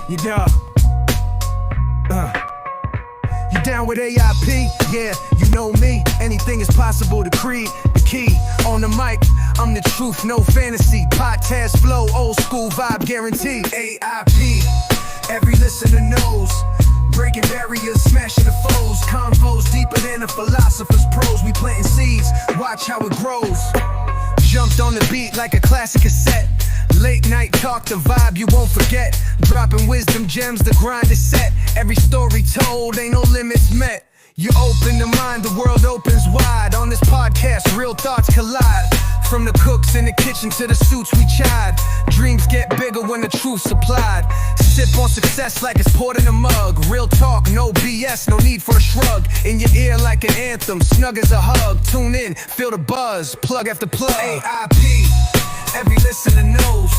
You down? You down with A.I.P? Yeah, you know me. Anything is possible to creed. The key on the mic, I'm the truth, no fantasy. Podcast flow, old school vibe guaranteed. A.I.P, every listener knows. Breaking barriers, smashing the foes. Convos deeper than a philosopher's prose. We planting seeds, watch how it grows. Jumped on the beat like a classic cassette. Late night talk, the vibe you won't forget. Dropping wisdom gems, the grind is set. Every story told, ain't no limits met. You open the mind, the world opens wide. On this podcast, real thoughts collide. From the cooks in the kitchen to the suits we chide. Dreams get bigger when the truth's applied. Sip on success like it's poured in a mug. Real talk, no BS, no need for a shrug. In your ear like an anthem, snug as a hug. Tune in, feel the buzz, plug after plug. A.I.P, every listener knows.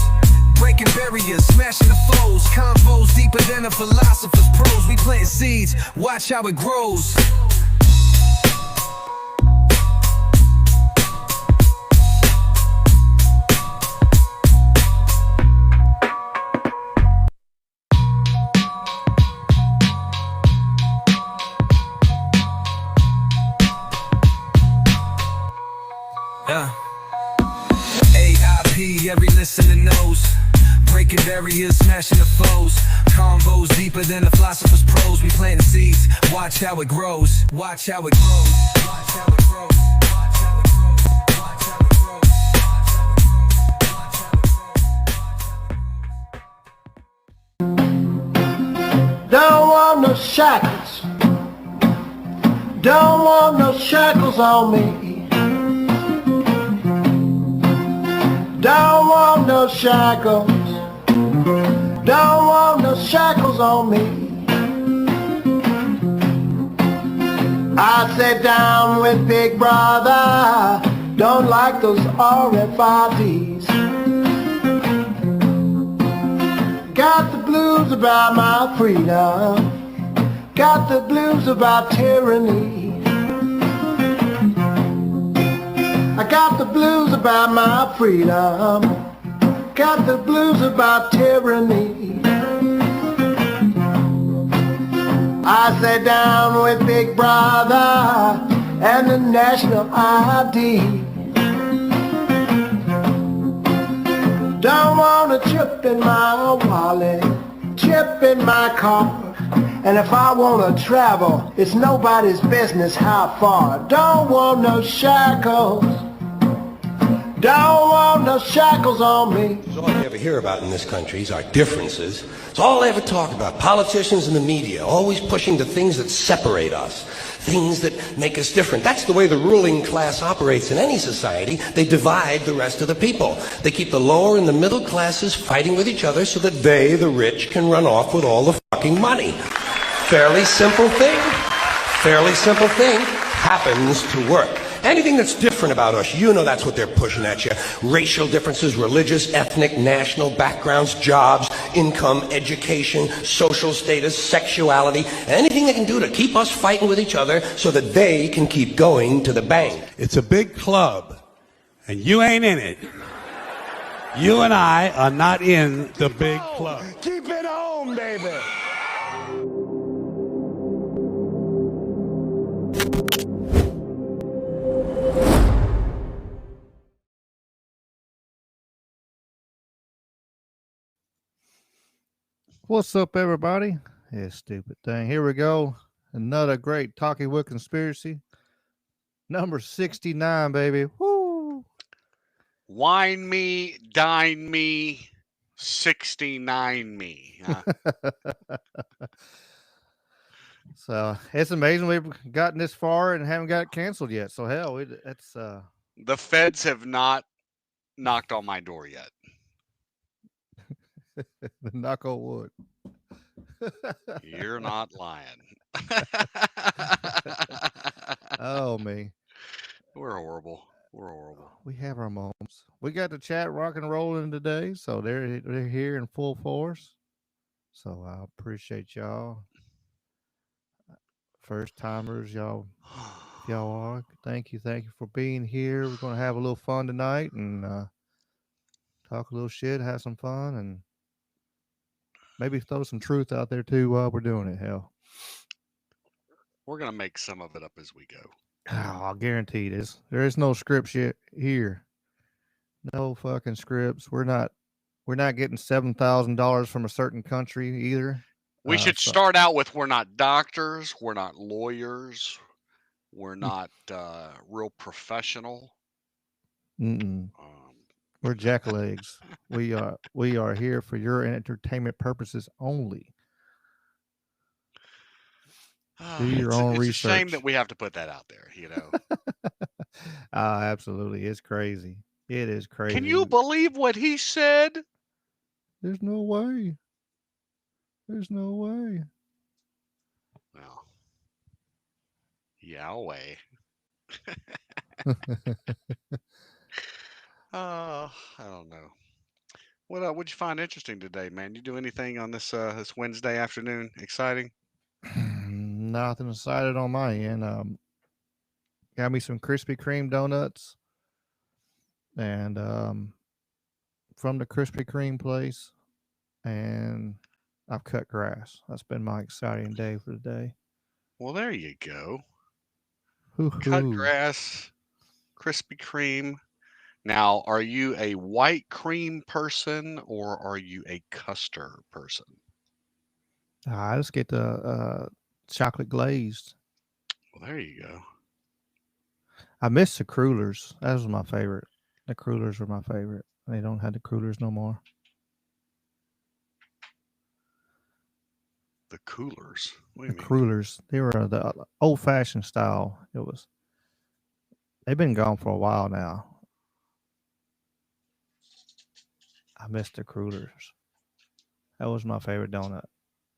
Breaking barriers, smashing the foes. Convos deeper than a philosopher's prose. We planting seeds, watch how it grows. A.I.P, every listener knows. Breaking barriers, smashing the foes. Convos deeper than the philosopher's prose. We planting seeds, watch how it grows. Watch how it grows. Watch how it grows. Watch how it grows. Watch how it grows. Don't want no shackles. Don't want no shackles on me. Don't want no shackles. Don't want no shackles on me. I sat down with Big Brother. Don't like those RFIDs. Got the blues about my freedom. Got the blues about tyranny. I got the blues about my freedom. Got the blues about tyranny. I sat down with Big Brother and the national ID. Don't want a chip in my wallet, chip in my car. And if I want to travel, it's nobody's business how far. Don't want no shackles. Don't want no shackles on me. It's all you ever hear about in this country is our differences. It's all they ever talk about. Politicians and the media always pushing the things that separate us, things that make us different. That's the way the ruling class operates in any society. They divide the rest of the people. They keep the lower and the middle classes fighting with each other so that they, the rich, can run off with all the fucking money. Fairly simple thing. Fairly simple thing happens to work. Anything that's different about us, you know that's what they're pushing at you. Racial differences, religious, ethnic, national backgrounds, jobs, income, education, social status, sexuality, anything they can do to keep us fighting with each other so that they can keep going to the bank. It's a big club, and you ain't in it. You and I are not in the big club. Keep it home, baby. What's up, everybody? Yeah, stupid thing. Here we go. Another great Talking with Conspiracy. Number 69, baby. Woo! Wine me, dine me, 69 me. So it's amazing we've gotten this far and haven't got it canceled yet. So hell, it's The feds have not knocked on my door yet. knock on wood. You're not lying. Oh me. We're horrible. We're horrible. We have our moments. We got the chat rock and rolling today, so they're here in full force. So I appreciate y'all. First timers, y'all are. Thank you for being here. We're gonna have a little fun tonight and talk a little shit, have some fun, and maybe throw some truth out there too while we're doing it. Hell, We're gonna make some of it up as we go. oh, I'll guarantee this. There is no scripts yet here. No fucking scripts. We're not getting $7,000 from a certain country either. We should So start out with we're not doctors, we're not lawyers, we're not real professional. mm-mm. Um, We're jacklegs. We are here for your entertainment purposes only. Do your it's own it's a shame that research. we have to put that out there. Absolutely. It's crazy. It is Can crazy. you believe what he said? There's no way. There's no way. Well, yeah, way. I don't know. What'd you find interesting today, man? You do anything on this Wednesday afternoon? Exciting? Nothing decided on my end. Got me some Krispy Kreme donuts, and from the Krispy Kreme place, and I've cut grass. That's been my exciting day for the day. Well, there you go. Hoo Cut hoo. grass, Krispy Kreme. Now, are you a white cream person or are you a custard person? I just get the chocolate glazed. Well, there you go. I miss the crullers. That was my favorite. The crullers were my favorite. They don't have the crullers no more. The coolers. What do The you mean? crullers. They were the old fashioned style. It was. They've been gone for a while now. I miss the crullers. That was my favorite donut.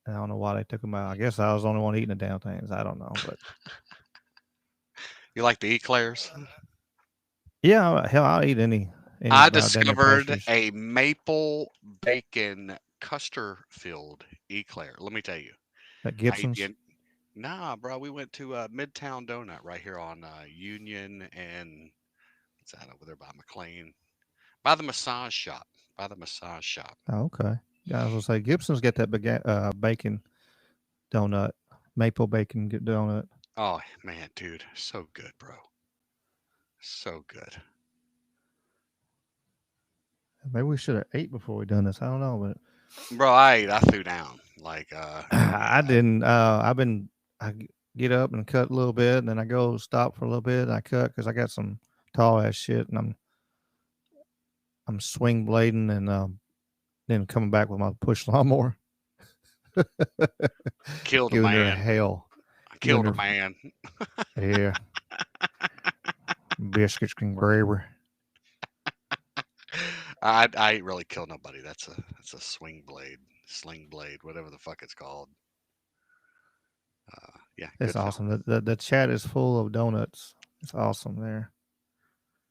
And I don't know why they took them out. I guess I was the only one eating the damn things. I don't know, but You like the eclairs? yeah, hell, I'll eat any I damn near discovered pastries. a maple bacon custard filled eclair. Let me tell you. At I eat Gibson's. the Nah, bro. We went to Midtown Donut right here on Union and what's that over there by McLean, by the massage shop, by the massage shop. Oh, okay. Yeah, I was gonna say Gibson's get that bacon donut, maple bacon donut. Oh man, dude, so good, bro. So good. Maybe we should have ate before we done this. I don't know, Bro, I ate. I threw down. Like, but I didn't. Get up and cut a little bit, and then I go stop for a little bit, and I cut because I got some tall ass shit, and I'm swing blading, and then coming back with my push lawnmower, killed a giving her man. hell, I giving killed a her man. yeah, biscuits and gravy. I ain't really killed nobody. That's a swing blade, sling blade, whatever the fuck it's called. Yeah, It's good film. awesome. The chat is full of donuts. It's awesome there.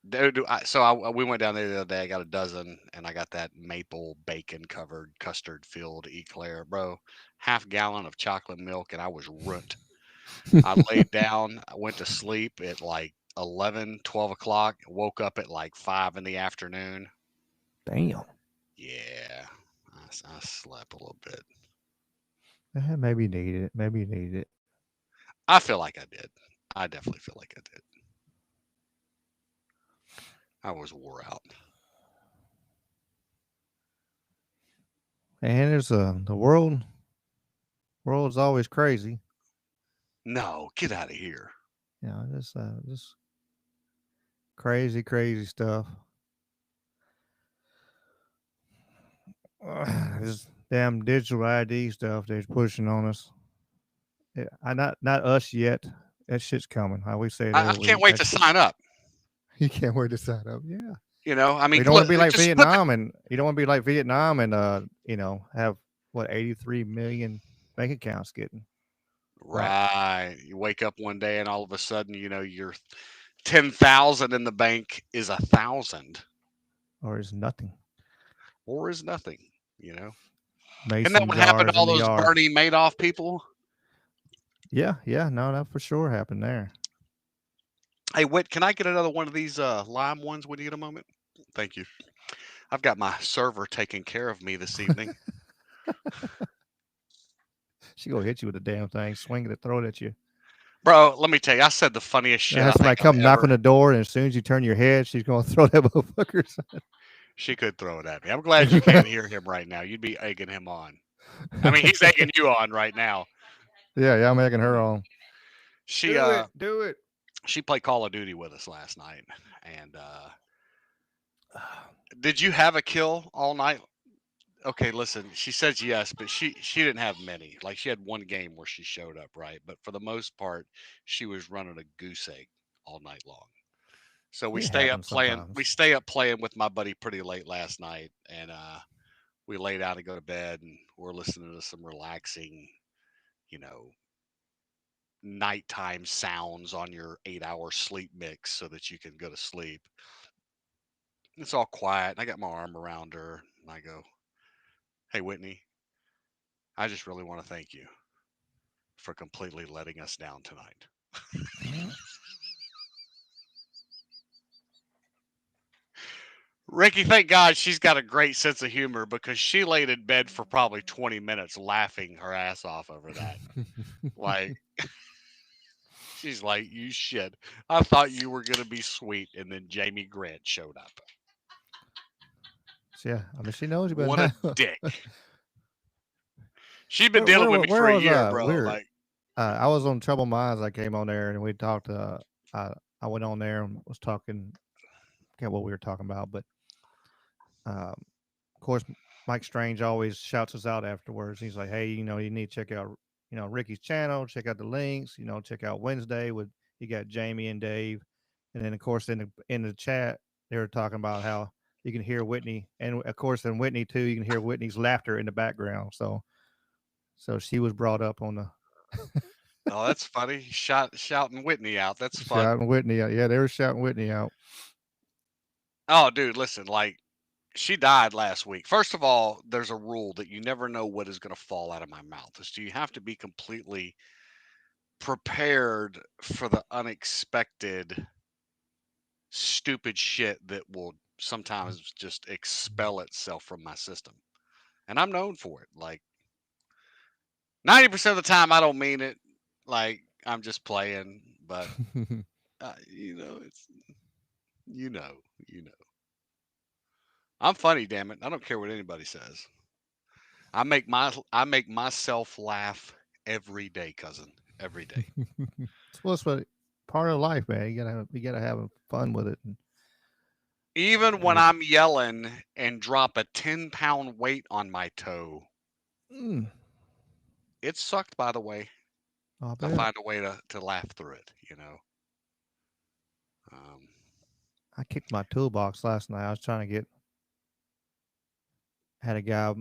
Dude, we went down there the other day. I got a dozen, and I got that maple bacon covered custard filled eclair, bro. Half gallon of chocolate milk, and I was ruined. I laid down. I went to sleep at like 11, 12 o'clock. Woke up at like 5 in the afternoon. Damn. Yeah, I slept a little bit. Maybe you needed it. Maybe you needed it. I feel like I did. I definitely feel like I did. I was wore out. And there's the world. World's always crazy. No, get out of here. You know, just crazy, crazy stuff. This damn digital ID stuff they're pushing on us. Yeah, not us yet. That shit's coming. How we say it I every can't week. wait That to shit, sign up. you can't wait to sign up. Yeah. I mean, You don't want to be like just put the Vietnam, and you don't want to be like Vietnam, and have what 83 million bank accounts getting whacked, right. You wake up one day and all of a sudden, your 10,000 in the bank is 1,000 or is nothing. or is nothing. You know, Isn't that Mason what happened to jars in all the those yard. Bernie Madoff people? Yeah, no, that for sure happened there. Hey, Whit, can I get another one of these lime ones when you get a moment? Thank you. I've got my server taking care of me this evening. She gonna hit you with the damn thing, swing it, throw it at you. Bro, let me tell you, I said the funniest shit And I have somebody think I've come knock on ever. the door, and as soon as you turn your head, she's gonna throw that motherfucker. She could throw it at me. I'm glad you can't hear him right now. You'd be egging him on. I mean, he's egging you on right now. Yeah, I'm making her on. She Do it. she played Call of Duty with us last night, and did you have a kill all night? Okay, listen. She says yes, but she didn't have many. Like she had one game where she showed up, right? But for the most part, she was running a goose egg all night long. So we It stay up happens playing. We sometimes. stay up playing with my buddy pretty late last night, and we lay down to go to bed, and we're listening to some relaxing, you know, nighttime sounds on your 8-hour sleep mix so that you can go to sleep. It's all quiet, and I got my arm around her, and I go, "Hey, Whitney, I just really want to thank you for completely letting us down tonight." Ricky, thank God she's got a great sense of humor because she laid in bed for probably 20 minutes laughing her ass off over that. Like, she's like, "You shit. I thought you were going to be sweet." And then Jamie Grant showed up. Yeah, I mean, she knows you, but What a now. dick. She'd been dealing with me Where for a was year, I? bro. We're Like, I was on Trouble Minds. I came on there and we talked. I went on there and was talking. Can't what we were talking about, but of course, Mike Strange always shouts us out afterwards. He's like, "Hey, you need to check out, Ricky's channel. Check out the links. Check out Wednesday with you got Jamie and Dave." And then, of course, in the chat, they were talking about how you can hear Whitney, and of course, in Whitney too, you can hear Whitney's laughter in the background. So she was brought up on the oh, that's funny. Shouting Whitney out. That's fun. shouting Whitney out. Yeah, they were shouting Whitney out. Oh, dude, listen, like, she died last week. First of all, there's a rule that you never know what is going to fall out of my mouth. So you have to be completely prepared for the unexpected, stupid shit that will sometimes just expel itself from my system. And I'm known for it. Like, 90% of the time, I don't mean it. Like, I'm just playing. But, it's, you know, you know. I'm funny, damn it. I don't care what anybody says. I make myself laugh every day, cousin. Every day. Well, it's what part of life, man. You gotta have fun with it. Even And when I'm yelling and drop a 10-pound weight on my toe, mm, it sucked, by the way. I I bet find a way to laugh through it. Um, I kicked my toolbox last night. I was trying to had a guy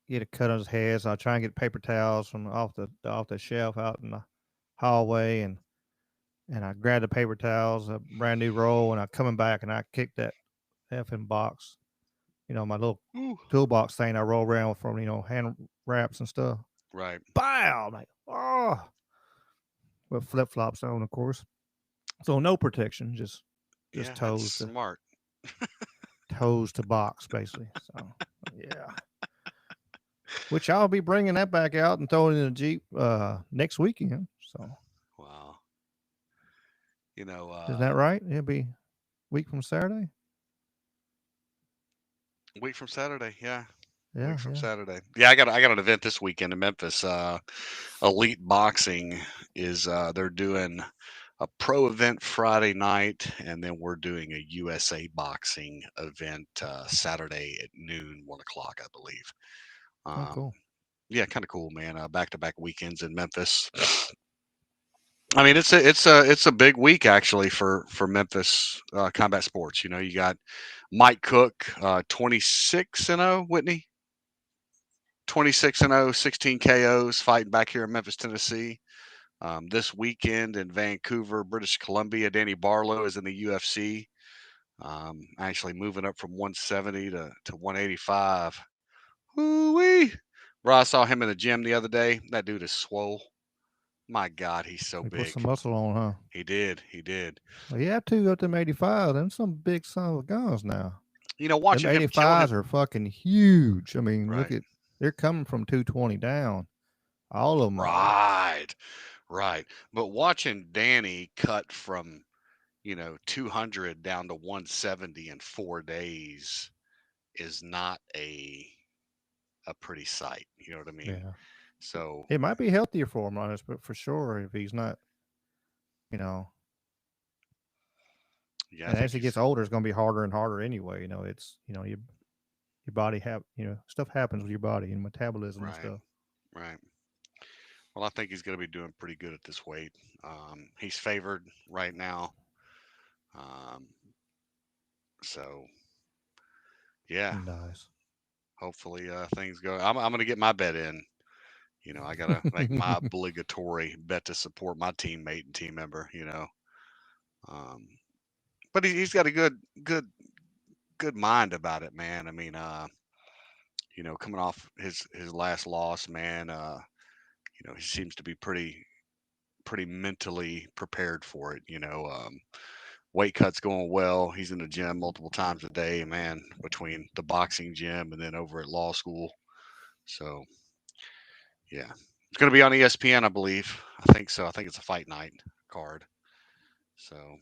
get a cut on his head, so I was trying to get paper towels from off the shelf out in the hallway, and I grabbed the paper towels, a brand new roll, and I coming back and I kicked that effing box. My little Ooh. toolbox thing I roll around from hand wraps and stuff. Right. Bow! I'm like, oh, with flip flops on, of course. So no protection, just Yeah, that's toes smart. to box basically. So yeah, which I'll be bringing that back out and throwing it in the Jeep next weekend. So Wow. isn't that right? It'll be week from Saturday. Week from Saturday. Yeah. Yeah, Week from yeah. Saturday. Yeah, I got an event this weekend in Memphis. Elite Boxing is they're doing a pro event Friday night, and then we're doing a USA Boxing event Saturday at noon, 1 o'clock, I believe. Oh, Um, cool. yeah, kind of cool, man. Back-to-back weekends in Memphis. I mean, it's a big week actually for Memphis combat sports. You got Mike Cook, 26-0, Whitney, 26-0, 16 KOs, fighting back here in Memphis, Tennessee. This weekend in Vancouver, British Columbia, Danny Barlow is in the UFC. Actually moving up from 170 to 185. Woo-wee. Bro, I saw him in the gym the other day. That dude is swole. My God, he's so He put some big. muscle on, huh? He did. He did. Well, you have to go to them 85. Them some big son of guns now. Them watching him killing 85s him. are fucking huge. I mean, look Right, at they're coming from 220 down. All of them are. right, right. But watching Danny cut from 200 down to 170 in 4 days is not a pretty sight. You know what I mean? Yeah. So It might be healthier for him, honest, but for sure, if he's not, you know, yeah, I and as think he gets he's older, it's going to be harder and harder anyway. It's your body stuff happens with your body and metabolism and right, stuff. right. Well, I think he's going to be doing pretty good at this weight. He's favored right now. Um, so yeah, Nice. hopefully things go. I'm going to get my bet in. I got to make my obligatory bet to support my teammate and team member. Um, but he's got a good mind about it, man. I mean, coming off his last loss, man. He seems to be pretty mentally prepared for it. Weight cuts going well. He's in the gym multiple times a day, man, between the boxing gym and then over at law school. So yeah, it's going to be on ESPN, I believe. I think so. I think it's a fight night card. So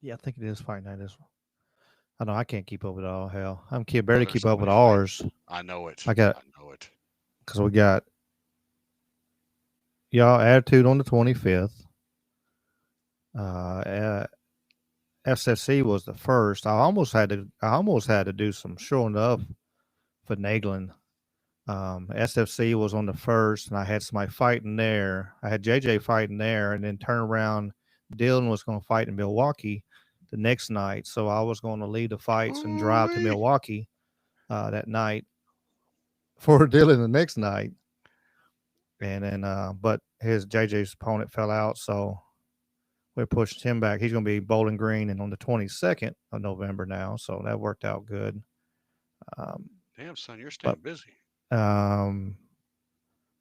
Yeah, I think it is fight night. I know I can't keep up with it all. Hell, I'm kid oh, barely there's keep so up with many fights. ours. I know it. I got I know it. because we got y'all attitude on the 25th. Uh, SSC was the first. I almost had to do some showing up finagling. SFC was on the first, and I had somebody fighting there. I had JJ fighting there, and then turn around. Dylan was going to fight in Milwaukee the next night, so I was going to lead the fights and drive to Ooh-wee. Milwaukee that night for Dylan the next night. And then, but his JJ's opponent fell out, so we pushed him back. He's going to be Bowling Green and on the 22nd of November now, so that worked out good. Um, Damn, son, you're but staying busy. um,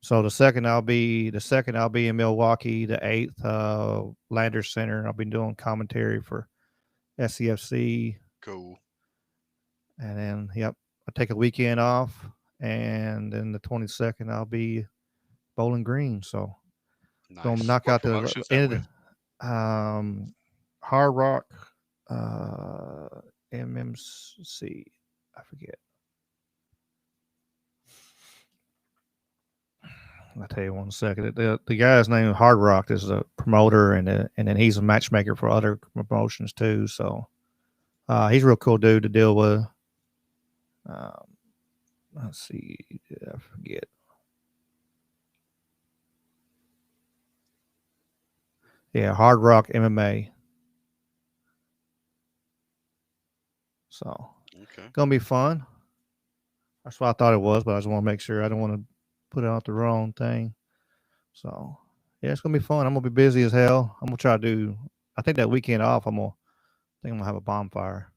So the second I'll be in Milwaukee. The 8th, Landers Center. I'll be doing commentary for SCFC, Cool. and then I take a weekend off, and then the 22nd I'll be Bowling Green. So gonna Nice. knock What out the promotion is that end with? of Hard Rock, uh, MMC. I forget. I'll tell you 1 second. The guy's name is Hard Rock is a promoter, and then he's a matchmaker for other promotions too. So he's a real cool dude to deal with. Um, let's see, I forget. Yeah, Hard Rock MMA. So Okay. gonna be fun. That's what I thought it was, but I just want to make sure I don't want to put out the wrong thing. So yeah, it's gonna be fun. I'm gonna be busy as hell. I'm gonna try to do. I think that weekend off, I think I'm gonna have a bonfire.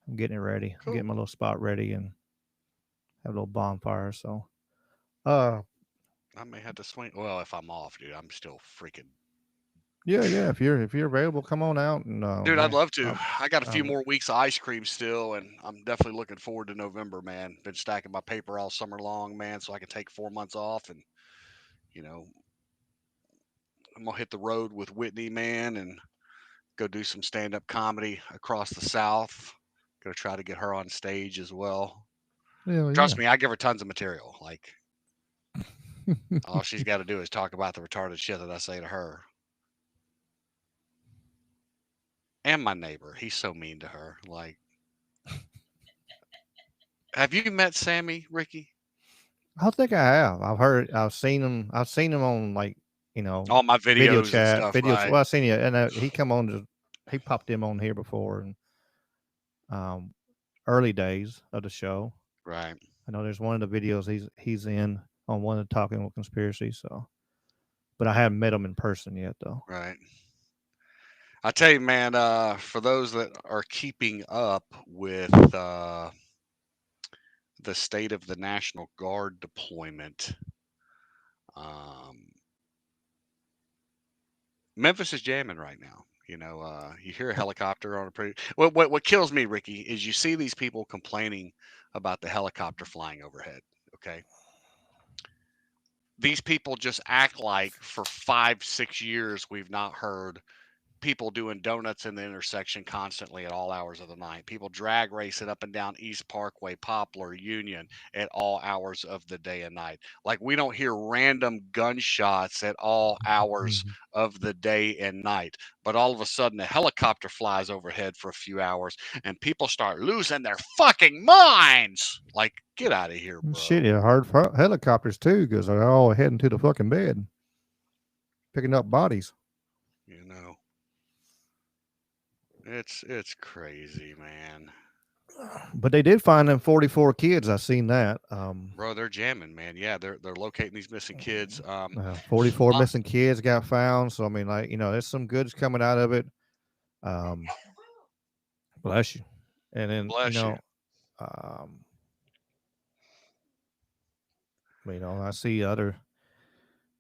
I'm getting it ready. I'm Cool. getting my little spot ready and have a little bonfire. So, uh, I may have to swing. Well, if I'm off, dude, I'm still freaking. yeah. If you're available, come on out and Dude, I'd yeah, love to. I got a few um, more weeks of ice cream still, and I'm definitely looking forward to November, man. Been stacking my paper all summer long, man, so I can take 4 months off, and you know, I'm gonna hit the road with Whitney, man, and go do some stand-up comedy across the South. Gonna try to get her on stage as well. hell Trust yeah. me, I give her tons of material. Like all she's got to do is talk about the retarded shit that I say to her. And my neighbor, he's so mean to her. Like, have you met Sammy, Ricky? I think I have. I've seen him. I've seen him on like All my video videos and chat, stuff, right? Well, I've seen you, and he popped him on here before, and um, early days of the show. Right, I know there's one of the videos he's in on one of the Talking with Conspiracy. So, but I haven't met him in person yet, though. right. I tell you, man, for those that are keeping up with the state of the National Guard deployment, um, Memphis is jamming right now. You hear a helicopter on a pretty. What kills me, Ricky, is you see these people complaining about the helicopter flying overhead. Okay, these people just act like for 5-6 years we've not heard people doing donuts in the intersection constantly at all hours of the night. People drag racing up and down East Parkway, Poplar, Union at all hours of the day and night. Like we don't hear random gunshots at all hours of the day and night. But all of a sudden a helicopter flies overhead for a few hours and people start losing their fucking minds. Like, get out of here, bro. Shit, yeah, hard for helicopters too, because they're all heading to the fucking bed, picking up bodies. You know. It's crazy, man. But they did find them 44 kids. I seen that. Bro, they're jamming, man. Yeah, they're locating these missing kids. 44 missing kids got found. So I mean, like, there's some goods coming out of it. Bless you. And then Bless you. I see other.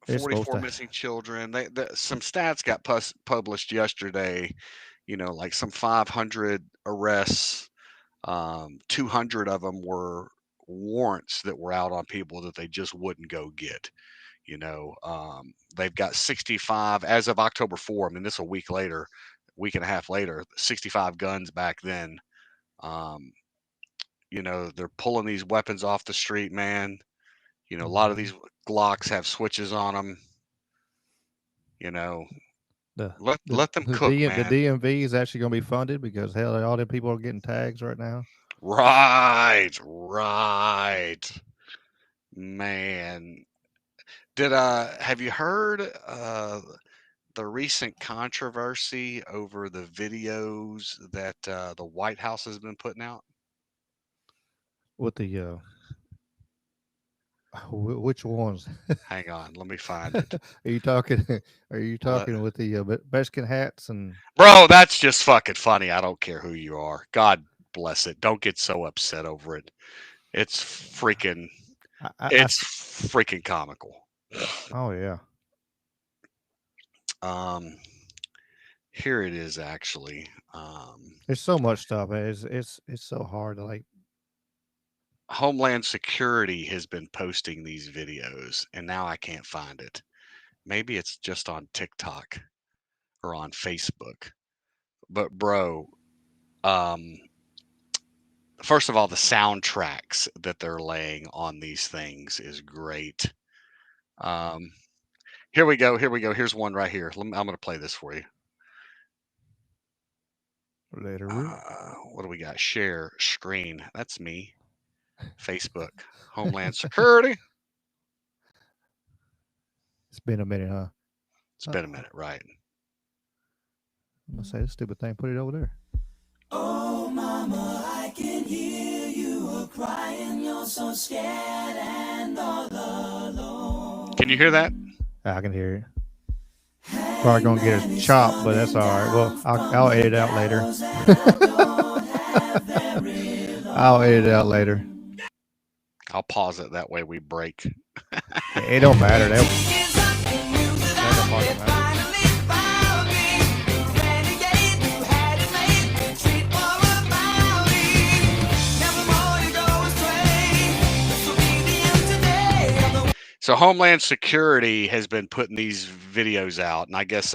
44 missing children. Some stats got published yesterday. Like some 500 arrests. 200 of them were warrants that were out on people that they just wouldn't go get. They've got 65 as of October 4. I mean, this a week and a half later. 65 guns back then. They're pulling these weapons off the street, man. A lot of these Glocks have switches on them. Let them cook, man. The DMV is actually going to be funded because hell, all the people are getting tags right now. Right, man. Have you heard the recent controversy over the videos that the White House has been putting out? With the which ones? Hang on, let me find it. Are you talking with the Mexican hats and? Bro, that's just fucking funny. I don't care who you are. God bless it. Don't get so upset over it. It's freaking. It's freaking comical. Oh yeah. Here it is actually. There's so much stuff. It's so hard to like. Homeland Security has been posting these videos, and now I can't find it. Maybe it's just on TikTok or on Facebook. But bro, first of all, the soundtracks that they're laying on these things is great. Here we go. Here's one right here. I'm going to play this for you. Later. What do we got? Share screen. That's me. Facebook. Homeland Security. It's been a minute, huh? It's been a minute, right? I'm going to say this stupid thing. Put it over there. Oh, mama, I can hear you crying. You're so scared and all alone. Can you hear that? I can hear it. Probably gonna get it chopped, but that's all right. Well, I'll edit it out later. I'll edit it out later. I'll pause it that way we break. It don't matter. That don't matter. So Homeland Security has been putting these videos out, and I guess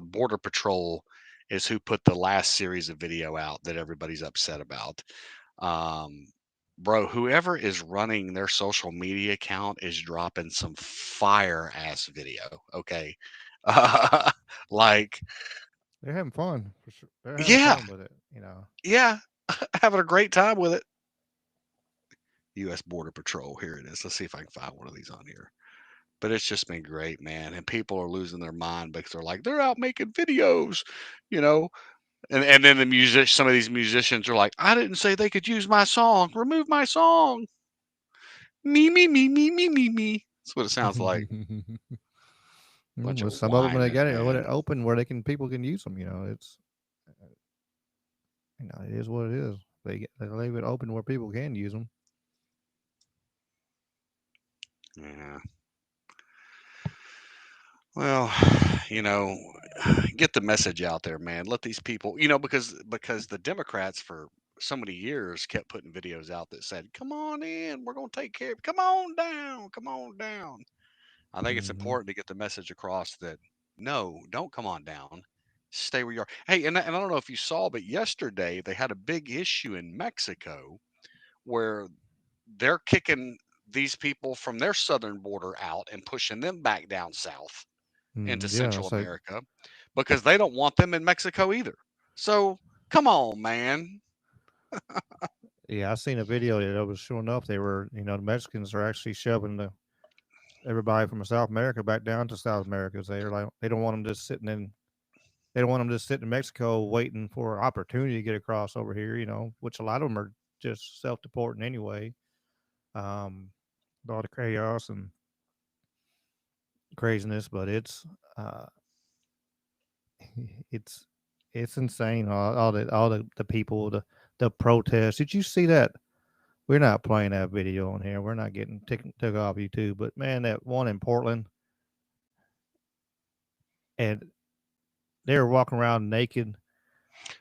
Border Patrol is who put the last series of video out that everybody's upset about. Bro, whoever is running their social media account is dropping some fire ass video. Okay, like they're having fun. For sure. They're having fun with it. Yeah, having a great time with it. U.S. Border Patrol. Here it is. Let's see if I can find one of these on here. But it's just been great, man. And people are losing their mind because they're like, they're out making videos, And then some of these musicians are like, I didn't say they could use my song. Remove my song. Me. That's what it sounds like. Some of them, they got it open where people can use them. It's, it is what it is. They leave it open where people can use them. Yeah. Well, get the message out there, man. Let these people, because the Democrats for so many years kept putting videos out that said, "Come on in, we're gonna take care of. Come on down, come on down." I think it's Hmm. important to get the message across that no, don't come on down. Stay where you are. Hey, and I don't know if you saw, but yesterday they had a big issue in Mexico where they're kicking these people from their southern border out and pushing them back down south into Yeah. Central So America because they don't want them in Mexico either. So come on, man. yeah, I seen a video that was showing up. They were, the Mexicans are actually shoving everybody from South America back down to South America. They're like they don't want them just sitting in. They don't want them just sitting in Mexico waiting for an opportunity to get across over here. Which a lot of them are just self-deporting anyway. Um, with all the chaos and craziness, but uh, it's it's insane. All the people, the protests. Did you see that? We're not playing that video on here. We're not getting took off YouTube. But man, that one in Portland, and they were walking around naked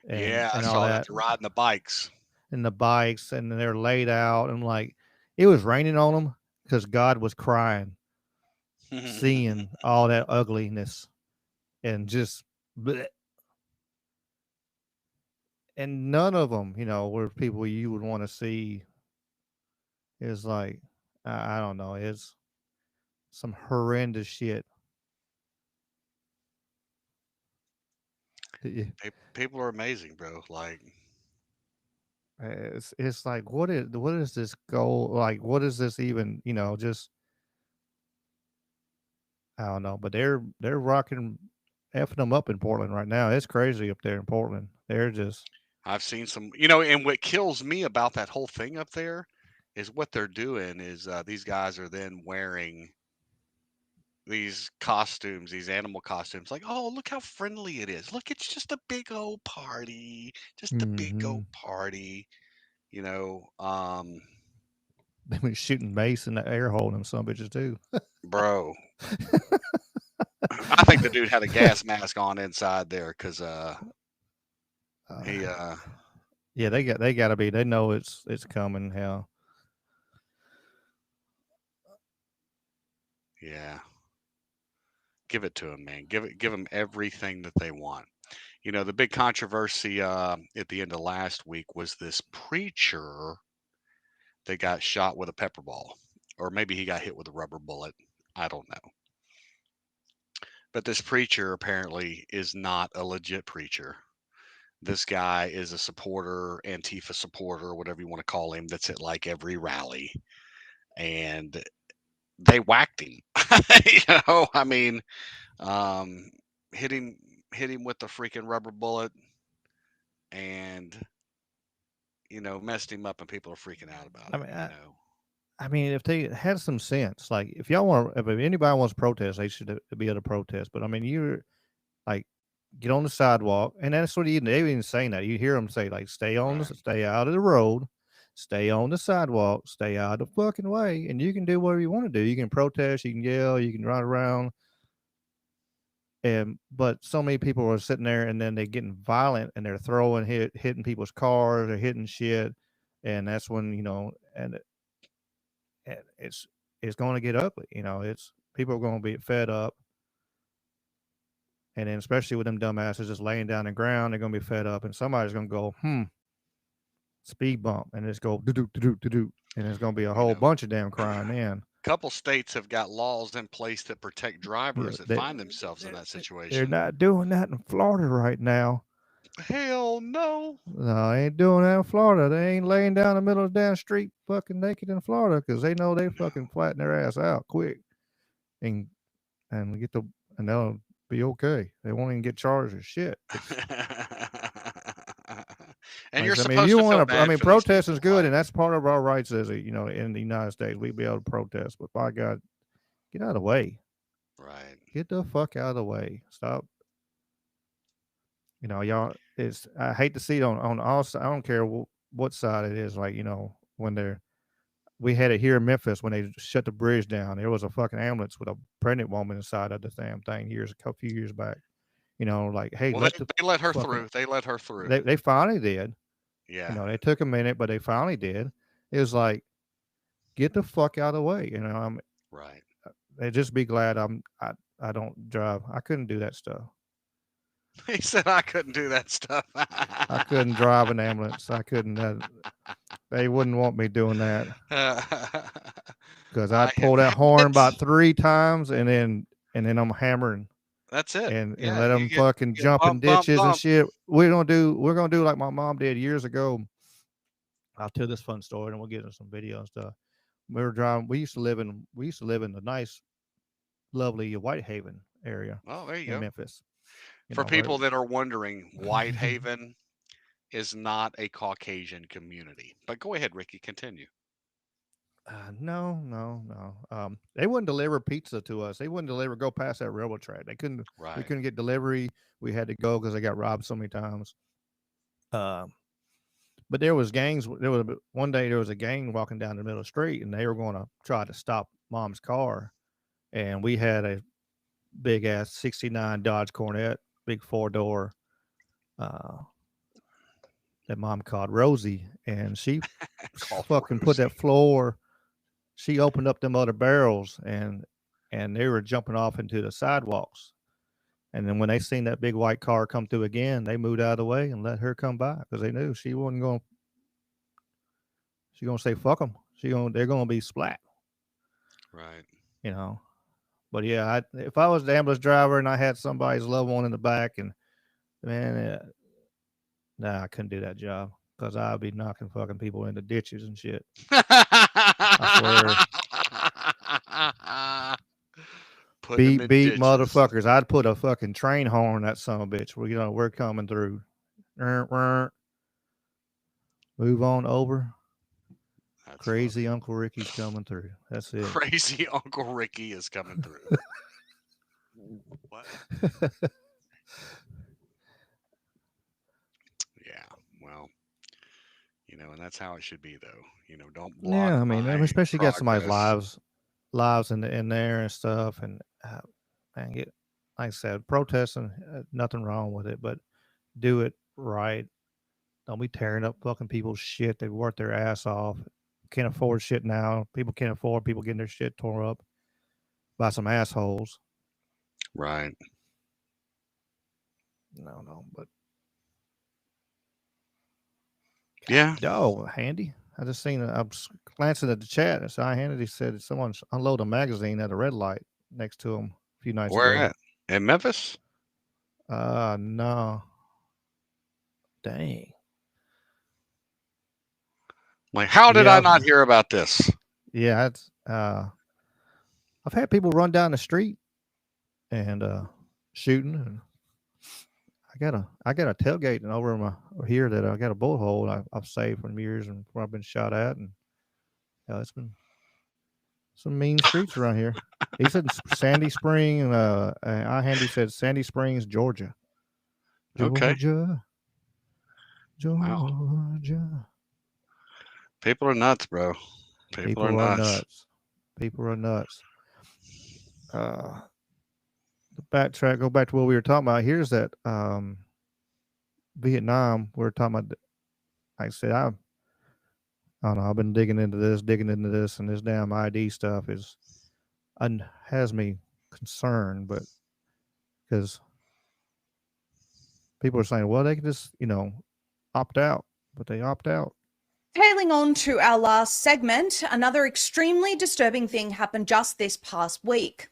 and Yeah, I and all saw that. that, They're riding the bikes. and the bikes, and they're laid out, and like it was raining on them because God was crying, seeing all that ugliness, and just bleh. And none of them, were people you would want to see. It's like I don't know. It's some horrendous shit. Yeah. People are amazing, bro. Like, It's like what is this goal? Like what is this even? Just I don't know. But they're rocking, effing them up in Portland right now. It's crazy up there in Portland. They're just I've seen some, and what kills me about that whole thing up there is what they're doing is these guys are then wearing these costumes, these animal costumes, like, oh, look how friendly it is. Look, it's just a big old party, just a big mm-hmm. old party, you know. They been shooting mace in the air hole in them some bitches too. Bro, I think the dude had a gas mask on inside there because uh, he yeah, they got to be. They know it's coming. Hell, yeah, give it to him, man. Give him everything that they want. The big controversy at the end of last week was this preacher that got shot with a pepper ball, or maybe he got hit with a rubber bullet. I don't know. But this preacher apparently is not a legit preacher. This guy is a supporter, Antifa supporter, whatever you want to call him, that's at like every rally. And they whacked him. I mean, um, hit him, hit him with the freaking rubber bullet, and messed him up, and people are freaking out about I it. mean, I mean, if they had some sense, like if y'all want, if anybody wants to protest, they should be able to protest. But I mean, you're like, get on the sidewalk, and that's what they even saying that. You hear them say like, Right. stay out of the road, stay on the sidewalk, stay out of the fucking way, and you can do whatever you want to do. You can protest, you can yell, you can ride around, and but so many people are sitting there, and then they're getting violent, and they're throwing, hitting people's cars, or hitting shit, and that's when and it's going to get ugly. It's people are going to be fed up, and then especially with them dumbasses just laying down the ground, they're going to be fed up, and somebody's going to go, speed bump, and it's go do do do do do, and it's going to be a You whole know, bunch of damn crime. Then, couple states have got laws in place that protect yeah, drivers that find themselves in that they're situation. not doing that in Florida right now. Hell no. No, they ain't doing that in Florida. They ain't laying down the middle of the damn street fucking naked in Florida because they know they fucking flatten their ass out quick and and get the and they'll be okay. They won't even get charged or shit. It's And like you're I mean, if supposed you to feel want to, I bad mean, for these protesting is people. good, Like, and that's part of our rights as in the United States, we'd be able to protest. But by God, get out of the way. right. Get the fuck out of the way. Stop. Y'all. It's I hate to see it on all. I don't care what side it is. Like when we had it here in Memphis when they shut the bridge down. There was a fucking ambulance with a pregnant woman inside of the damn thing a few years back. You know, like, hey, Well, they let her through. They let her through. They finally did. Yeah. You know, they took a minute, but they finally did. It was like, get the fuck out of the way. You know, Right. they just be glad I don't drive. I couldn't do that stuff. He said I couldn't do that stuff. I couldn't drive an ambulance. I couldn't. They wouldn't want me doing that because I'd pull that horn about 3 times and then I'm hammering That's it. and Yeah, let them fucking jump in ditches and shit. We're gonna do like my mom did years ago. I'll tell this fun story and we'll get into some video and stuff. We were driving. We used to live in the nice, lovely Whitehaven area. Oh, there you in go. Memphis. For people that are wondering, Whitehaven is not a Caucasian community. But go ahead, Ricky, continue. No. They wouldn't deliver pizza to us. They wouldn't go past that railroad track. They couldn't. Right. We couldn't get delivery. We had to go because they got robbed so many times. But there was gangs. One day there was a gang walking down the middle of the street, and they were going to try to stop Mom's car, and we had a big ass '69 Dodge Corvette, big 4-door. That Mom called Rosie, and she fucking put that floor. She opened up them other barrels, and they were jumping off into the sidewalks. And then when they seen that big white car come through again, they moved out of the way and let her come by because they knew she wasn't going. She gonna say fuck them. They're gonna be splat. Right. You know. But yeah, if I was the ambulance driver and I had somebody's loved one in the back, and man, nah, I couldn't do that job because I'd be knocking fucking people into ditches and shit. I swear. Beep motherfuckers. I'd put a fucking train horn on that son of a bitch. We're coming through. Move on over. That's crazy funny. Uncle Ricky's coming through. That's it. Crazy Uncle Ricky is coming through. What? Yeah, well, and that's how it should be, though. Don't block. Yeah, I mean, especially got somebody's lives in there and stuff, and like I said, protesting, nothing wrong with it, but do it right. Don't be tearing up fucking people's shit. They worked their ass off. Can't afford shit now. People can't afford people getting their shit tore up by some assholes. Right. No, but yeah. Oh, Handy. I just seen I was glancing at the chat, and so Hannity said someone's unloading a magazine at a red light next to him a few nights ago. Where at? In Memphis? No. Dang. Like, how did I not hear about this? Yeah, it's I've had people run down the street and shooting, and I got a tailgate and over here that I got a bullet hole I've saved from years and where I've been shot at, and it's been some mean streets around here. He said Sandy Spring, Handy said Sandy Springs, Georgia. Okay. Georgia. Wow. People are nuts, bro. People are nuts. People are nuts. Backtrack, go back to what we were talking about. Here's that Vietnam. We're talking about. Like I said, I don't know. I've been digging into this, and this damn ID stuff has me concerned, but because people are saying, well, they can just opt out, but they opt out. Tailing on to our last segment, another extremely disturbing thing happened just this past week.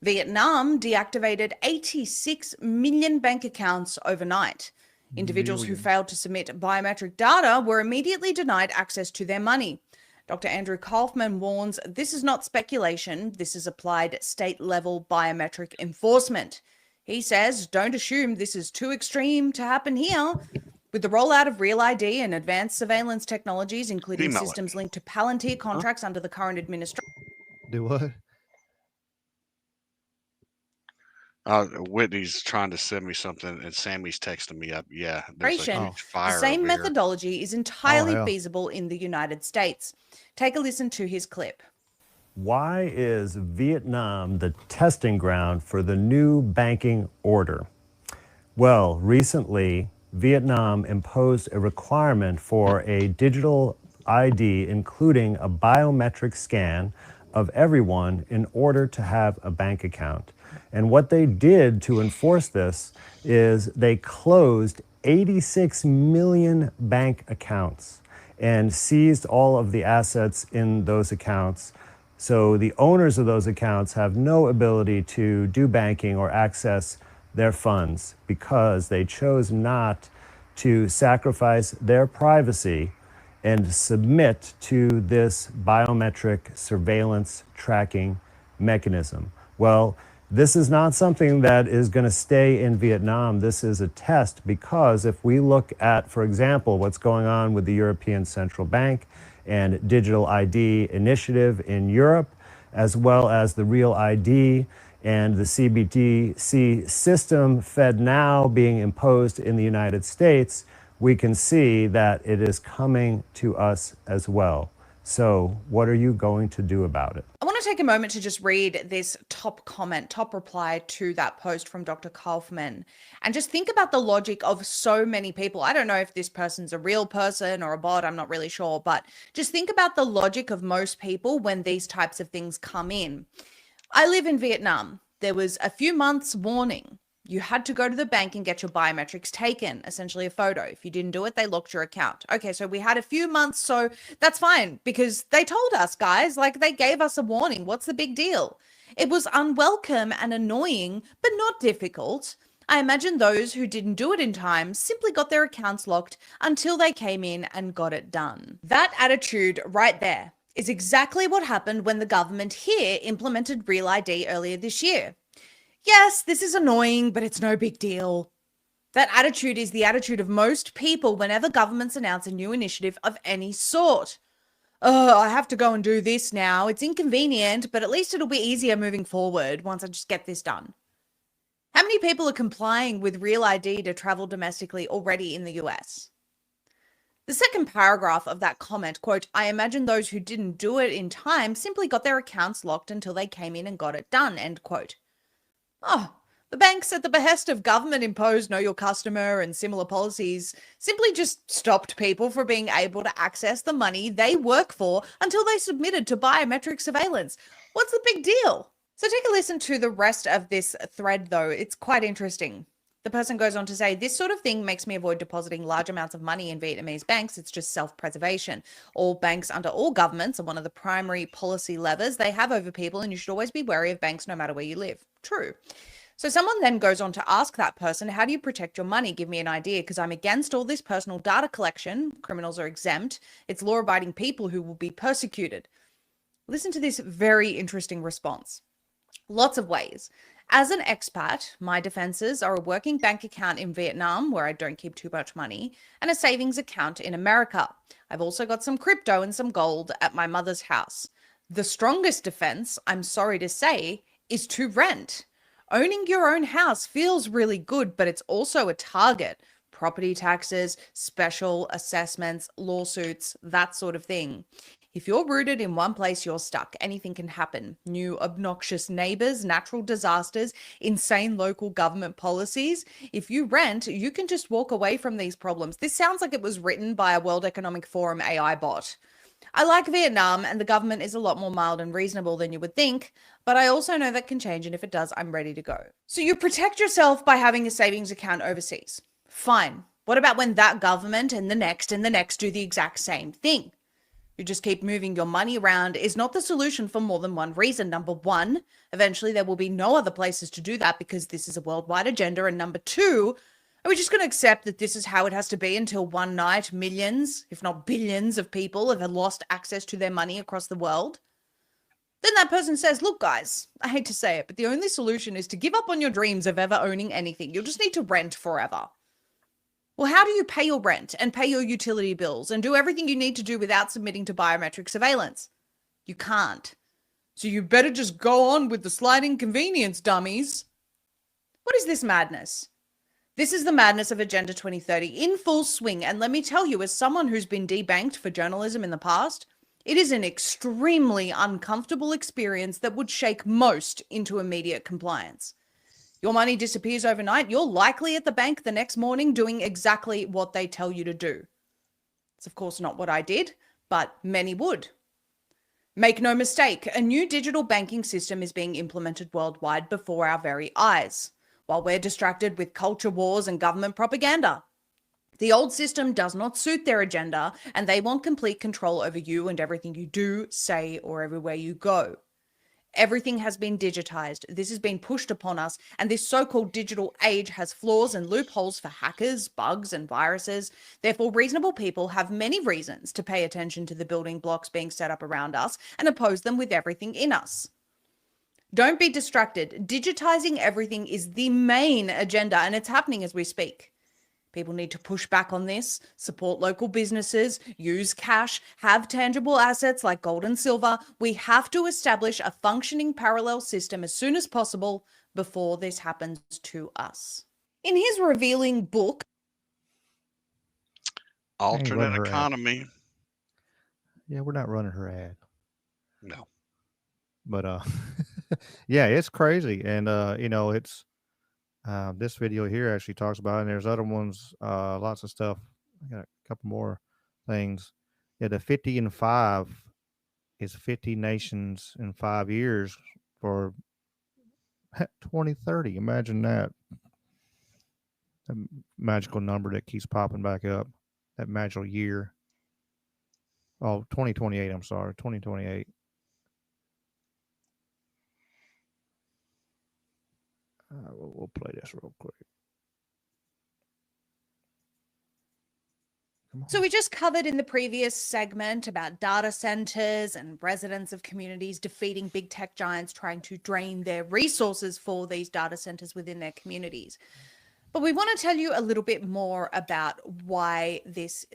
Vietnam deactivated 86 million bank accounts overnight. Individuals who failed to submit biometric data were immediately denied access to their money. Dr. Andrew Kaufman warns this is not speculation, this is applied state-level biometric enforcement. He says, don't assume this is too extreme to happen here. With the rollout of Real ID and advanced surveillance technologies, including systems linked to Palantir contracts under the current administration. Do what? Whitney's trying to send me something, and Sammy's texting me up. Yeah, there's a huge fire. The same methodology is entirely feasible in the United States. Take a listen to his clip. Why is Vietnam the testing ground for the new banking order? Well, recently, Vietnam imposed a requirement for a digital ID, including a biometric scan of everyone in order to have a bank account. And what they did to enforce this is they closed 86 million bank accounts and seized all of the assets in those accounts. So the owners of those accounts have no ability to do banking or access their funds because they chose not to sacrifice their privacy and submit to this biometric surveillance tracking mechanism. Well, this is not something that is going to stay in Vietnam. This is a test because if we look at, for example, what's going on with the European Central Bank and digital ID initiative in Europe, as well as the Real ID and the CBDC system FedNow being imposed in the United States, we can see that it is coming to us as well. So what are you going to do about it? I want to take a moment to just read this top comment, top reply to that post from Dr. Kaufman, and just think about the logic of so many people. I don't know if this person's a real person or a bot, I'm not really sure, but just think about the logic of most people when these types of things come in. I live in Vietnam. There was a few months warning. You had to go to the bank and get your biometrics taken, essentially a photo. If you didn't do it, they locked your account. Okay, so we had a few months, so that's fine because they told us, guys, like they gave us a warning. What's the big deal? It was unwelcome and annoying, but not difficult. I imagine those who didn't do it in time simply got their accounts locked until they came in and got it done. That attitude right there is exactly what happened when the government here implemented Real ID earlier this year. Yes, this is annoying, but it's no big deal. That attitude is the attitude of most people whenever governments announce a new initiative of any sort. Oh, I have to go and do this now. It's inconvenient, but at least it'll be easier moving forward once I just get this done. How many people are complying with Real ID to travel domestically already in the US? The second paragraph of that comment, quote, I imagine those who didn't do it in time simply got their accounts locked until they came in and got it done, end quote. Oh, the banks at the behest of government imposed know your customer and similar policies simply just stopped people from being able to access the money they work for until they submitted to biometric surveillance. What's the big deal? So take a listen to the rest of this thread though. It's quite interesting. The person goes on to say, this sort of thing makes me avoid depositing large amounts of money in Vietnamese banks. It's just self-preservation. All banks under all governments are one of the primary policy levers they have over people, and you should always be wary of banks no matter where you live. True. So someone then goes on to ask that person, how do you protect your money? Give me an idea, because I'm against all this personal data collection. Criminals are exempt. It's law-abiding people who will be persecuted. Listen to this very interesting response. Lots of ways. As an expat, my defenses are a working bank account in Vietnam where I don't keep too much money and a savings account in America. I've also got some crypto and some gold at my mother's house. The strongest defense, I'm sorry to say, is to rent. Owning your own house feels really good, but it's also a target. Property taxes, special assessments, lawsuits, that sort of thing. If you're rooted in one place, you're stuck. Anything can happen. New obnoxious neighbors, natural disasters, insane local government policies. If you rent, you can just walk away from these problems. This sounds like it was written by a World Economic Forum AI bot. I like Vietnam, and the government is a lot more mild and reasonable than you would think, but I also know that can change, and if it does, I'm ready to go. So you protect yourself by having a savings account overseas. Fine. What about when that government and the next do the exact same thing? You just keep moving your money around is not the solution for more than one reason. Number one, eventually there will be no other places to do that because this is a worldwide agenda. And number two, are we just going to accept that this is how it has to be until one night millions, if not billions of people have lost access to their money across the world? Then that person says, look, guys, I hate to say it, but the only solution is to give up on your dreams of ever owning anything. You'll just need to rent forever. Well, how do you pay your rent and pay your utility bills and do everything you need to do without submitting to biometric surveillance? You can't. So you better just go on with the slight inconvenience, dummies. What is this madness? This is the madness of Agenda 2030 in full swing. And let me tell you, as someone who's been debanked for journalism in the past, it is an extremely uncomfortable experience that would shake most into immediate compliance. Your money disappears overnight, you're likely at the bank the next morning doing exactly what they tell you to do. It's of course not what I did, but many would. Make no mistake, a new digital banking system is being implemented worldwide before our very eyes, while we're distracted with culture wars and government propaganda. The old system does not suit their agenda, and they want complete control over you and everything you do, say, or everywhere you go. Everything has been digitized. This has been pushed upon us, and this so-called digital age has flaws and loopholes for hackers, bugs, and viruses. Therefore, reasonable people have many reasons to pay attention to the building blocks being set up around us and oppose them with everything in us. Don't be distracted. Digitizing everything is the main agenda, and it's happening as we speak. People need to push back on this, support local businesses, use cash, have tangible assets like gold and silver. We have to establish a functioning parallel system as soon as possible before this happens to us. In his revealing book, Alternate Economy. Yeah, we're not running her ad. No. But yeah, it's crazy. And you know, it's this video here actually talks about it, and there's other ones, lots of stuff. I got a couple more things. Yeah, the 50 and 5 is 50 nations in 5 years for 2030. Imagine that. A magical number that keeps popping back up. That magical year. Oh, 2028, I'm sorry. 2028. We'll play this real quick. So we just covered in the previous segment about data centers and residents of communities defeating big tech giants trying to drain their resources for these data centers within their communities. But we want to tell you a little bit more about why there's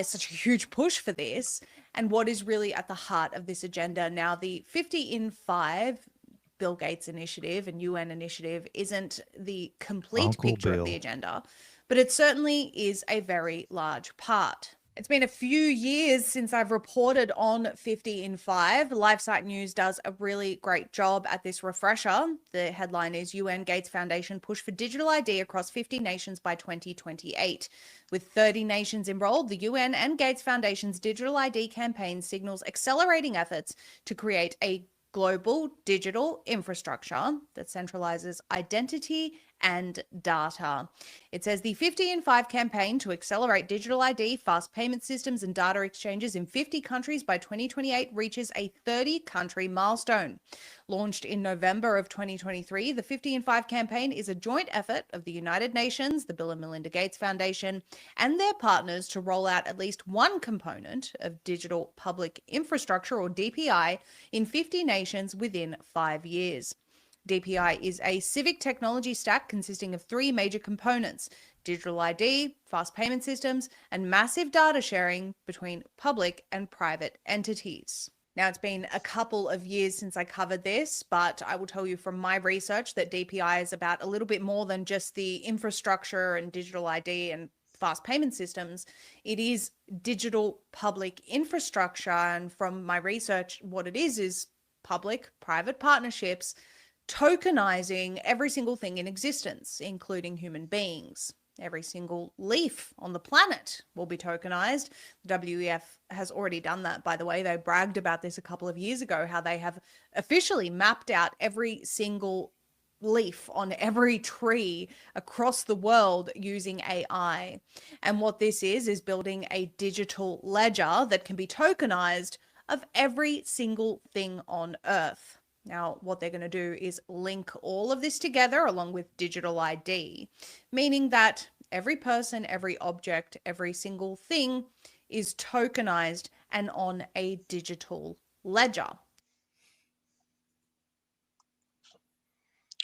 such a huge push for this and what is really at the heart of this agenda. Now, the 50 in 5 Bill Gates initiative and UN initiative isn't the complete picture of the agenda, but it certainly is a very large part. It's been a few years since I've reported on 50 in 5. LifeSite News does a really great job at this refresher. The headline is UN Gates Foundation push for digital ID across 50 nations by 2028. With 30 nations enrolled, the UN and Gates Foundation's digital ID campaign signals accelerating efforts to create a global digital infrastructure that centralizes identity and data. It says the 50 in 5 campaign to accelerate digital ID, fast payment systems, and data exchanges in 50 countries by 2028 reaches a 30-country milestone. Launched in November of 2023, the 50 in 5 campaign is a joint effort of the United Nations, the Bill and Melinda Gates Foundation, and their partners to roll out at least one component of digital public infrastructure, or DPI, in 50 nations within 5 years. DPI is a civic technology stack consisting of 3 major components: digital ID, fast payment systems, and massive data sharing between public and private entities. Now, it's been a couple of years since I covered this, but I will tell you from my research that DPI is about a little bit more than just the infrastructure and digital ID and fast payment systems. It is digital public infrastructure. And from my research, what it is public-private partnerships tokenizing every single thing in existence, including human beings. Every single leaf on the planet will be tokenized. The WEF has already done that, by the way. They bragged about this a couple of years ago, how they have officially mapped out every single leaf on every tree across the world using AI. And what this is building a digital ledger that can be tokenized of every single thing on Earth. Now, what they're going to do is link all of this together along with digital ID, meaning that every person, every object, every single thing is tokenized and on a digital ledger.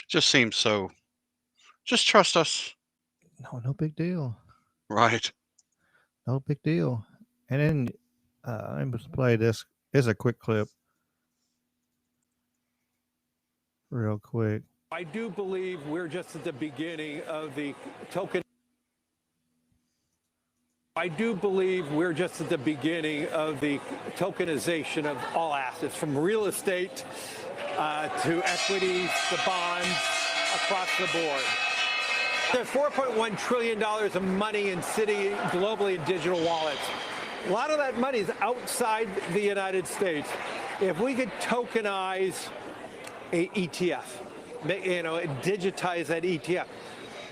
Just seems so. Just trust us. No big deal. Right. No big deal. And then let me play this. It's a quick clip. Real quick. I do believe we're just at the beginning of the token. I do believe we're just at the beginning of the tokenization of all assets, from real estate to equities, to bonds, across the board. There's $4.1 trillion of money in city globally in digital wallets. A lot of that money is outside the United States. If we could tokenize a ETF, digitize that ETF,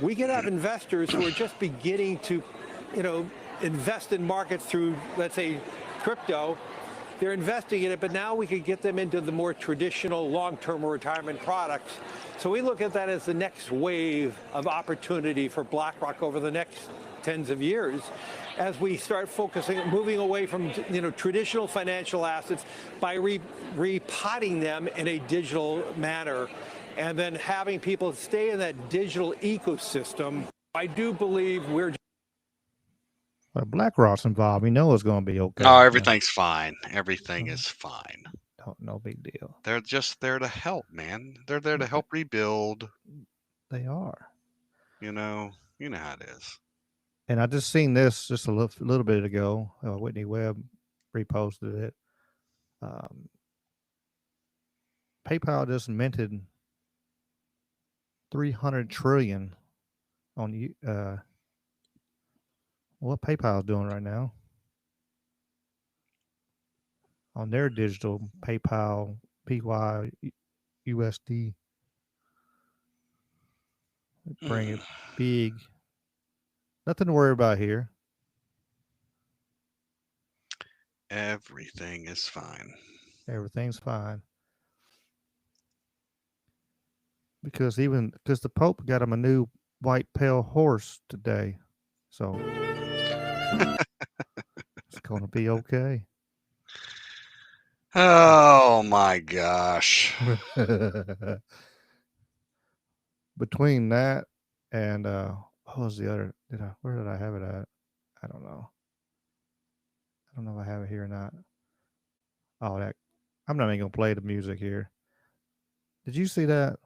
we could have investors who are just beginning to, invest in markets through, let's say, crypto. They're investing in it, but now we could get them into the more traditional long-term retirement products. So we look at that as the next wave of opportunity for BlackRock over the next tens of years, as we start moving away from traditional financial assets by repotting them in a digital manner, and then having people stay in that digital ecosystem. I do believe we're. Well, BlackRock's involved. We know it's going to be okay. No, everything's fine. Everything is fine. No big deal. They're just there to help, man. They're there to help rebuild. They are. You know how it is. And I just seen this just a little bit ago. Whitney Webb reposted it. PayPal just minted $300 trillion on what PayPal's doing right now on their digital PayPal PYUSD. Bring it big. Nothing to worry about here. Everything is fine. Everything's fine. Because the Pope got him a new white pale horse today. So it's going to be okay. Oh my gosh. Between that and what was the other? Where did I have it at? I don't know. I don't know if I have it here or not. Oh, I'm not even gonna play the music here. Did you see that?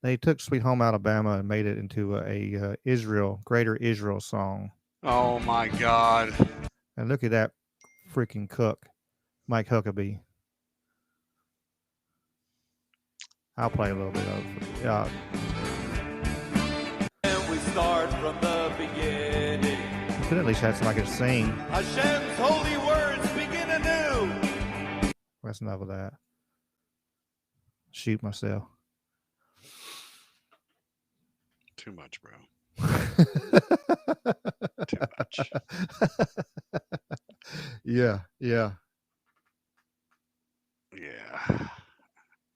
They took "Sweet Home Alabama" and made it into a Greater Israel song. Oh my God! And look at that freaking cook, Mike Huckabee. I'll play a little bit of it. Yeah. And we start from the beginning. You could at least have somebody to sing. Hashem's holy words begin anew. That's enough of that. Shoot myself. Too much, bro. Too much. Yeah. Yeah.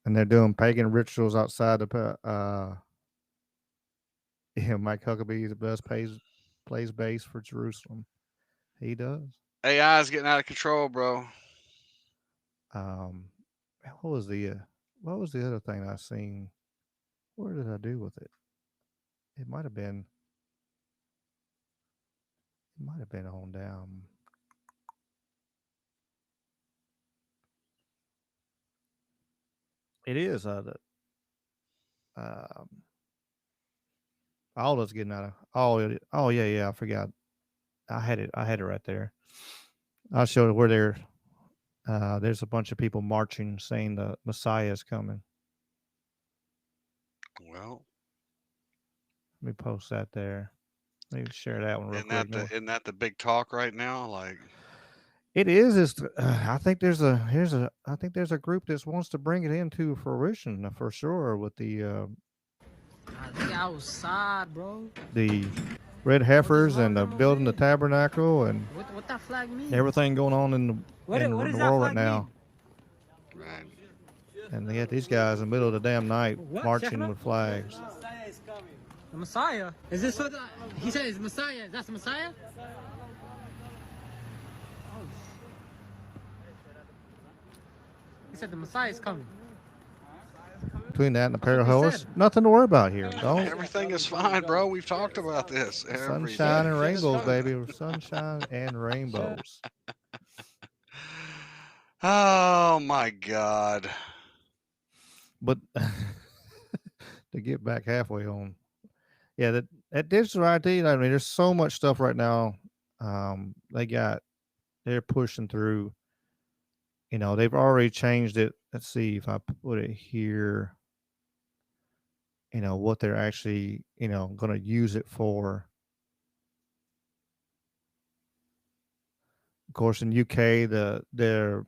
And they're doing pagan rituals outside the Mike Huckabee plays bass for Jerusalem. He does. AI is getting out of control, bro. What was the other thing I seen? Where did I do with it? It might have been on down. It is all that's getting out of oh yeah, I forgot. I had it right there. I'll show you where there's a bunch of people marching saying the Messiah is coming. Well, let me post that there. Let me share that one real quick. Isn't that the big talk right now? Like it is. I think there's a group that wants to bring it into fruition for sure with the outside, bro. The red heifers and building the tabernacle and what that flag mean? Everything going on in the world right now. Right. And they got these guys in the middle of the damn night marching with flags. The Messiah? Is this what he said? Is Messiah? That's the Messiah? He said the Messiah is coming. Between that and the pair of horse, nothing to worry about here. Everything is fine, bro. We've talked about this. Sunshine and rainbows, baby. Sunshine and rainbows. Oh my God. But to get back halfway on, yeah, that digital ID. I mean, there's so much stuff right now. They're pushing through. You know, they've already changed it. Let's see if I put it here. what they're actually, going to use it for. Of course, in UK, they're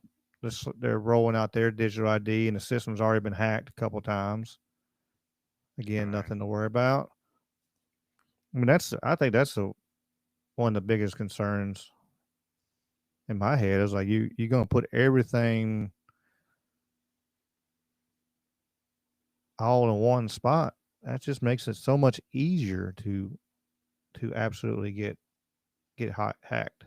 rolling out their digital ID, and the system's already been hacked a couple times. Again, nothing to worry about. I mean, I think that's one of the biggest concerns in my head is like you're gonna put everything all in one spot. That just makes it so much easier to absolutely get hacked.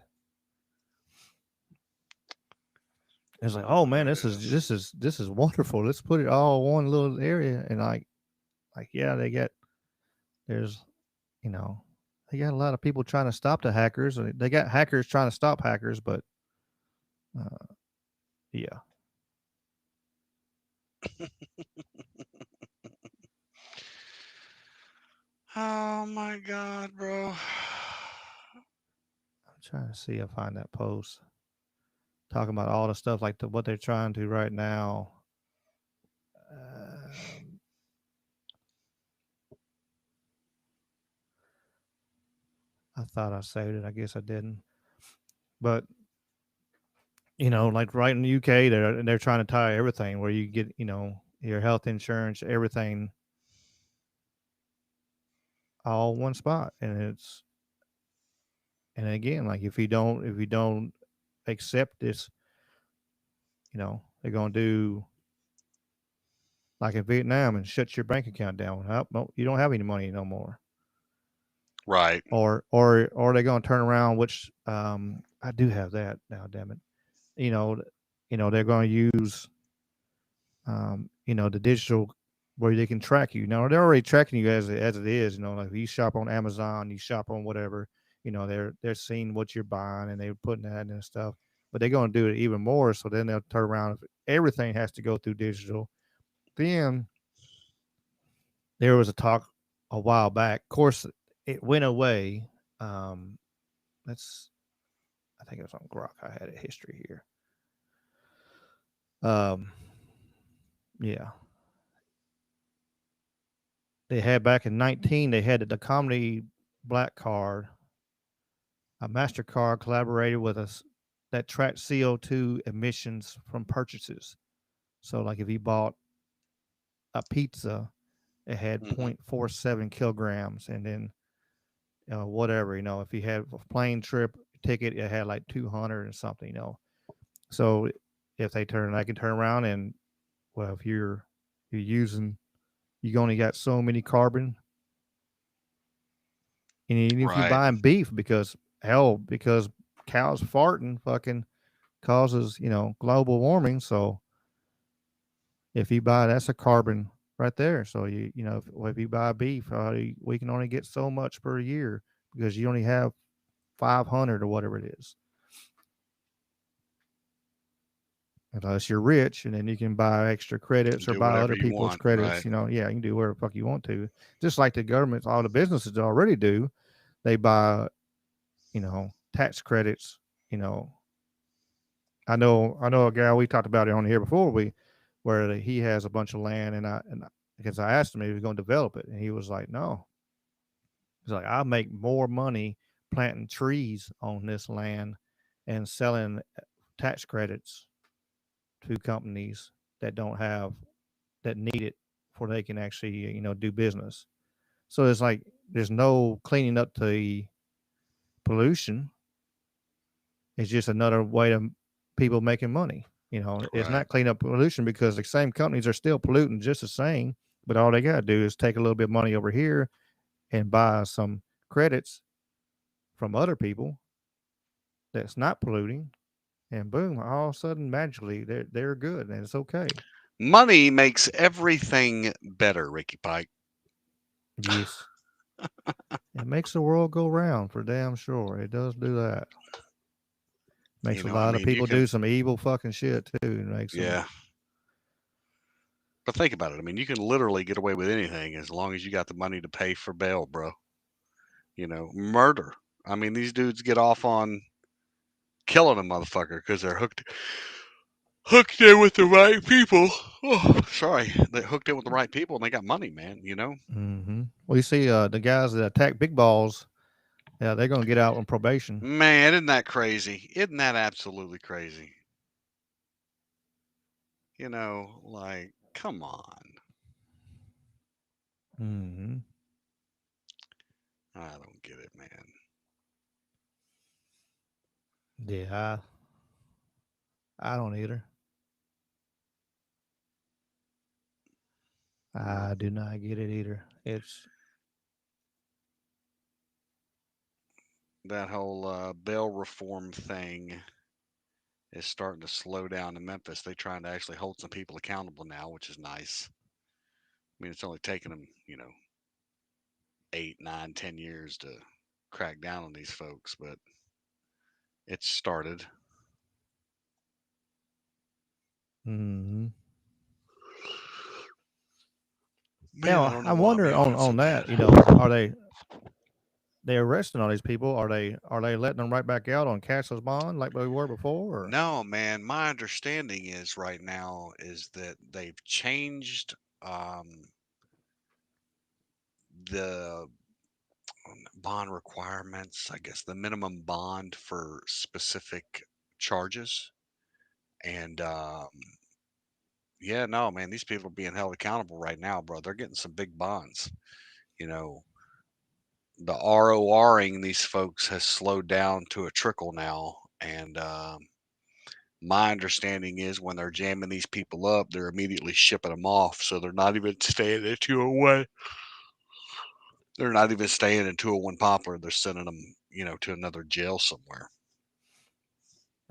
It's like, oh man, this is wonderful. Let's put it all in one little area, and yeah, there's you know they got a lot of people trying to stop the hackers. They got hackers trying to stop hackers, but uh, yeah, Oh my God, bro. I'm trying to see if I find that post talking about all the stuff like what they're trying to right now. Um, I thought I saved it. I guess I didn't. But like right in the UK, they're trying to tie everything where you get your health insurance, everything, all one spot, and again, like if you don't accept this, they're gonna do like in Vietnam and shut your bank account down. No, you don't have any money no more. Right. Or they're gonna turn around, which I do have that now. Damn it, you know, they're gonna use the digital where they can track you. Now they're already tracking you as it is. Like if you shop on Amazon, you shop on whatever. They're seeing what you're buying and they're putting that in and stuff. But they're going to do it even more. So then they'll turn around. If everything has to go through digital. Then there was a talk a while back. Of course, it went away. Let's. I think it was on Grok. I had a history here. Yeah. They had back in 19, they had the comedy black card. A MasterCard collaborated with us that tracked CO2 emissions from purchases. So, like if you bought a pizza, it had Mm-hmm. 0.47 kilograms. And then, whatever, if you had a plane trip ticket, it had like 200 and something. So, if I can turn around and, well, if you only got so many carbon. And even if you're Right. buying beef, because cows farting fucking causes, global warming. So if you buy, that's a carbon right there. So if you buy beef, we can only get so much per year because you only have 500 or whatever it is. Unless you're rich, and then you can buy extra credits or Do buy whatever other you people's want. credits. Right. Yeah, you can do whatever the fuck you want to. Just like the government, all the businesses already do. They buy, tax credits. I know a guy, we talked about it on here before, where he has a bunch of land, and because I asked him if he was going to develop it, and he was like, no. He's like, I make more money planting trees on this land and selling tax credits to companies that need it for they can actually do business. So it's like there's no cleaning up the pollution. It's just another way to people making money. It's Right. not clean up pollution because the same companies are still polluting just the same, but all they got to do is take a little bit of money over here and buy some credits from other people that's not polluting, and boom, all of a sudden, magically, they're good and it's okay. Money makes everything better, Ricky Pike. Yes, it makes the world go round for damn sure. It does do that. Makes a I lot of mean, you people can, do some evil fucking shit too. It makes them. yeah. But think about it. I mean, you can literally get away with anything as long as you got the money to pay for bail, bro. Murder. I mean, these dudes get off on killing a motherfucker because they're hooked hooked in with the right people. Oh, sorry, they hooked in with the right people and they got money, man. You know. Mm-hmm. Well, you see, the guys that attack big balls, yeah, they're gonna get out on probation. Man, isn't that crazy? Isn't that absolutely crazy? You know, like, come on. Mm-hmm. I don't get it, man. Yeah, I don't either. I do not get it either. It's That whole bail reform thing is starting to slow down in Memphis. They're trying to actually hold some people accountable now, which is nice. I mean, it's only taken them, 8, 9, 10 years to crack down on these folks, but it's started. mm-hmm. Man, I Now don't I know why we wonder haunt so on bad. that. Are they arresting all these people? Are they letting them right back out on cashless bond like they were before? Or? No, man. My understanding is right now is that they've changed the bond requirements. I guess the minimum bond for specific charges, and yeah, no, man. These people are being held accountable right now, bro. They're getting some big bonds. You know, the RORing these folks has slowed down to a trickle now, and my understanding is when they're jamming these people up, they're immediately shipping them off. So they're not even staying at 201. They're not even staying in 201 Poplar. They're sending them, to another jail somewhere.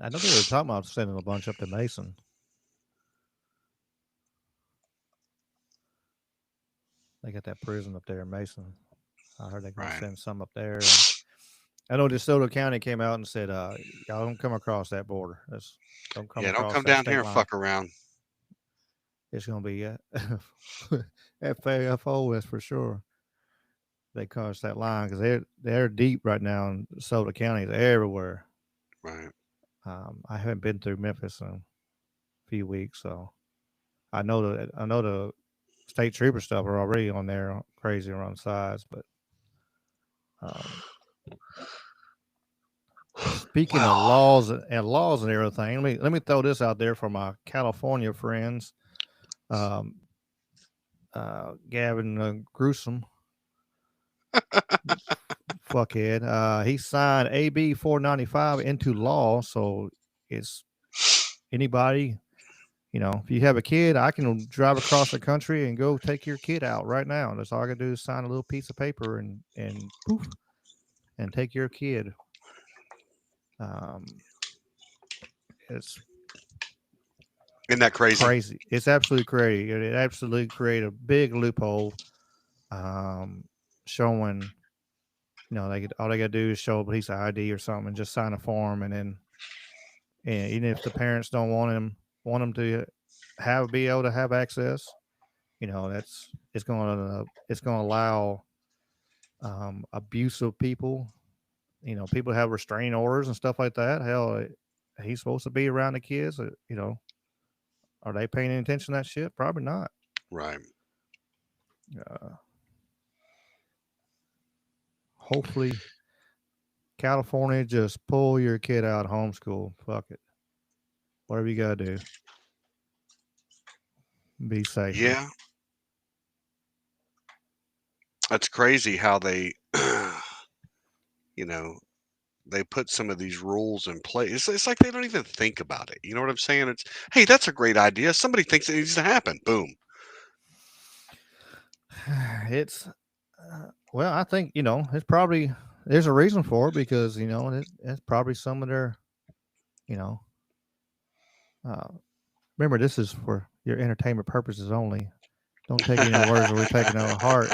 I know they were talking about sending a bunch up to Mason. They got that prison up there in Mason. I heard they're going to Right. send some up there. And I know DeSoto County came out and said, "Y'all don't come across that border. Don't come Yeah, don't across come that down here state and line. fuck around. It's going to be FAFO. That's for sure. They cross that line because they're deep right now in DeSoto County. They're everywhere. Right. I haven't been through Memphis in a few weeks, so I know the state trooper stuff are already on there, crazy around the sides. But um, speaking of Well, laws and everything, let me throw this out there for my California friends. Um, Gavin Gruesome, fuckhead. He signed AB 495 into law, so it's anybody. If you have a kid, I can drive across the country and go take your kid out right now. That's all I got to do is sign a little piece of paper and poof, and take your kid. Um, it's isn't that crazy? crazy. It's absolutely crazy. It absolutely created a big loophole, um, showing all they got to do is show a piece of ID or something and just sign a form, and even if the parents don't want them to be able to have access, it's going to allow abusive people. People have restraining orders and stuff like that. Hell, he's supposed to be around the kids. Are they paying any attention to that shit? Probably not. Right. Uh, Hopefully, California, just pull your kid out of homeschool. Fuck it. Whatever you gotta do. Be safer. Yeah, that's crazy how they, you know, they put some of these rules in place. It's like they don't even think about it. You know what I'm saying? It's, hey, that's a great idea. Somebody thinks it needs to happen. Boom. It's well, I think it's probably there's a reason for it because it's probably some of their you know. Uh, Remember, this is for your entertainment purposes only. Don't take any of the words that we're taking to heart.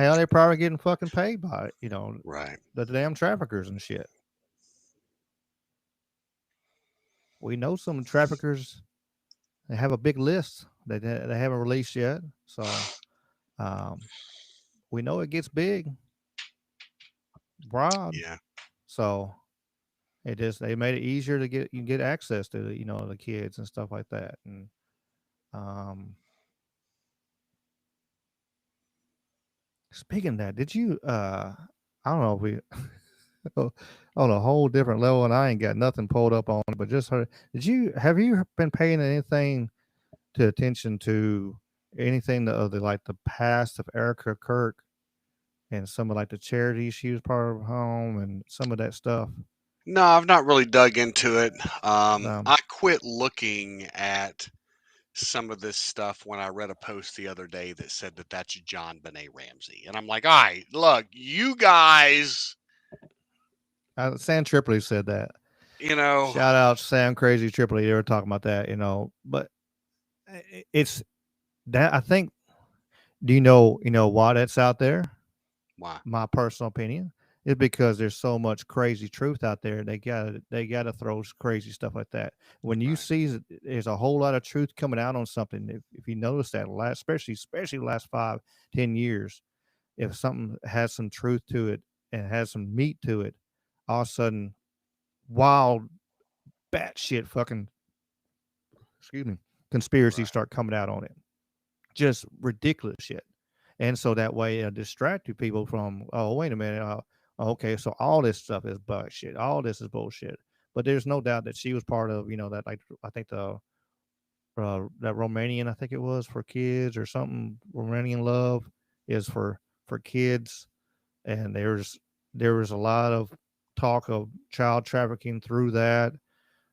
Hell, they're probably getting fucking paid by it. Right. The damn traffickers and shit. We know some traffickers. They have a big list that they haven't released yet. So um, we know it gets big, broad. Yeah. So They made it easier to get access to the kids and stuff like that. And um, speaking of that, did you I don't know if we on a whole different level, and I ain't got nothing pulled up on it, but just heard. Have you been paying anything to attention to anything of the past of Erica Kirk and some of the charities she was part of home and some of that stuff? No, I've not really dug into it. Um, I quit looking at some of this stuff when I read a post the other day that said that that's John Benet Ramsey, and I'm like, all right, look, you guys, Sam Tripoli said that. you know, Shout out Sam Crazy Tripoli. They were talking about that, but it's that I think. Do you know why that's out there? why? My personal opinion is because there's so much crazy truth out there. They gotta throw crazy stuff like that. When you Right. see there's a whole lot of truth coming out on something, if you notice that especially the last 5-10 years, if something has some truth to it and has some meat to it, all of a sudden wild batshit fucking excuse me conspiracies Right. start coming out on it. Just ridiculous shit. And so that way it distracted people from, oh, wait a minute. Okay, so all this stuff is bullshit. All this is bullshit. But there's no doubt that she was part of, that I think that Romanian, I think it was for kids or something. Romanian love is for kids, and there was a lot of talk of child trafficking through that.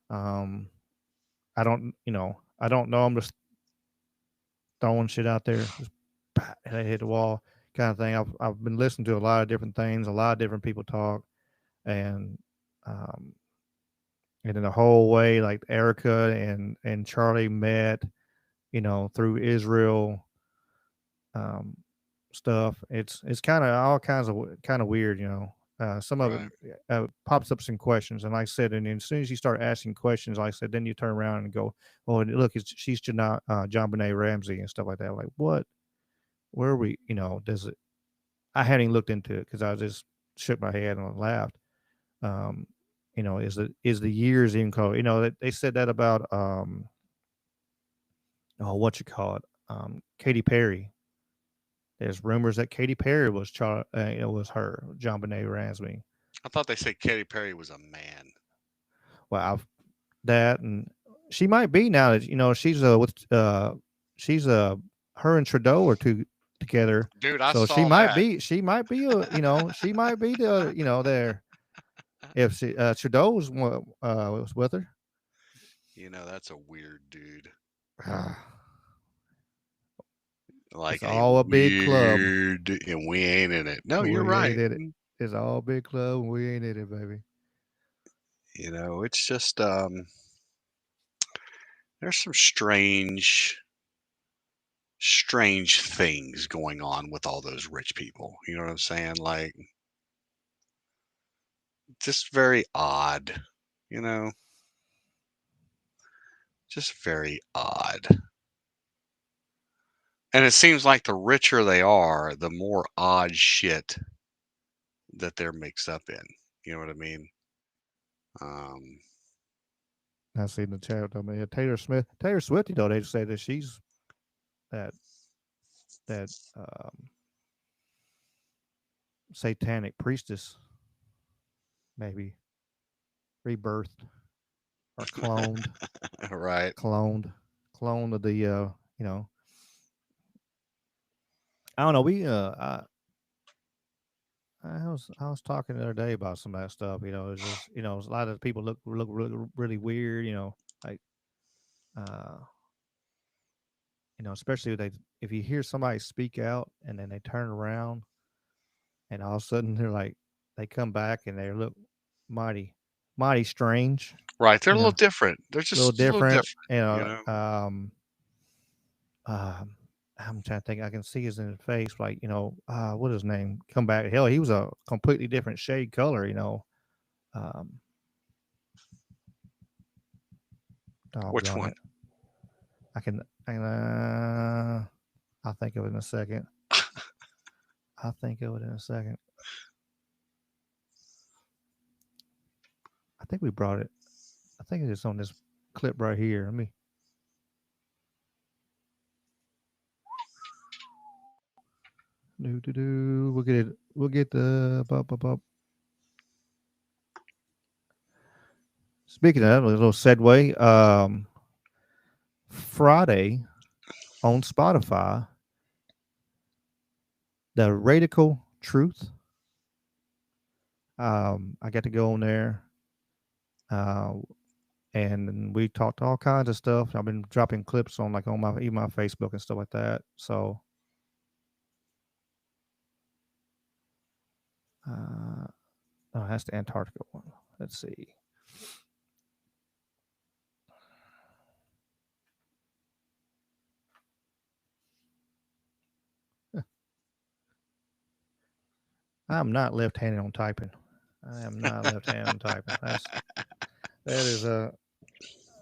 Um, I don't know. I'm just throwing shit out there, just and I hit the wall kind of thing. I've been listening to a lot of different things, a lot of different people talk, and um, and then the whole way like Erica and Charlie met, through Israel um, stuff. It's kind of all kind of weird. Some of it Right. pops up some questions, and like I said, and as soon as you start asking questions, like I said, then you turn around and go, "Oh, and look, she's John Benet Ramsey and stuff like that." I'm like, what? Where are we? Does it? I hadn't even looked into it because I just shook my head and laughed. Um, is the years even called? They said that about what you call it, Katy Perry. There's rumors that Katy Perry was was her John Benet Ramsey. I thought they said Katy Perry was a man. Well, that and she might be now that she's her and Trudeau are two together, Dude, I so she saw might that. be she might be she might be there if Trudeau's was with her. That's a weird dude. Ah, it's Like a all a big club. weird, and we ain't in it. No, you're We ain't right. in it. It's all a big club, and we ain't in it, baby. It's just there's some strange things going on with all those rich people. You know what I'm saying? Like just very odd, you know, just very odd. And it seems like the richer they are, the more odd shit that they're mixed up in. You know what I mean? Um, I seen the chat. I mean, Taylor Swift. They say that she's that that satanic priestess, maybe rebirthed or right. cloned, clone of the you know. I don't know. I was talking the other day about some of that stuff. It's just a lot of people look really, really weird. Like uh, especially if you hear somebody speak out and then they turn around and all of a sudden they come back and they look mighty, mighty strange. Right. They're a You little know, different. They're a little just a little different. different, you know? Um, I'm trying to think. I can see his in his face, like what his name? Come back. Hell, he was a completely different shade color. Um, Which doggone one? it. I can. I'll think of it in a second. I'll think of it in a second. I think think we brought it. I think it's on this clip right here. Let me. We'll get it. We'll get the. Speaking of that, a little segue. Friday on Spotify, the Radical Truth. I got to go on there, and we talked all kinds of stuff. I've been dropping clips on even my Facebook and stuff like that. So, oh, that's the Antarctica one. Let's see. I'm not left-handed on typing. I am not left-handed on typing. That is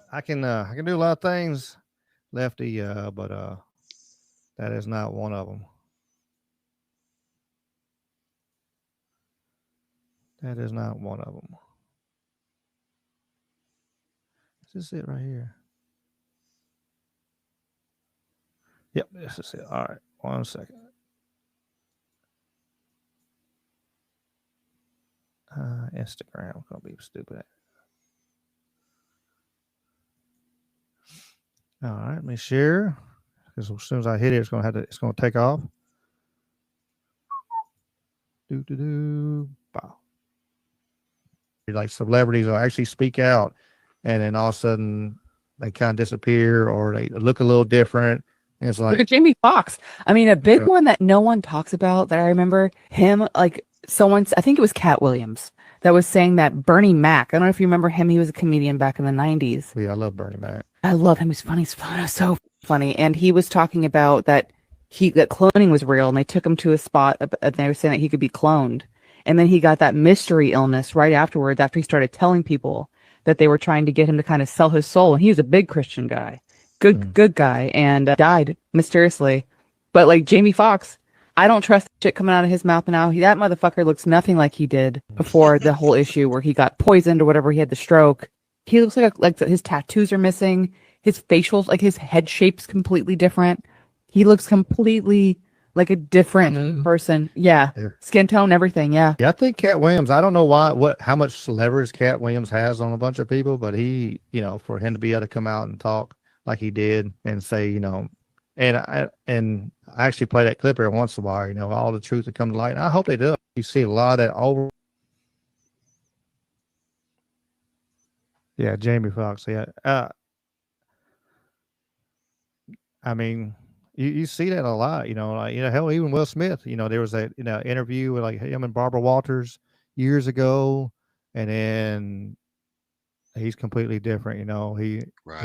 I can do a lot of things, lefty, but that is not one of them. That is not one of them. This is it right here. Yep, this is it. All right, 1 second. Instagram gonna be stupid. All right, let me share because as soon as I hit it, it's gonna take off. Bow. Like celebrities will actually speak out, and then all of a sudden they kind of disappear or they look a little different. And it's like, Look at Jamie Foxx. I mean, a big one that no one talks about that I remember him, like I think it was Cat Williams that was saying that Bernie Mac. I don't know if you remember him. He was a comedian back in the 90s. Yeah, I love Bernie Mac. I love him. He's funny. So funny. And he was talking about that cloning was real, and they took him to a spot and they were saying that he could be cloned. And then he got that mystery illness right afterwards after he started telling people that they were trying to get him to kind of sell his soul. And he was a big Christian guy. Good guy, and died mysteriously. But like Jamie Foxx, I don't trust shit coming out of his mouth now. That motherfucker looks nothing like he did before the whole issue where he got poisoned or whatever. He had the stroke. He looks like his tattoos are missing. His facials, like his head shape's completely different. He looks completely like a different person. Yeah, skin tone, everything. Yeah. Yeah, I think Cat Williams. I don't know how much leverage Cat Williams has on a bunch of people, but he, for him to be able to come out and talk like he did and say, and I actually play that clip every once in a while, all the truth that comes to light. And I hope they do. You see a lot of that over. Yeah, Jamie Foxx. Yeah. I mean, you see that a lot, hell, even Will Smith, there was that, interview with like him and Barbara Walters years ago. And then he's completely different, he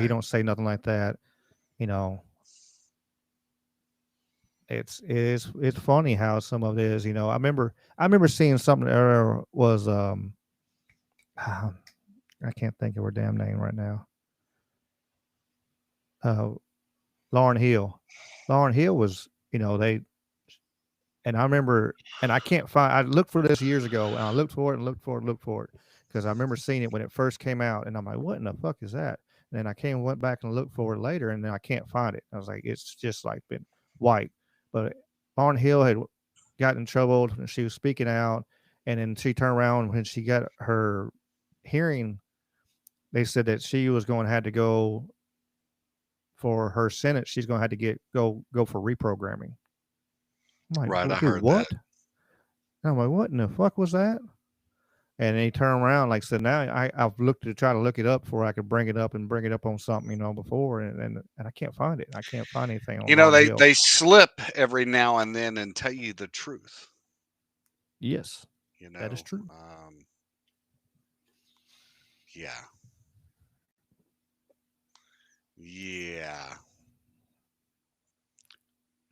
don't say nothing like that. It's funny how some of it is, I remember seeing something that was I can't think of her damn name right now. Lauryn Hill was, and I remember, and I can't find, I looked for this years ago, and I looked for it because I remember seeing it when it first came out, and I'm like, what in the fuck is that? And then I went back and looked for it later, and then I can't find it. I was like, it's just like been white. But Lauryn Hill had gotten in trouble, and she was speaking out, and then she turned around when she got her hearing. They said that she was going to have to go for her sentence. She's going to have to go for reprogramming. I'm like, right, I heard what? that. I'm like, what in the fuck was that? And then he turned around, like, so now I've looked to try to look it up before I could bring it up on something, before, and I can't find it. I can't find anything on they slip every now and then and tell you the truth. Yes, that is true. Yeah.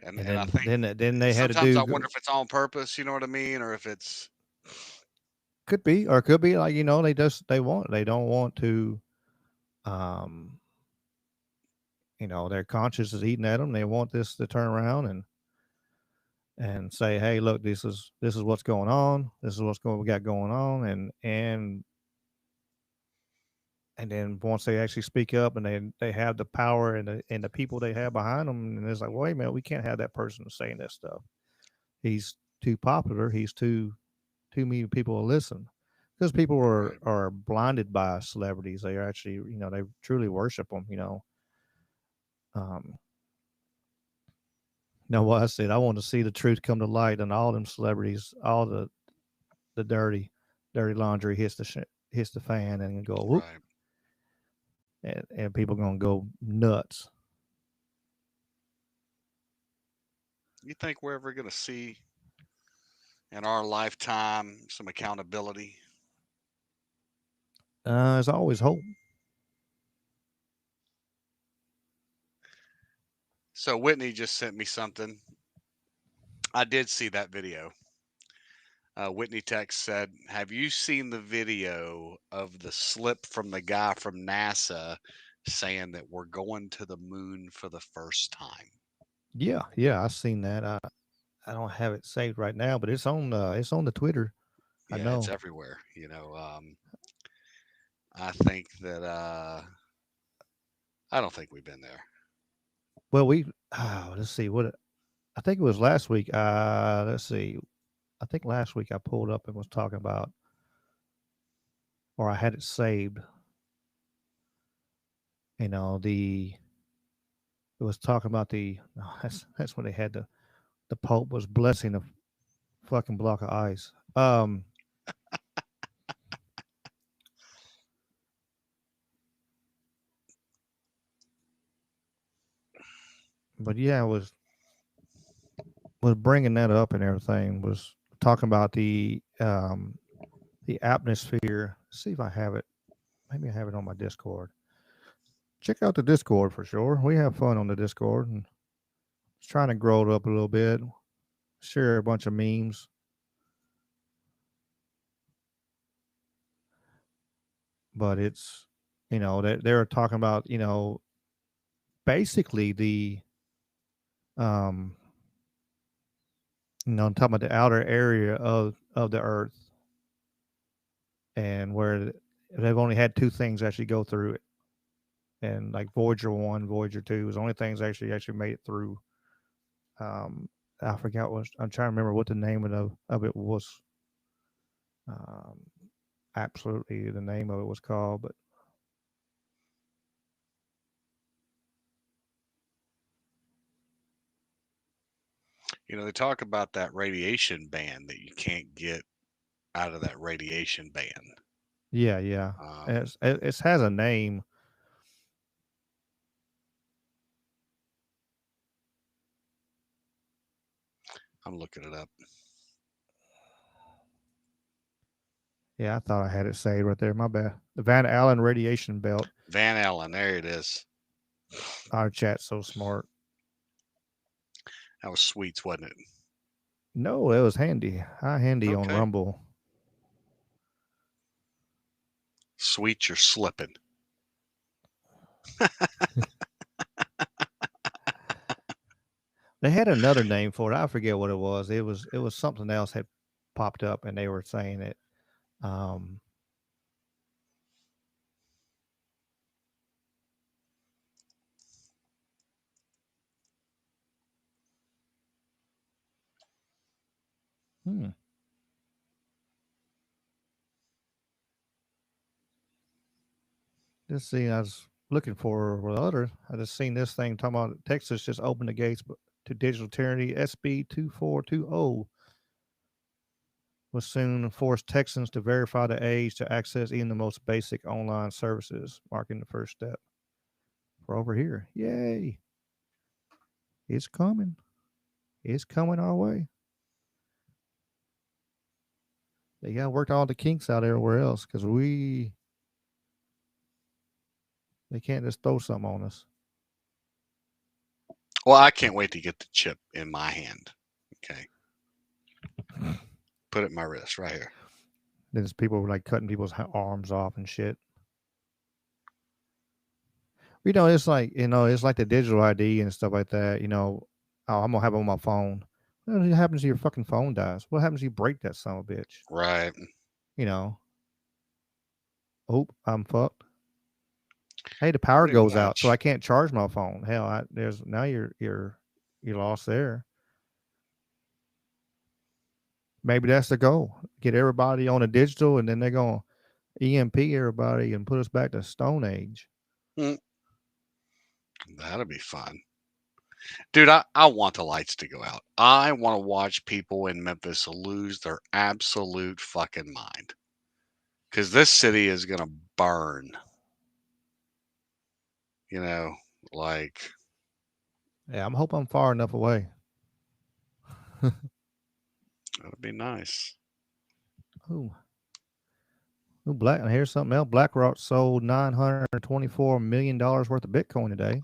And I think then they had to do. Sometimes I wonder if it's on purpose, you know what I mean, or if it's could be like, they don't want to, their conscience is eating at them. They want this to turn around and say, hey, look, this is what's going on. This is we got going on, and and then once they actually speak up and they have the power and the people they have behind them, and it's like, wait a minute, we can't have that person saying that stuff. He's too popular. He's too many people will listen because people are blinded by celebrities. They are actually, they truly worship them. Um, Now, what I said, I want to see the truth come to light, and all them celebrities, all the dirty laundry hits the fan, and go whoop, Right. and people gonna go nuts. You think we're ever going to see in our lifetime some accountability? There's always hope. So Whitney just sent me something. I did see that video. Whitney Text said, "Have you seen the video of the slip from the guy from NASA saying that we're going to the moon for the first time?" Yeah, I've seen that. I don't have it saved right now, but it's on the Twitter. I Yeah, it's know. everywhere. I think that I don't think we've been there. Well, let's see what I think it was last week. Let's see. I think last week I pulled up and was talking about, or I had it saved. It was talking about that's when they had the Pope was blessing a fucking block of ice. But yeah, it was bringing that up and everything. Was talking about the atmosphere. See if I have it. Maybe I have it on my Discord. Check out the Discord for sure. We have fun on the Discord and just trying to grow it up a little bit. Share a bunch of memes. But it's they're talking about basically um I'm talking about the outer area of the Earth, and where they've only had two things actually go through it, and like Voyager 1, Voyager 2 was the only things actually made it through. Um, I forgot what I'm trying to remember what the name of it was. Um, Absolutely, the name of it was called, but They talk about that radiation ban that you can't get out of that radiation ban. yeah. Um, It has a name. I'm looking it up. Yeah, I thought I had it saved right there. My bad. The Van Allen radiation belt. Van Allen, there it is. Our chat's so smart. That was Sweets, wasn't it? No, it was handy. High handy on Okay. Rumble. Sweets, you're slipping. They had another name for it. I forget what it was. It was something else had popped up, and they were saying it. Um, hmm. Let's see. I was looking for the other. I just seen this thing talking about Texas just opened the gates to digital tyranny. SB 2420 will soon force Texans to verify the age to access even the most basic online services, marking the first step. We're over here. Yay! It's coming. It's coming our way. They got worked all the kinks out everywhere else because they can't just throw something on us. Well, I can't wait to get the chip in my hand. Okay. Put it in my wrist right here. There's people like cutting people's arms off and shit. It's like it's like the digital ID and stuff like that. Oh, I'm gonna have it on my phone. What happens if your fucking phone dies? What happens if you break that son of a bitch? Right. Oh, I'm fucked. Hey, the power Pretty goes out, so much. I can't charge my phone. Hell, now you're lost there. Maybe that's the goal. Get everybody on a digital, and then they're gonna EMP everybody and put us back to Stone Age. That'll be fun. Dude, I want the lights to go out. I want to watch people in Memphis lose their absolute fucking mind. Because this city is going to burn. You know, like. Yeah, I'm hoping I'm far enough away. That'd be nice. Ooh. Ooh, and here's something else. BlackRock sold $924 million worth of Bitcoin today.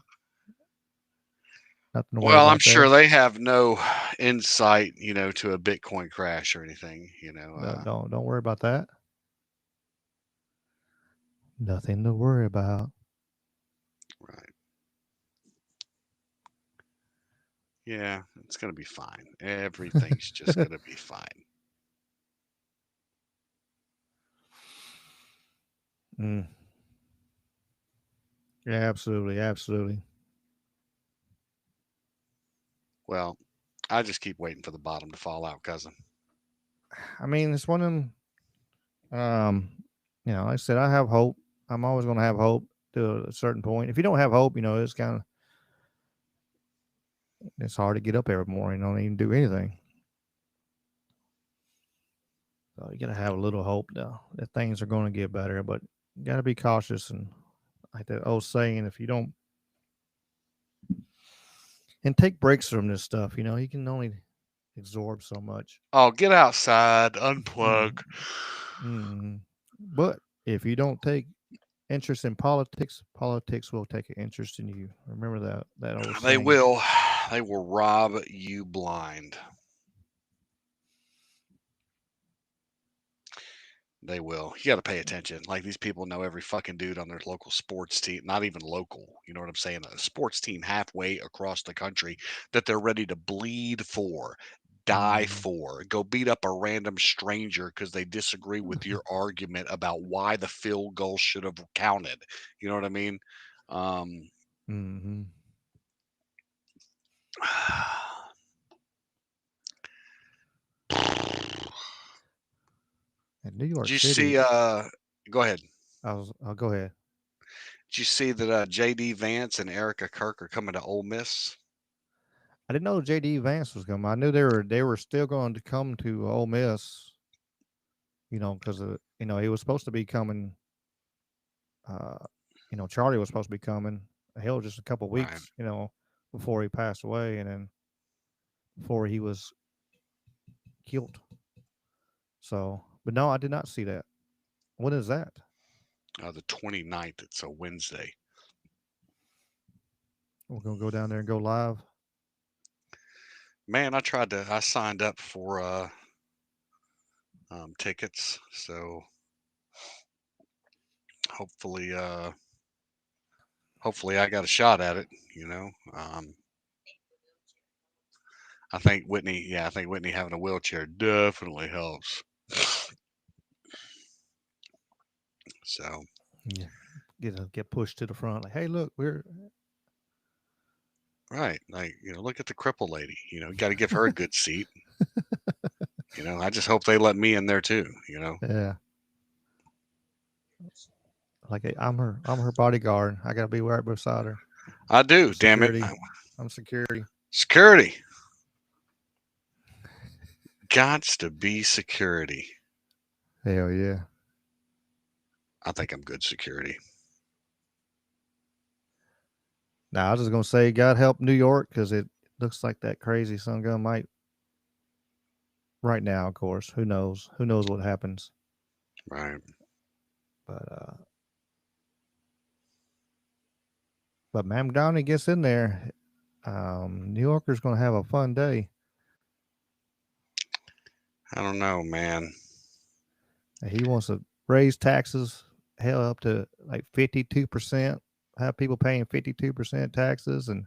Nothing to worry Well, I'm about sure there. they have no insight, to a Bitcoin crash or anything, Don't worry about that. Nothing to worry about. Right. Yeah, it's going to be fine. Everything's just going to be fine. Mm. Yeah, absolutely, absolutely. Well, I just keep waiting for the bottom to fall out, cousin. I mean, it's one of them. Like I said, I have hope. I'm always going to have hope to a certain point. If you don't have hope, it's hard to get up every morning. Don't even do anything. So you got to have a little hope though that things are going to get better, but you got to be cautious and like that old saying, if you don't and take breaks from this stuff, you can only absorb so much. Oh, get outside, unplug. Mm-hmm. But if you don't take interest in politics, politics will take an interest in you. Remember that old They saying. will. They will rob you blind. They will. You got to pay attention. Like these people know every fucking dude on their local sports team, not even local. You know what I'm saying? A sports team halfway across the country that they're ready to bleed for, die for, go beat up a random stranger because they disagree with your argument about why the field goal should have counted. You know what I mean? Mm-hmm. In New York Did you City. see? Go ahead. I'll go ahead. Did you see that J.D. Vance and Erica Kirk are coming to Ole Miss? I didn't know J.D. Vance was coming. I knew they were still going to come to Ole Miss. Because he was supposed to be coming. Charlie was supposed to be coming. Hell, just a couple weeks, before he passed away, and then before he was killed. So, but no, I did not see that. When is that? The 29th. It's a Wednesday. We're gonna go down there and go live. Man, I signed up for tickets, so hopefully I got a shot at it, I think Whitney having a wheelchair definitely helps. So Yeah, get pushed to the front. Like, hey, look, we're right, like look at the cripple lady. Got to give her a good seat. I just hope they let me in there too. Yeah. Like I'm her bodyguard. I gotta be right beside her. I do. Damn it. I'm security. Security. Gots to be security. Hell yeah. I think I'm good security. Now I was just gonna say, God help New York, because it looks like that crazy sun gun might. Right now, of course, who knows? Who knows what happens? Right. But Mam Downey gets in there. New Yorker's gonna have a fun day. I don't know, man. He wants to raise taxes, hell, up to like 52%. Have people paying 52% taxes, and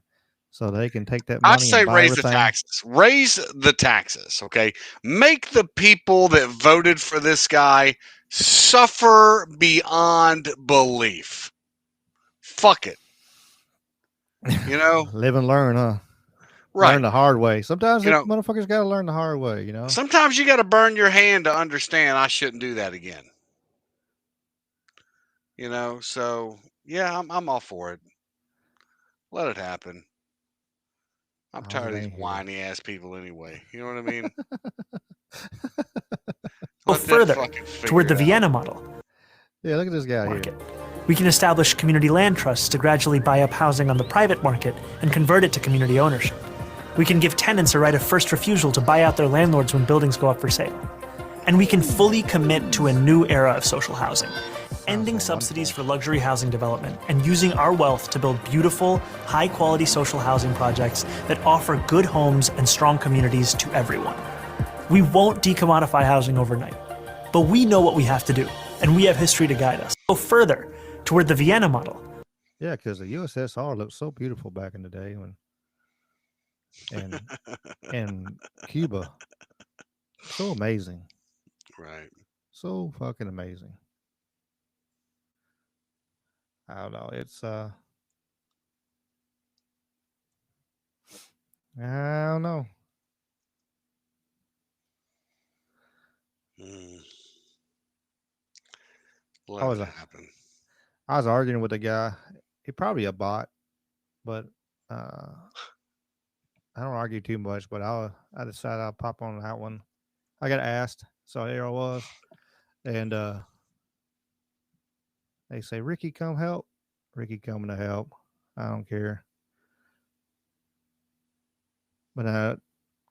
so they can take that I money say and buy raise the everything. taxes. Raise the taxes, okay? Make the people that voted for this guy suffer beyond belief. fuck it. You know? Live and learn, huh? Right. Learn the hard way. Sometimes You know, motherfuckers got to learn the hard way, you know? sometimes you got to burn your hand to understand I shouldn't do that again. You know, so yeah, I'm all for it. Let it happen. I'm As long as tired it of these ain't here. whiny ass people anyway. You know what I mean? Go Let that further fucking figure toward the it out. Vienna model. Yeah, look at this guy Market. here. We can establish community land trusts to gradually buy up housing on the private market and convert it to community ownership. We can give tenants a right of first refusal to buy out their landlords when buildings go up for sale. And we can fully commit to a new era of social housing, ending subsidies for luxury housing development and using our wealth to build beautiful, high-quality social housing projects that offer good homes and strong communities to everyone. We won't decommodify housing overnight, but we know what we have to do, and we have history to guide us. Go further toward the Vienna model. Yeah, because the USSR looked so beautiful back in the day and Cuba. So amazing. Right. So fucking amazing. I don't know. It's I don't know. Let it happen. I was arguing with a guy. He probably a bot, but I don't argue too much. But I decided I'll pop on that one. I got asked, so here I was, and they say, "Ricky, come help." Ricky coming to help. I don't care. But of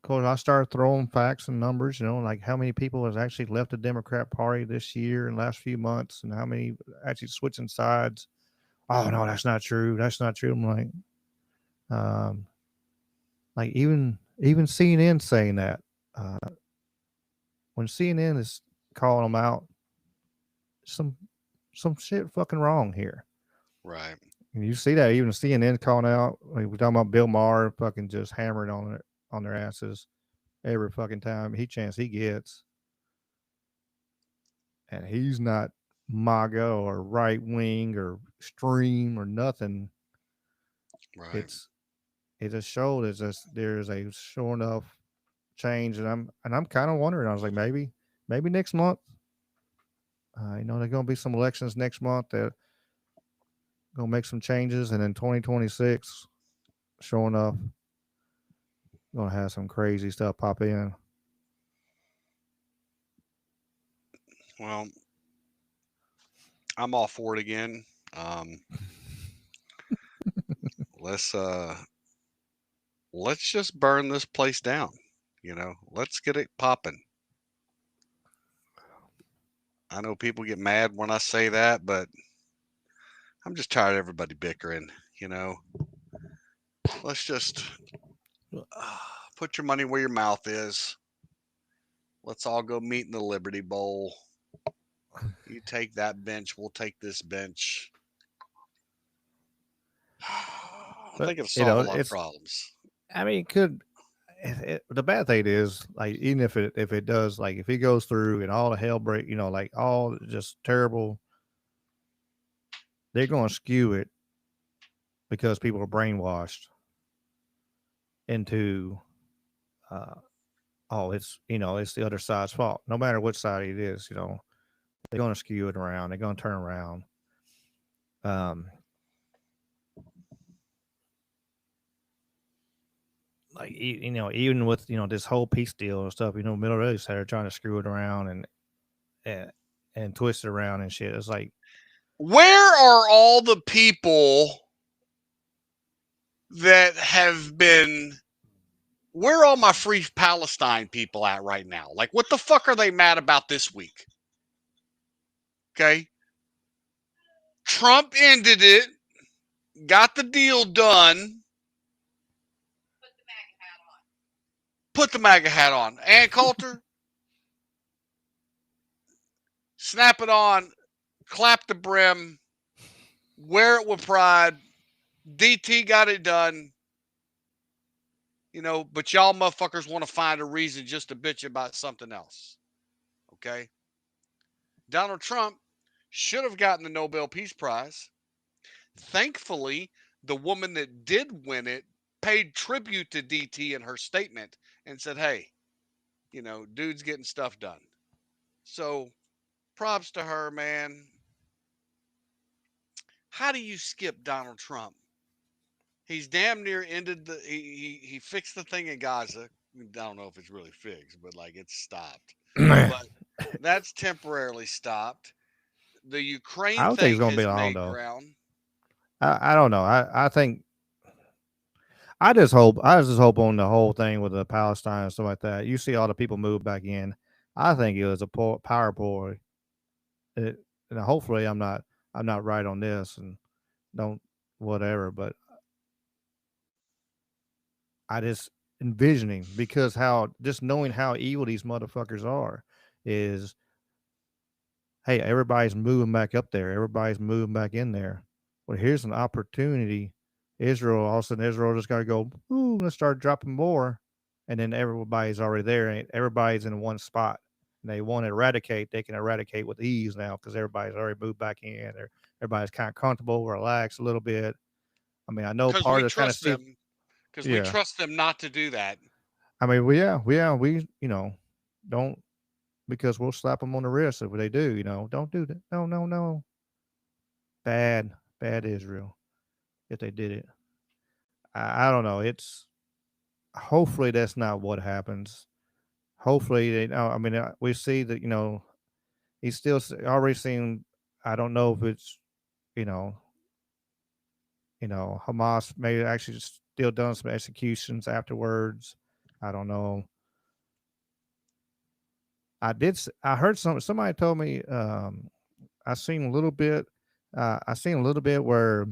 course, I started throwing facts and numbers. You know, like how many people has actually left the Democrat Party this year and last few months, and how many actually switching sides. Oh no, that's not true. That's not true. I'm like even CNN saying that. When CNN is calling them out, some shit fucking wrong here. Right. And you see that even CNN calling out. Like we're talking about Bill Maher fucking just hammering on their asses every fucking time chance he gets. And he's not MAGA or right wing or extreme or nothing. Right. It just showed there's a sure enough change, and I'm kind of wondering. I was like, maybe next month. You know, there's gonna be some elections next month that gonna make some changes, and in 2026, sure enough, gonna have some crazy stuff pop in. Well, I'm all for it again. Let's just burn this place down. You know, let's get it popping. I know people get mad when I say that, but I'm just tired of everybody bickering. You know, let's just put your money where your mouth is. Let's all go meet in the Liberty Bowl. You take that bench, we'll take this bench. I think it'll solve a lot of problems. I mean, the bad thing is, like, even if it does, like, if it goes through and all the hell break, you know, like all just terrible, they're going to skew it because people are brainwashed into, oh, it's, you know, it's the other side's fault. No matter which side it is, you know, they're going to skew it around. They're going to turn around. Like, you know, even with, you know, this whole peace deal and stuff, you know, Middle East, they're trying to screw it around and twist it around and shit. It's like, where are all the people that have been? Where are all my free Palestine people at right now? Like, what the fuck are they mad about this week? Okay. Trump ended it, got the deal done. Put the MAGA hat on. Ann Coulter, snap it on, clap the brim, wear it with pride. DT got it done. You know, but y'all motherfuckers want to find a reason just to bitch about something else. Okay? Donald Trump should have gotten the Nobel Peace Prize. Thankfully, the woman that did win it paid tribute to DT in her statement and said, "Hey, dude's getting stuff done." So props to her, man. How do you skip Donald Trump? He's damn near ended he fixed the thing in Gaza. I don't know if it's really fixed, but like it's stopped. But that's temporarily stopped. The I Ukraine don't think it's thing gonna be has long made though. ground. I don't know. I think I just hope on the whole thing with the Palestine and stuff like that. You see all the people move back in. I think it was a power ploy. And hopefully I'm not right on this and don't whatever, but I just envisioning because how just knowing how evil these motherfuckers are is hey, everybody's moving back up there. Everybody's moving back in there. Well, here's an opportunity. Israel, all of a sudden, Israel just got to go, ooh, let's start dropping more. And then everybody's already there. And everybody's in one spot. And they want to eradicate. They can eradicate with ease now because everybody's already moved back in. Everybody's kind of comfortable, relaxed a little bit. I mean, I know Because part we of kind of trust see, them. Because we yeah. trust them not to do that. I mean, we, don't because we'll slap them on the wrist if they do, don't do that. No, no, no. Bad, bad Israel if they did it. I don't know. It's hopefully that's not what happens. Hopefully they know. I mean, we see that he's still already seen. I don't know if it's you know Hamas may actually still done some executions afterwards. I don't know. I heard somebody told me. I seen a little bit. I seen a little bit where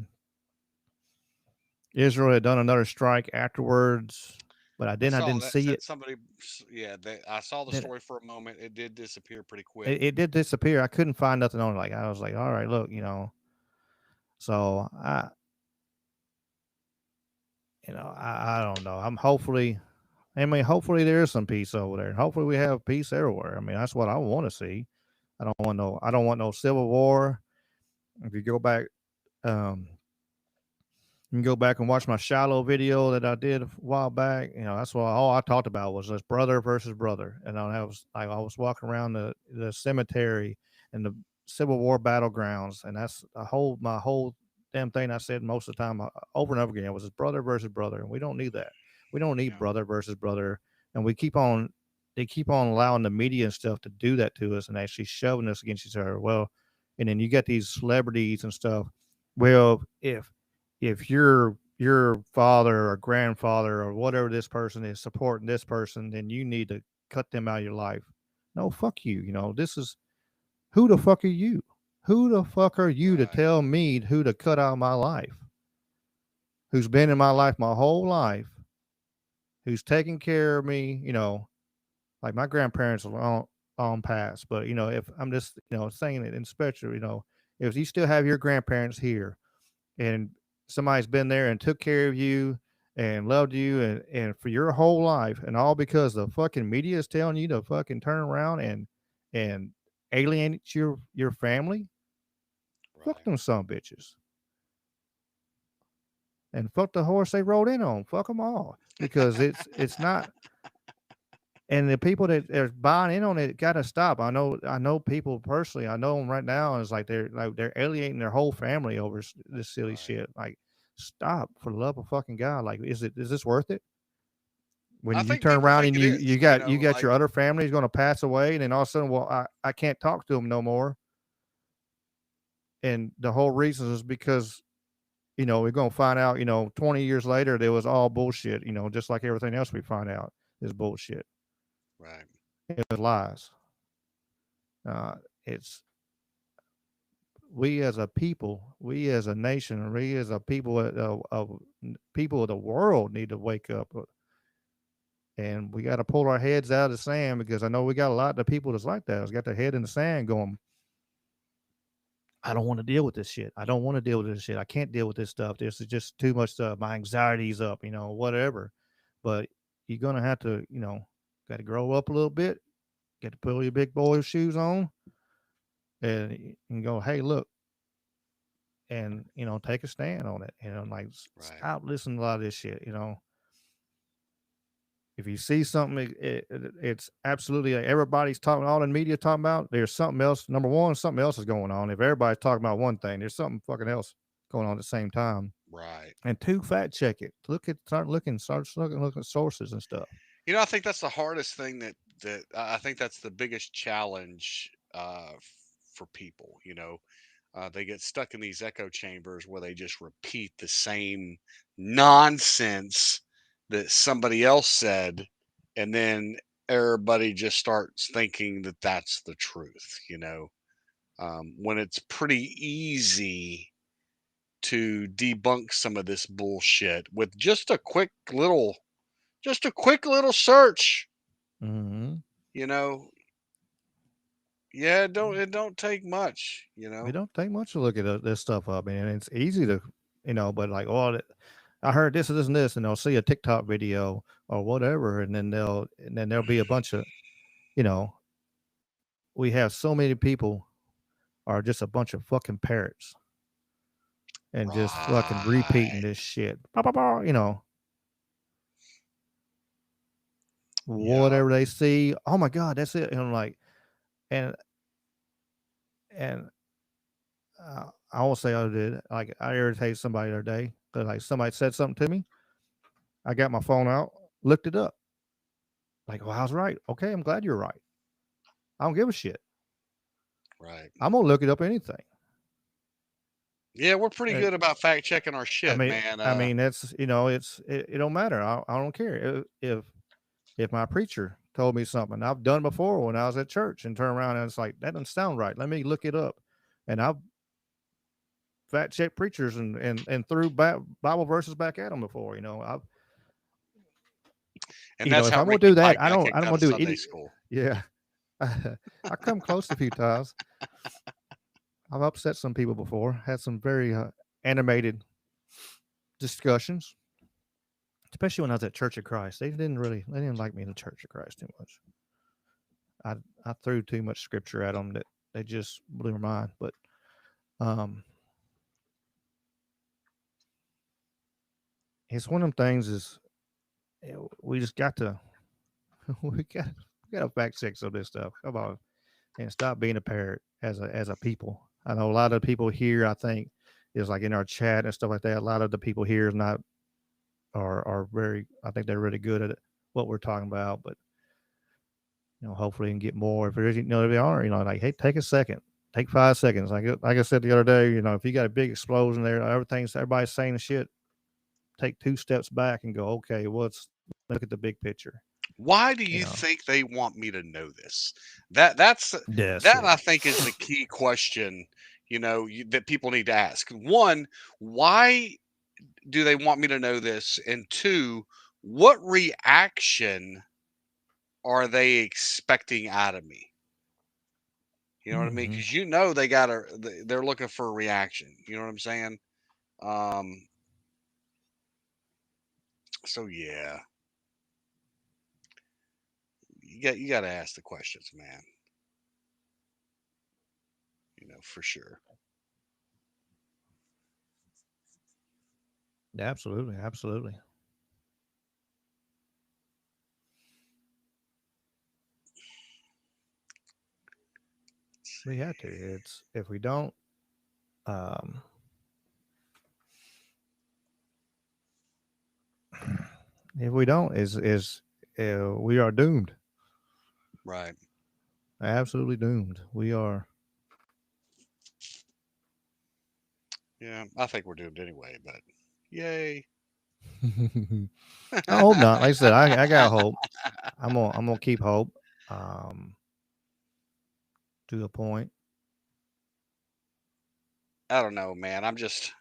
Israel had done another strike afterwards, but I I saw didn't that see said it. somebody. Yeah, I saw the Then story for a moment. It did disappear pretty quick. it did disappear. I couldn't find nothing on it. Like I was like, all right, look, So I don't know. I'm hopefully. I mean, hopefully there is some peace over there. Hopefully we have peace everywhere. I mean, that's what I want to see. I don't want no civil war. If you go back, um, you can go back and watch my shallow video that I did a while back. That's what all I talked about was this brother versus brother. And I was walking around the cemetery and the Civil War battlegrounds, and that's my whole damn thing I said most of the time over and over again was this brother versus brother, and we don't need that. We don't need brother versus brother, and they keep on allowing the media and stuff to do that to us and actually shoving us against each other. Well, and then you get these celebrities and stuff. Well, if your father or grandfather or whatever this person is supporting this person, then you need to cut them out of your life. No, fuck you. This is who the fuck are you? Who the fuck are you to tell me who to cut out of my life? Who's been in my life my whole life? Who's taking care of me? Like my grandparents are on past, but if I'm just saying it in special, if you still have your grandparents here and somebody's been there and took care of you and loved you and for your whole life and all because the fucking media is telling you to fucking turn around and alienate your family, fuck them some bitches and fuck the horse they rode in on, fuck them all because it's not. And the people that are buying in on it got to stop. I know people personally. I know them right now. And it's like they're alienating their whole family over this silly shit. Like, stop for the love of fucking God. Like, is this worth it? I When you think turn people around think and it is. you got your other family is going to pass away, and then all of a sudden, well, I can't talk to them no more. And the whole reason is because we're going to find out 20 years later there was all bullshit. Just like everything else we find out is bullshit. Right. It was lies. It's we as a people, we as a nation, we as a people of people of the world need to wake up, and we got to pull our heads out of the sand because I know we got a lot of people that's like that. Has got their head in the sand, going, I don't want to deal with this shit. I don't want to deal with this shit. I can't deal with this stuff. This is just too much stuff. My anxiety's up, whatever. But you're gonna have to, got to grow up a little bit. Got to put your big boy shoes on and go, hey, look, and take a stand on it. Like Right. stop listening to a lot of this shit. If you see something, it's absolutely like everybody's talking, all the media talking about. There's something else. Number one, something else is going on. If everybody's talking about one thing, there's something fucking else going on at the same time. Right. And two, fact check it. Start looking at sources and stuff. I think that's the hardest thing that I think that's the biggest challenge for people. They get stuck in these echo chambers where they just repeat the same nonsense that somebody else said, and then everybody just starts thinking that that's the truth. When it's pretty easy to debunk some of this bullshit with just a quick little search. Mm-hmm. You know, yeah, it don't take much. It don't take much to look at this stuff up, and it's easy to, but like, oh, I heard this and this and this, and they'll see a TikTok video or whatever, and then there'll be a bunch of, you know, we have so many people are just a bunch of fucking parrots and just fucking repeating Right. this shit. Bah, bah, bah, Yeah. whatever they see. Oh my god, that's it. And I'm like, and and I won't say I did. Like I irritated somebody the other day because like somebody said something to me. I got my phone out, looked it up. Like, well, I was right. Okay, I'm glad you're right. I don't give a shit. Right. I'm gonna look it up anything. Yeah, we're pretty Uh, good about fact checking our I shit, mean, man. I mean that's it don't matter. I don't care if my preacher told me something. I've done before when I was at church and turn around and it's like that doesn't sound right. Let me look it up, and I've fact checked preachers and threw Bible verses back at them before. I've And that's if how I'm gonna Ricky do that, Pike got I kicked don't out want of to do Sunday it. school. Yeah, I come close a few times. I've upset some people before. Had some very animated discussions, especially when I was at Church of Christ. They didn't like me in the Church of Christ too much. I threw too much scripture at them that they just blew their mind. But um, it's one of them things is we just got to we got to fact check some of this stuff. Come on, and stop being a parrot as a people. I know a lot of people here. I think is like in our chat and stuff like that. A lot of the people here is not are very. I think they're really good at it, what we're talking about. But hopefully, we can get more. If there's, if they are, like, hey, take a second, take 5 seconds. Like I said the other day, if you got a big explosion there, everybody's saying shit. Take 2 steps back and go, okay, look at the big picture. Why do you think they want me to know this? That It. I think is the key question, that people need to ask. One, why do they want me to know this? And two, what reaction are they expecting out of me? You know what I mean? Mm-hmm. Because they're looking for a reaction. You know what I'm saying? Um, so yeah, you got to ask the questions, man. For sure. Absolutely, absolutely. We have to. It's if we don't, um, if we don't, is we are doomed. Right. Absolutely doomed. We are. Yeah, I think we're doomed anyway, but yay. I hope not. Like I said, I got hope. I'm gonna keep hope. Um, to a point. I don't know, man. I'm just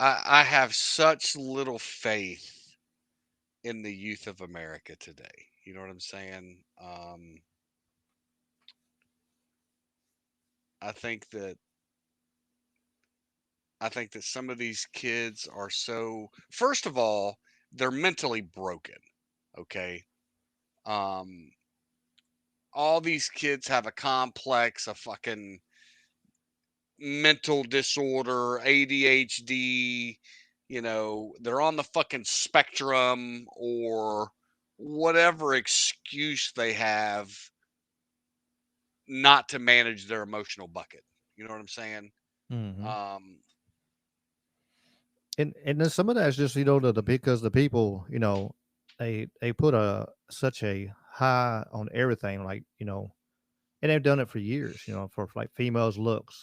I have such little faith in the youth of America today. You know what I'm saying? I think that I think that some of these kids are so first of all, they're mentally broken. Okay. Um all these kids have a complex, a fucking mental disorder, ADHD, they're on the fucking spectrum or whatever excuse they have not to manage their emotional bucket. You know what I'm saying? Mm-hmm. Um, And then some of that is just because the people they put such a high on everything, like and they've done it for years, for like females looks,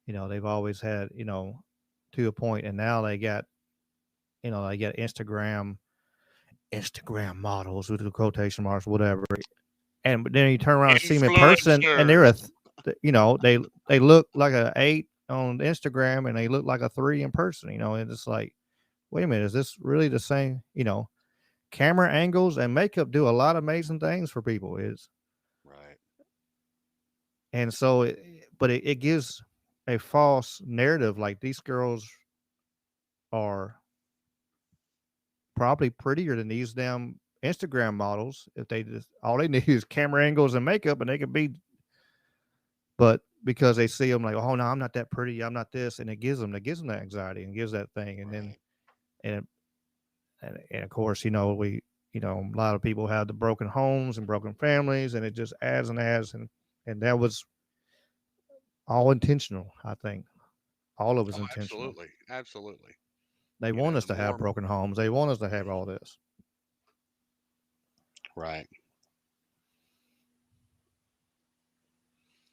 they've always had to a point, and now they got Instagram models with the quotation marks, whatever. And then you turn around and see them in person, and they're they look like a 8 on Instagram, and they look like a 3 in person. And it's like, wait a minute, is this really the same? Camera angles and makeup do a lot of amazing things for people. right. And so, it gives a false narrative. Like, these girls are probably prettier than these damn Instagram models if they just all they need is camera angles and makeup, and they could be. But because they see them like, oh no, I'm not that pretty, I'm not this, and it gives them that anxiety and gives that thing, and then and of course, we a lot of people have the broken homes and broken families, and it just adds and adds, and that was all intentional. I think all of it's intentional. Absolutely. Absolutely. They want us to have broken homes. They want us to have all this. Right.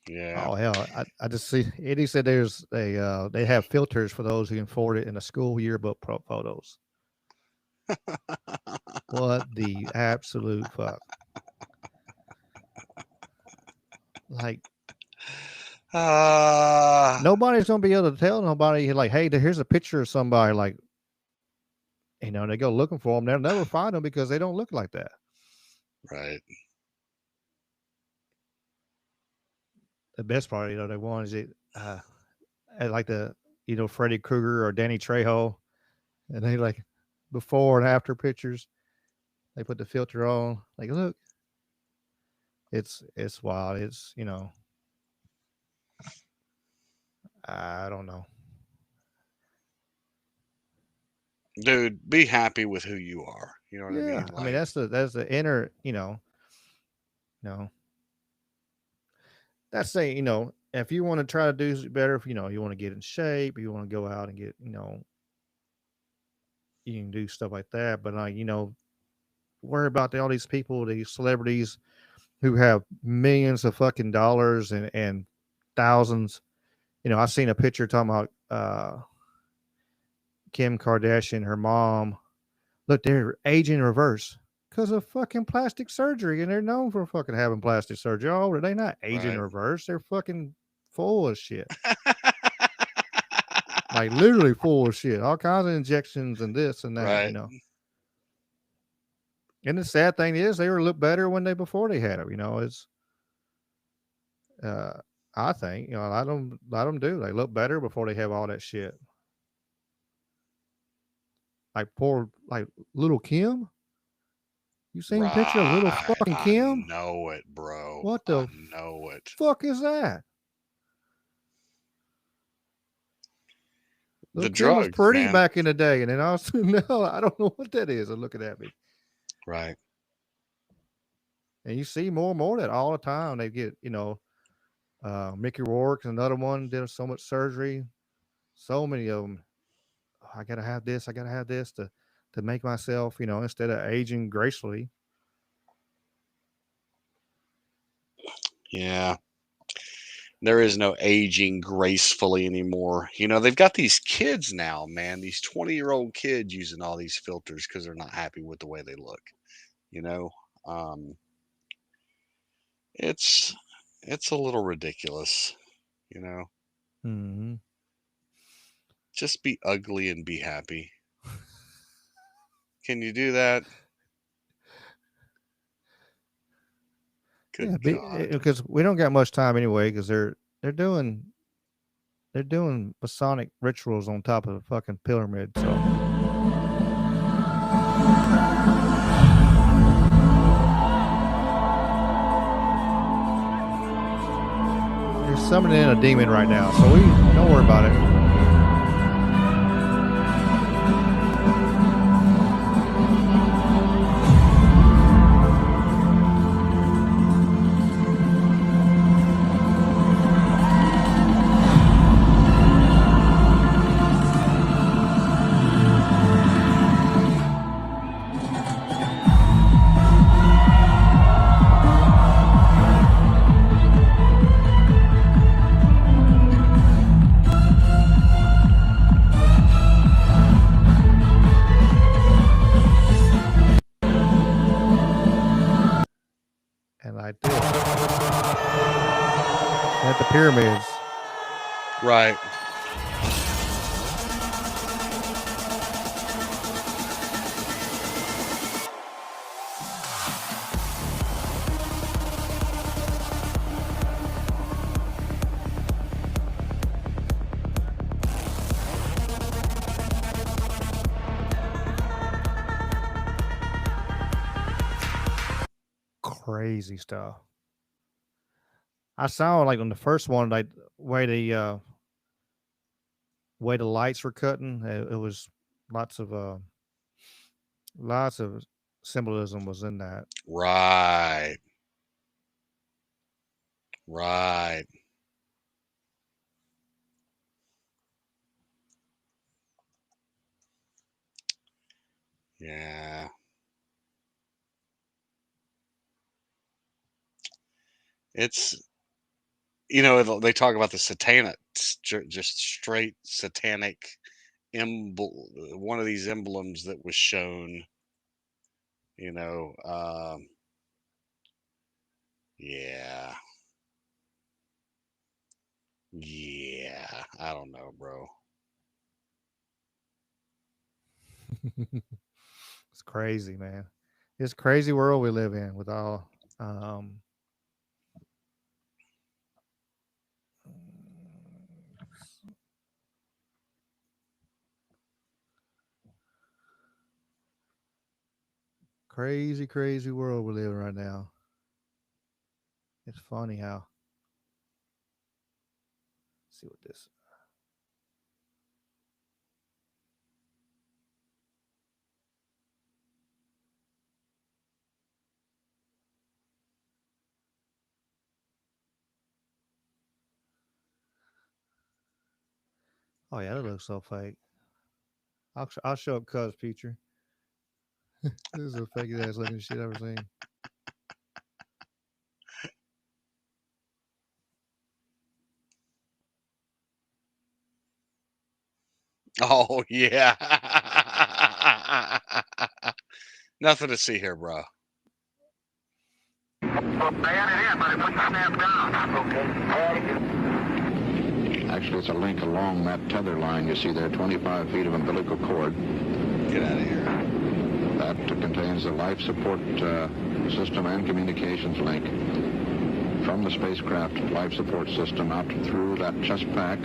Yeah. Oh hell! I just see Eddie said they have filters for those who can afford it in the school yearbook photos. What the absolute fuck! Like, nobody's gonna be able to tell nobody, like, hey, here's a picture of somebody, like, they go looking for them. They'll never find them because they don't look like that. Right. The best part, they want is like the Freddy Krueger or Danny Trejo, and they like before and after pictures. They put the filter on. Like, look, it's wild. It's I don't know. Dude, be happy with who you are. You know what I mean? Yeah, I mean that's the inner. That's if you want to try to do better, if you want to get in shape, you want to go out and get you can do stuff like that. But worry about all these people, these celebrities who have millions of fucking dollars and thousands. I've seen a picture talking about Kim Kardashian, her mom. Look, they're aging in reverse because of fucking plastic surgery, and they're known for fucking having plastic surgery. Oh, they not aging in reverse. They're fucking full of shit. Like, literally full of shit. All kinds of injections and this and that, right. And the sad thing is, they look better before they had them. It's I think let them do. They look better before they have all that shit. Like poor little Kim. You seen a picture of little fucking Kim? I know it, bro. What the fuck is that? The Kim drugs, was pretty man. back in the day, and then I was no, I don't know what that is. They're looking at me. Right. And you see more and more of that all the time. They get, Mickey Rourke, another one, did so much surgery. So many of them. Oh, I gotta have this. I gotta have this to make myself, instead of aging gracefully. Yeah. There is no aging gracefully anymore. They've got these kids now, man. These 20-year-old kids using all these filters because they're not happy with the way they look. It's a little ridiculous. Mm-hmm. Just be ugly and be happy. Can you do that? Good God. Because we don't got much time anyway. Because they're doing Masonic rituals on top of the fucking pyramid. So summoning in a demon right now, so we don't worry about it. And like this. At the pyramids. Right. Crazy stuff. I saw like on the first one, like way the lights were cutting. It was lots of symbolism was in that. Right. Right. Yeah. It's, they talk about the satanic, just straight satanic one of these emblems that was shown, yeah. Yeah. I don't know, bro. It's crazy, man. It's a crazy world we live in with all crazy world we live in right now. It's funny how. Let's see what this. Oh yeah, that looks so fake. I'll show up Cuz picture. This is the fakest ass looking shit I've ever seen. Oh, yeah. Nothing to see here, bro. Actually, it's a link along that tether line you see there, 25 feet of umbilical cord. Get out of here. That contains the life support system and communications link from the spacecraft life support system out through that chest pack.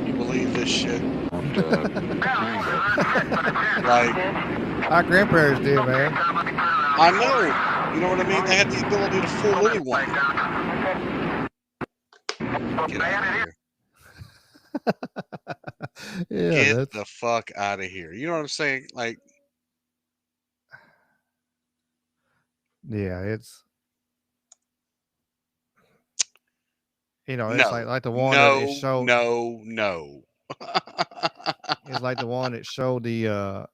You believe this shit? Like our grandparents did, man. I know. You know what I mean? They had the ability to fool anyone. Get out of here. Yeah, Get the fuck out of here. You know what I'm saying? Like, yeah, it's it's no, like the one that it showed. No. It's like the one that showed the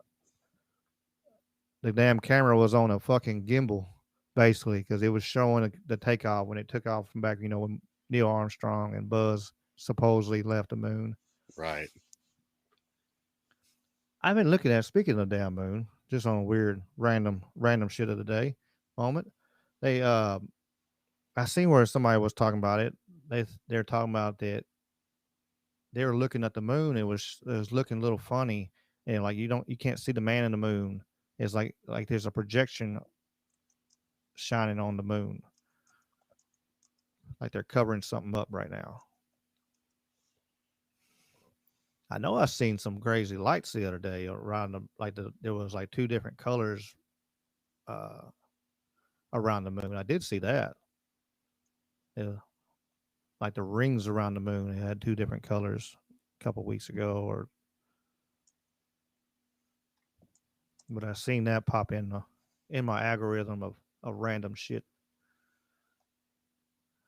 damn camera was on a fucking gimbal, basically, because it was showing the takeoff when it took off from back, when Neil Armstrong and Buzz supposedly left the moon. Right. I've been looking at, speaking of the damn moon, just on a weird random shit of the day moment. I seen where somebody was talking about it. They're talking about that they were looking at the moon. It was looking a little funny, and like you can't see the man in the moon. It's like there's a projection shining on the moon, like they're covering something up right now. I know I seen some crazy lights the other day around there was like two different colors uh around the moon. I did see that. Yeah, like the rings around the moon. It had two different colors a couple weeks ago, but I seen that pop in my algorithm of random shit.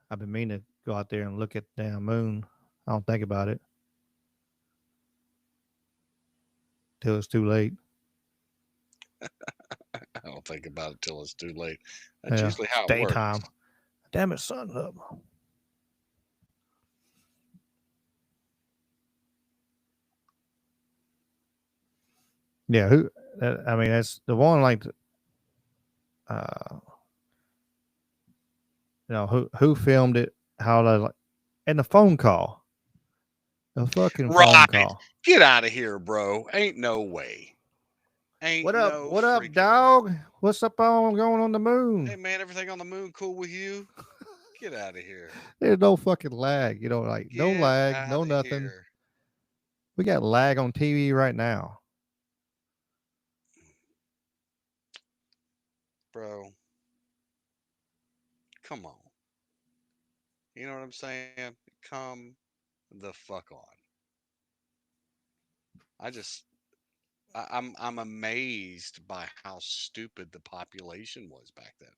I've been meaning to go out there and look at the damn moon. I don't think about it till it's too late. I don't think about it till it's too late. That's Yeah, usually it's how it works. daytime. Damn it, sun's up. Yeah, who? I mean, that's the one. Like, uh, who filmed it? How they like, and the phone call, the fucking phone Right. call. Get out of here, bro. Ain't no way. Ain't What up? no What up, freaking way. dog? What's up on going on the Hey moon? man, everything on the moon cool with you? Get out of here. There's no fucking lag. Like no Get lag, out no of nothing. here. We got lag on TV right now. Bro, come on. You know what I'm saying? Come the fuck on. I just I'm amazed by how stupid the population was back then.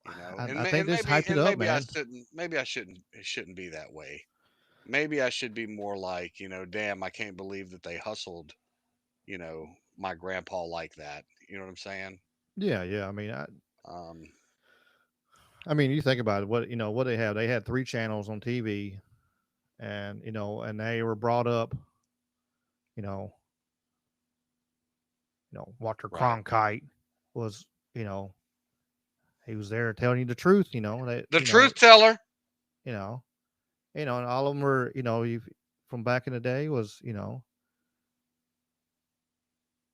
You know, I think this hyped it and up, man. maybe I shouldn't it shouldn't be that way. Maybe I should be more like, damn, I can't believe that they hustled, my grandpa like that. You know what I'm saying? Yeah, yeah. Um, I mean, you think about it. What they have? They had three channels on TV, and and they were brought up. You know, Walter right. Cronkite was. You know, he was there telling you the truth. That. The truth teller. You know, and all of them were. From back in the day was.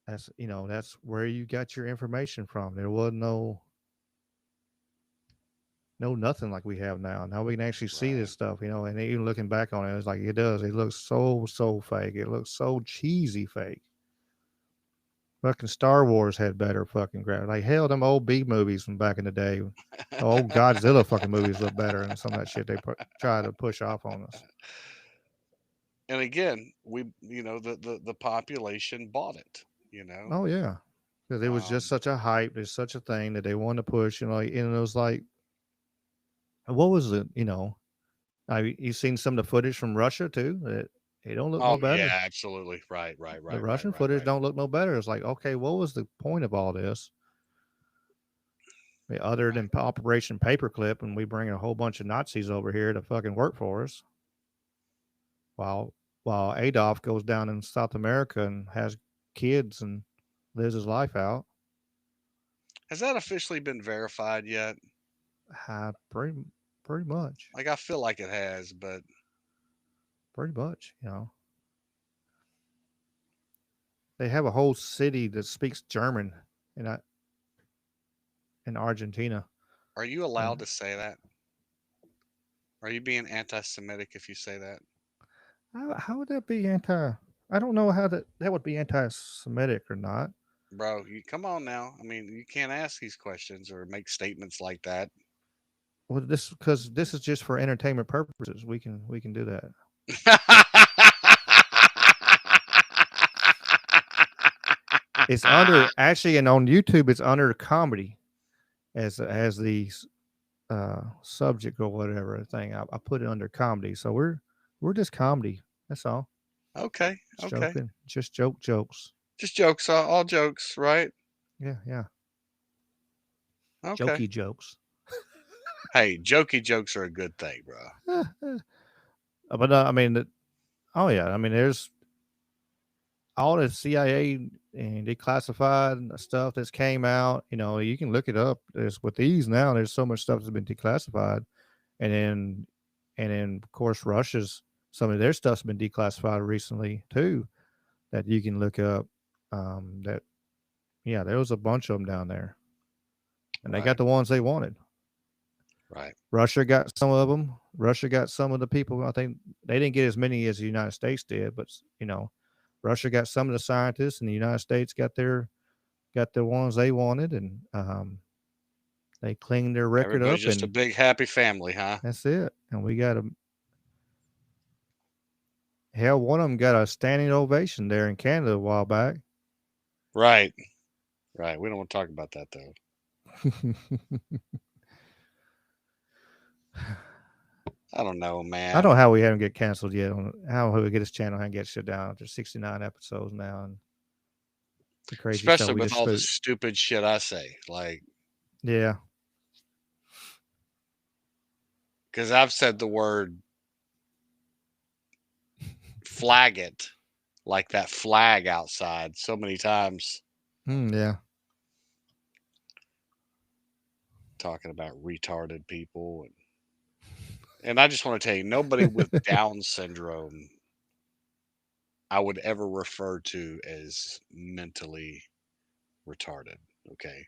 That's where you got your information from. There was no nothing like we have now. Now we can actually see this Right. stuff, and even looking back on it, it's like it does. It looks so fake. It looks so cheesy fake. Fucking Star Wars had better fucking graphics. Like hell, them old B movies from back in the day, the old Godzilla fucking movies look better than some of that shit they try to push off on us. And again, the population bought it, you know. Oh yeah, because it was just Um, such a hype. It's such a thing that they wanted to push. And it was like, what was it? You seen some of the footage from Russia too. It don't look oh no yeah, better. absolutely. Right, right, The right, right, Russian right, footage right. don't look no better. It's like, okay, what was the point of all this? Other Right. than Operation Paperclip, and we bring a whole bunch of Nazis over here to fucking work for us, while Adolf goes down in South America and has kids and lives his life out. Has that officially been verified yet? Pretty much, Like I feel like it has, but pretty much. They have a whole city that speaks German in in Argentina. are you And allowed to say that? Are you being anti-Semitic if you say that? how would that be anti? I don't know how that would be anti-Semitic or not. Bro, you come on now. I mean, you can't ask these questions or make statements like that. Well, because this is just for entertainment purposes. We can do that. It's under actually, and on YouTube, it's under comedy as the subject or whatever thing. I put it under comedy, so we're just comedy. That's all. Okay, Just okay. joking. Just jokes. Just jokes, all jokes, right? Yeah, yeah. Okay. Jokey jokes. Hey, jokey jokes are a good thing, bro. But I mean, oh yeah. I mean, there's all the CIA and declassified stuff that's came out. You can look it up. There's with these now. There's so much stuff that's been declassified, and then of course Russia's some of their stuff's been declassified recently too. That you can look up. That yeah, there was a bunch of them down there, and they got Right. the ones they wanted. Right. Russia got some of them. Russia got some of the people. I think they didn't get as many as the United States did, but Russia got some of the scientists, and the United States got the ones they wanted, and they cleaned their record Everybody's up, just a and big happy family, huh? that's it. And we got a hell. One of them got a standing ovation there in Canada a while back. Right. Right. We don't want to talk about that though. I don't know, man. I don't know how we haven't get canceled yet. How we get this channel and get shut down after 69 episodes now, and the crazy stuff Especially we with just all the spoke. stupid shit I say. Like, Yeah. because I've said the word flag it, like that flag outside, so many times. Yeah. Talking about retarded people. And I just want to tell you, nobody with Down syndrome I would ever refer to as mentally retarded. Okay.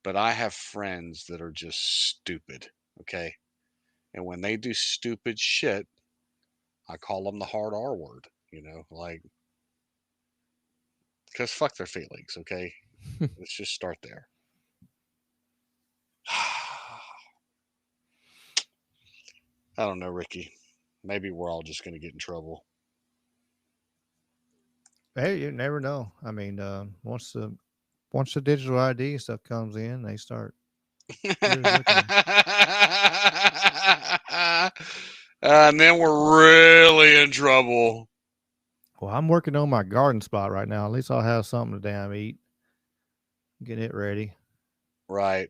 But I have friends that are just stupid. Okay. And when they do stupid shit, I call them the hard R word, like, because fuck their feelings. Okay. Let's just start there. I don't know, Ricky. Maybe we're all just going to get in trouble. Hey, you never know. I mean, once the digital ID stuff comes in, they start really looking. And then we're really in trouble. Well, I'm working on my garden spot right now. At least I'll have something to damn eat. Get it ready. Right.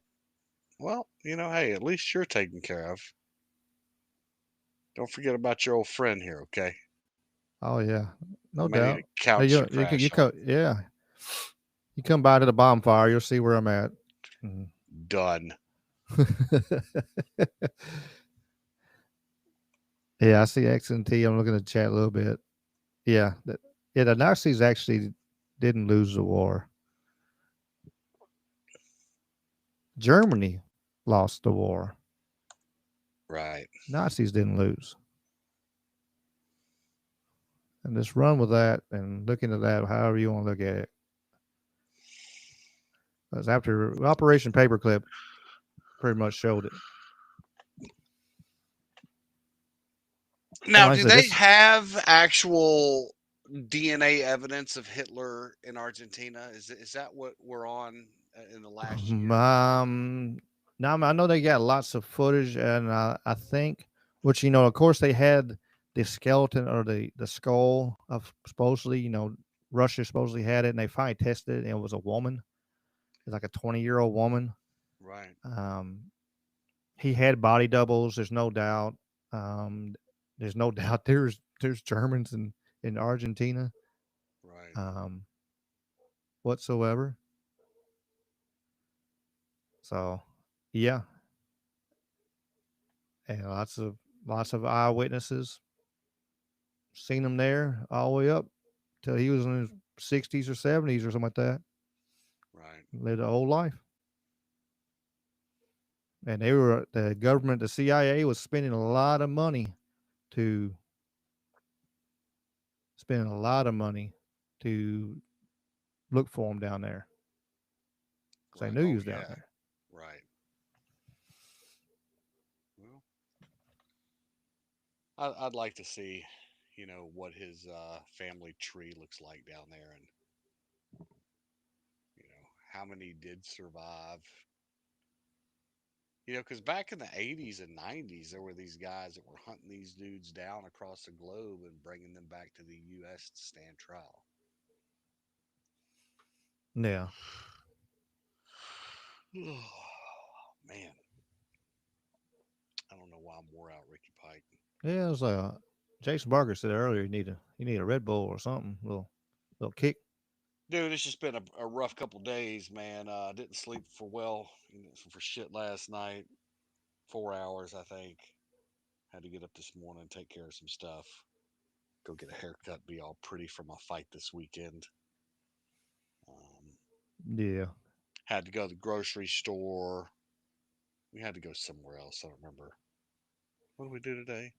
Well, hey, at least you're taken care of. Don't forget about your old friend here, okay? Oh yeah, no I may need doubt. a couch to crash on. Yeah. You come by to the bonfire, you'll see where I'm at. Done. Yeah, I see X and T. I'm looking at the chat a little bit. Yeah, the Nazis actually didn't lose the war. Germany lost the war. Right. Nazis didn't lose. And just run with that and look into that however you want to look at it. Because after Operation Paperclip pretty much showed it. Now, Like I do said, they have actual DNA evidence of Hitler in Argentina? Is that what we're on in the last year? now I know they got lots of footage, and I think, which of course they had the skeleton or the skull of supposedly, Russia supposedly had it, and they finally tested it, and it was a woman. It's like a 20-year-old woman. Right. He had body doubles. There's no doubt. There's no doubt. There's Germans in Argentina. Right. Whatsoever. So, yeah, and lots of eyewitnesses seen him there all the way up till he was in his 60s or 70s or something like that. Right. Lived a whole life. And the government, the CIA was spending a lot of money to look for him down there. Because they knew he was down there. Right. Well, I'd like to see, what his family tree looks like down there, and how many did survive. Because back in the 80s and 90s, there were these guys that were hunting these dudes down across the globe and bringing them back to the U.S. to stand trial. Yeah. Man. I don't know why I'm wore out, Ricky Pike. Yeah, it was Jason Barker said earlier you need a Red Bull or something, little kick. Dude, it's just been a rough couple days, man. Didn't sleep for shit last night. 4 hours, I think. Had to get up this morning, take care of some stuff. Go get a haircut, be all pretty for my fight this weekend. Yeah. Had to go to the grocery store. We had to go somewhere else. I don't remember. What did we do today?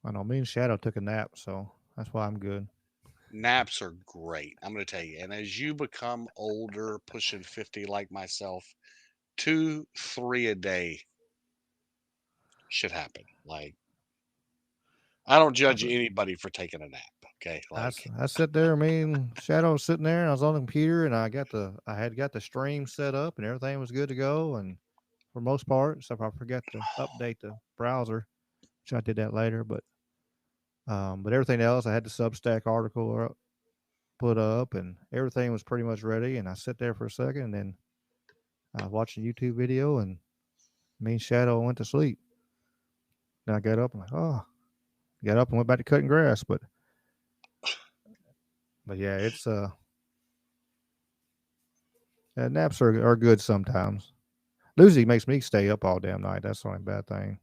I know me and Shadow took a nap, so that's why I'm good. Naps are great. I'm going to tell you. And as you become older, pushing 50 like myself, 2, 3 a day should happen. Like, I don't I, judge anybody for taking a nap. Okay. Like, I sit there, me and Shadow was sitting there, and I was on the computer, and I had got the stream set up, and everything was good to go, and for most part, except I forgot to update the browser, which I did that later, but everything else, I had the Substack article put up, and everything was pretty much ready. And I sit there for a second, and then I was watching a YouTube video, and me and Shadow went to sleep. Then I got up and like, oh, got up and went back to cutting grass. But yeah, it's naps are good sometimes. Lucy makes me stay up all damn night. That's the only bad thing.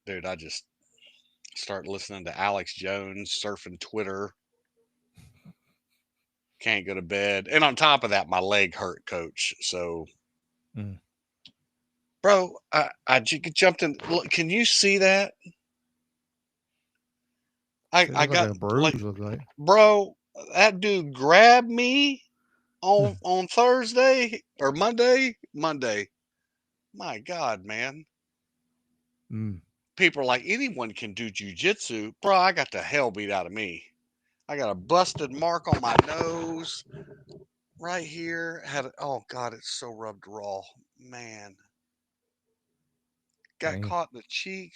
dude, I just start listening to Alex Jones, surfing Twitter, can't go to bed. And on top of that, my leg hurt, coach. So, Mm. bro, I jumped in. Look, can you see that? It I looks like got a bruise. like, Look like. bro, that dude grabbed me on Thursday or Monday. Monday. My God, man. Mm. People are like, anyone can do jujitsu. Bro, I got the hell beat out of me. I got a busted mark on my nose right here. Oh God, it's so rubbed raw. Man. Got Dang. caught in the cheek.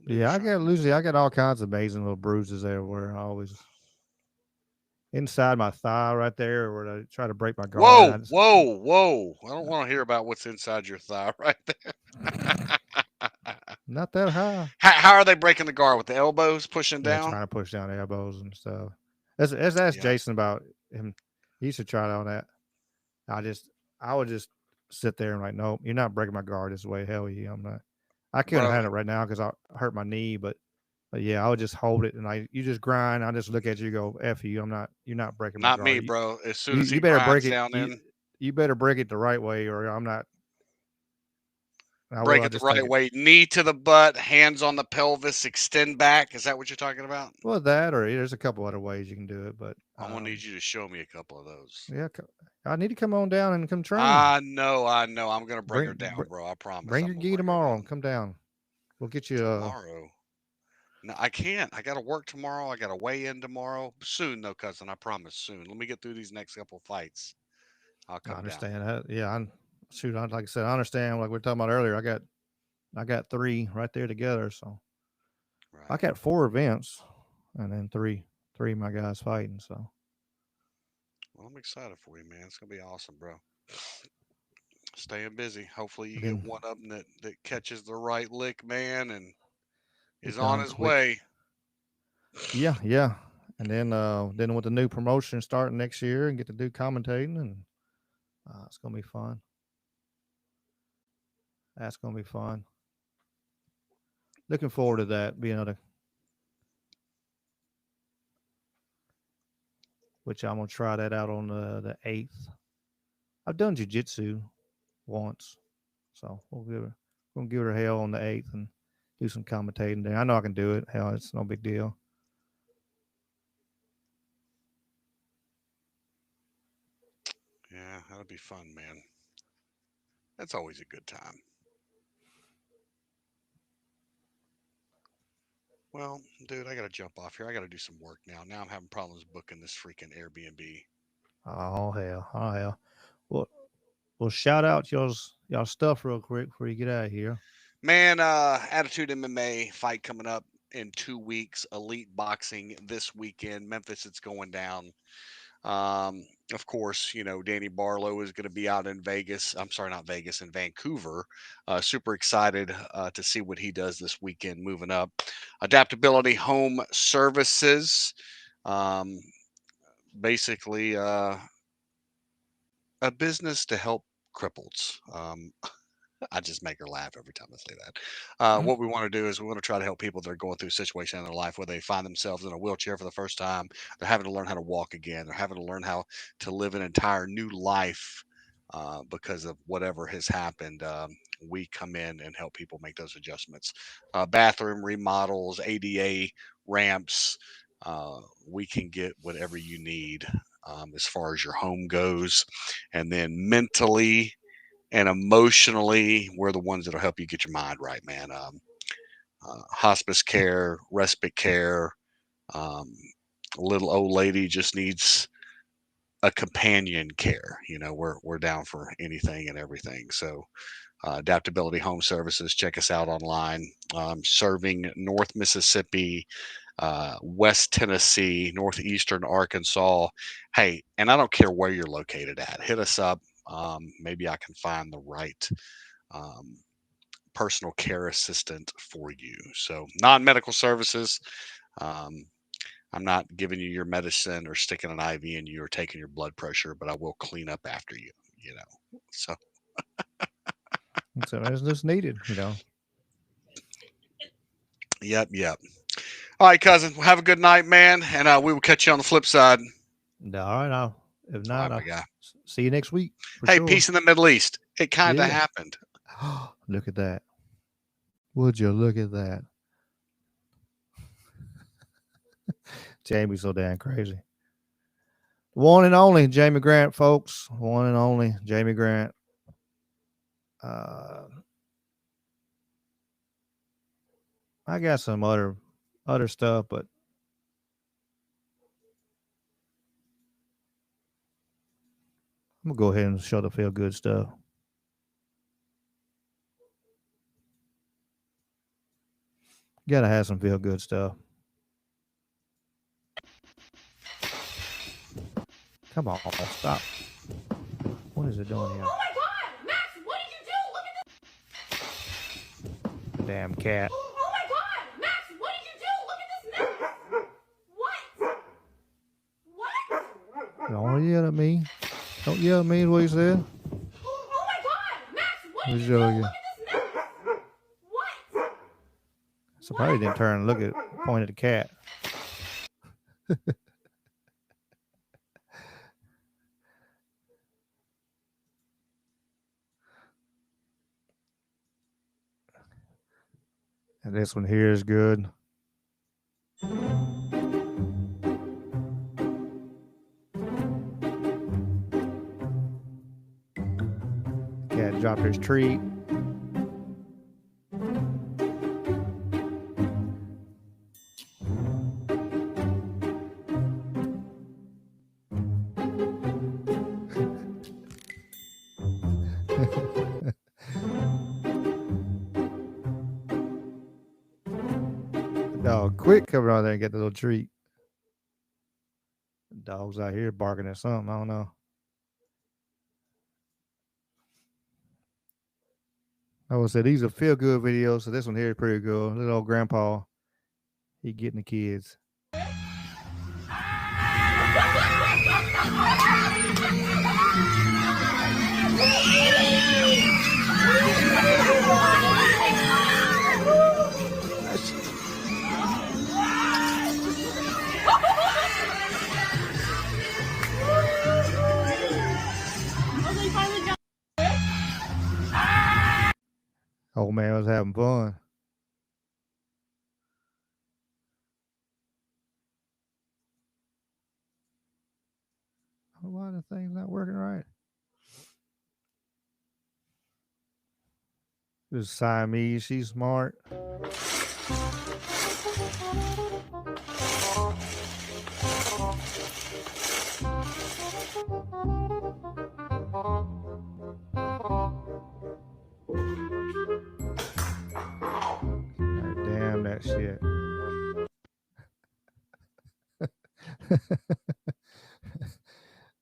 Dude Yeah, I trying. got Lucy. I got all kinds of amazing little bruises everywhere. I always inside my thigh right there, where I try to break my guard. Whoa, I just whoa, whoa. I don't want to hear about what's inside your thigh right there. not that high. How are they breaking the guard with the elbows pushing Yeah, down? trying to push down elbows and stuff. Let's ask Yeah, Jason about him. He used to try all that. I just I would just sit there and like, nope, you're not breaking my guard this way. Hell yeah, I'm not. I couldn't bro. handle it right now because I hurt my knee, but yeah, I would just hold it and like you just grind. I just look at you, go, F you. I'm not. You're not breaking my Not me, guard. bro. As soon You as he you better break grinds it. down in, You better break it the right way, or I'm not. I will. break I it the just take right it. way. Knee to the butt, hands on the pelvis, extend back. Is that what you're talking about? Well, that or there's a couple other ways you can do it, but I'm gonna need you to show me a couple of those. yeah, I need to come on down and come train. I know, I know. I'm gonna bring her Bring down, bro. I promise. bring I'm your gonna gi bring her tomorrow and down come down. We'll get you. tomorrow. No, I can't. I gotta work tomorrow. I gotta weigh in tomorrow. Soon, though, cousin. I promise. Soon. Let me get through these next couple fights. I'll I come down. understand that. Yeah, shoot. Like I said, I understand. Like we were talking about earlier, I got three right there together. So I Right. got four events, and then three of my guys fighting. So Well, I'm excited for you, man. It's gonna be awesome, bro. Staying busy. Hopefully, you and get then one of them that catches the right lick, man, and get is on done his quick. way. Yeah, yeah. And then with the new promotion starting next year, and get to do commentating, and it's gonna be fun. That's gonna be fun. Looking forward to that. Being able to, which I'm gonna try that out on the 8th. I've done jujitsu once, so gonna give it a hell on the 8th and do some commentating there. I know I can do it. Hell, it's no big deal. Yeah, that'll be fun, man. That's always a good time. Well, dude, I gotta jump off here. I gotta do some work now. Now I'm having problems booking this freaking Airbnb. Oh hell, oh hell. Well, well, shout out y'all stuff real quick before you get out of here. Man, Attitude MMA fight coming up in 2 weeks. Elite Boxing this weekend. Memphis, it's going down. Of course, Danny Barlow is going to be out in Vegas. I'm sorry, not Vegas, in Vancouver. Super excited to see what he does this weekend moving up. Adaptability Home Services. Um, basically, a business to help cripples. I just make her laugh every time I say that. What we want to do is we want to try to help people that are going through a situation in their life where they find themselves in a wheelchair for the first time. They're having to learn how to walk again. They're having to learn how to live an entire new life because of whatever has happened. We come in and help people make those adjustments. Bathroom remodels, ADA ramps. We can get whatever you need as far as your home goes. And then mentally, and emotionally, we're the ones that'll help you get your mind right, man. Hospice care, respite care. A little old lady just needs a companion care. We're down for anything and everything. So, Adaptability Home Services, check us out online. Serving North Mississippi, West Tennessee, Northeastern Arkansas. Hey, and I don't care where you're located at. Hit us up. Maybe I can find the right um, personal care assistant for you. So, non-medical services. Um, I'm not giving you your medicine or sticking an IV in you or taking your blood pressure, but I will clean up after you. So So it's just needed, yep. All right, cousin. Well, have a good night, man, and we will catch you on the flip side. All right, if All not, right, my I'll guy. see you next week. For Hey, sure. peace in the Middle East. It kind of Yeah. happened. Look at that. Would you look at that? Jamie's so damn crazy. One and only Jamie Grant, folks. One and only Jamie Grant. I got some other stuff, but I'm gonna go ahead and show the feel good stuff. Gotta have some feel good stuff. Come on, stop. What is it doing here? Oh my God, Max, what did you do? Look at this. Damn cat. Oh my God, Max, what did you do? Look at this mess. What? Don't yell at me. Don't yell at me is what he said. Oh my God, Max, what did Let's you show do? you. Look at this mess. What? Surprised he didn't turn and look at point at the cat. And this one here is good. Cat dropped his treat. Dog, quick, come around there and get the little treat. Dogs out here barking at something. I don't know. I would say these are feel good videos, so this one here is pretty good. Little old grandpa, he getting the kids. Old man was having fun. Why the thing's not working right? This is Siamese. She's smart. Damn that shit.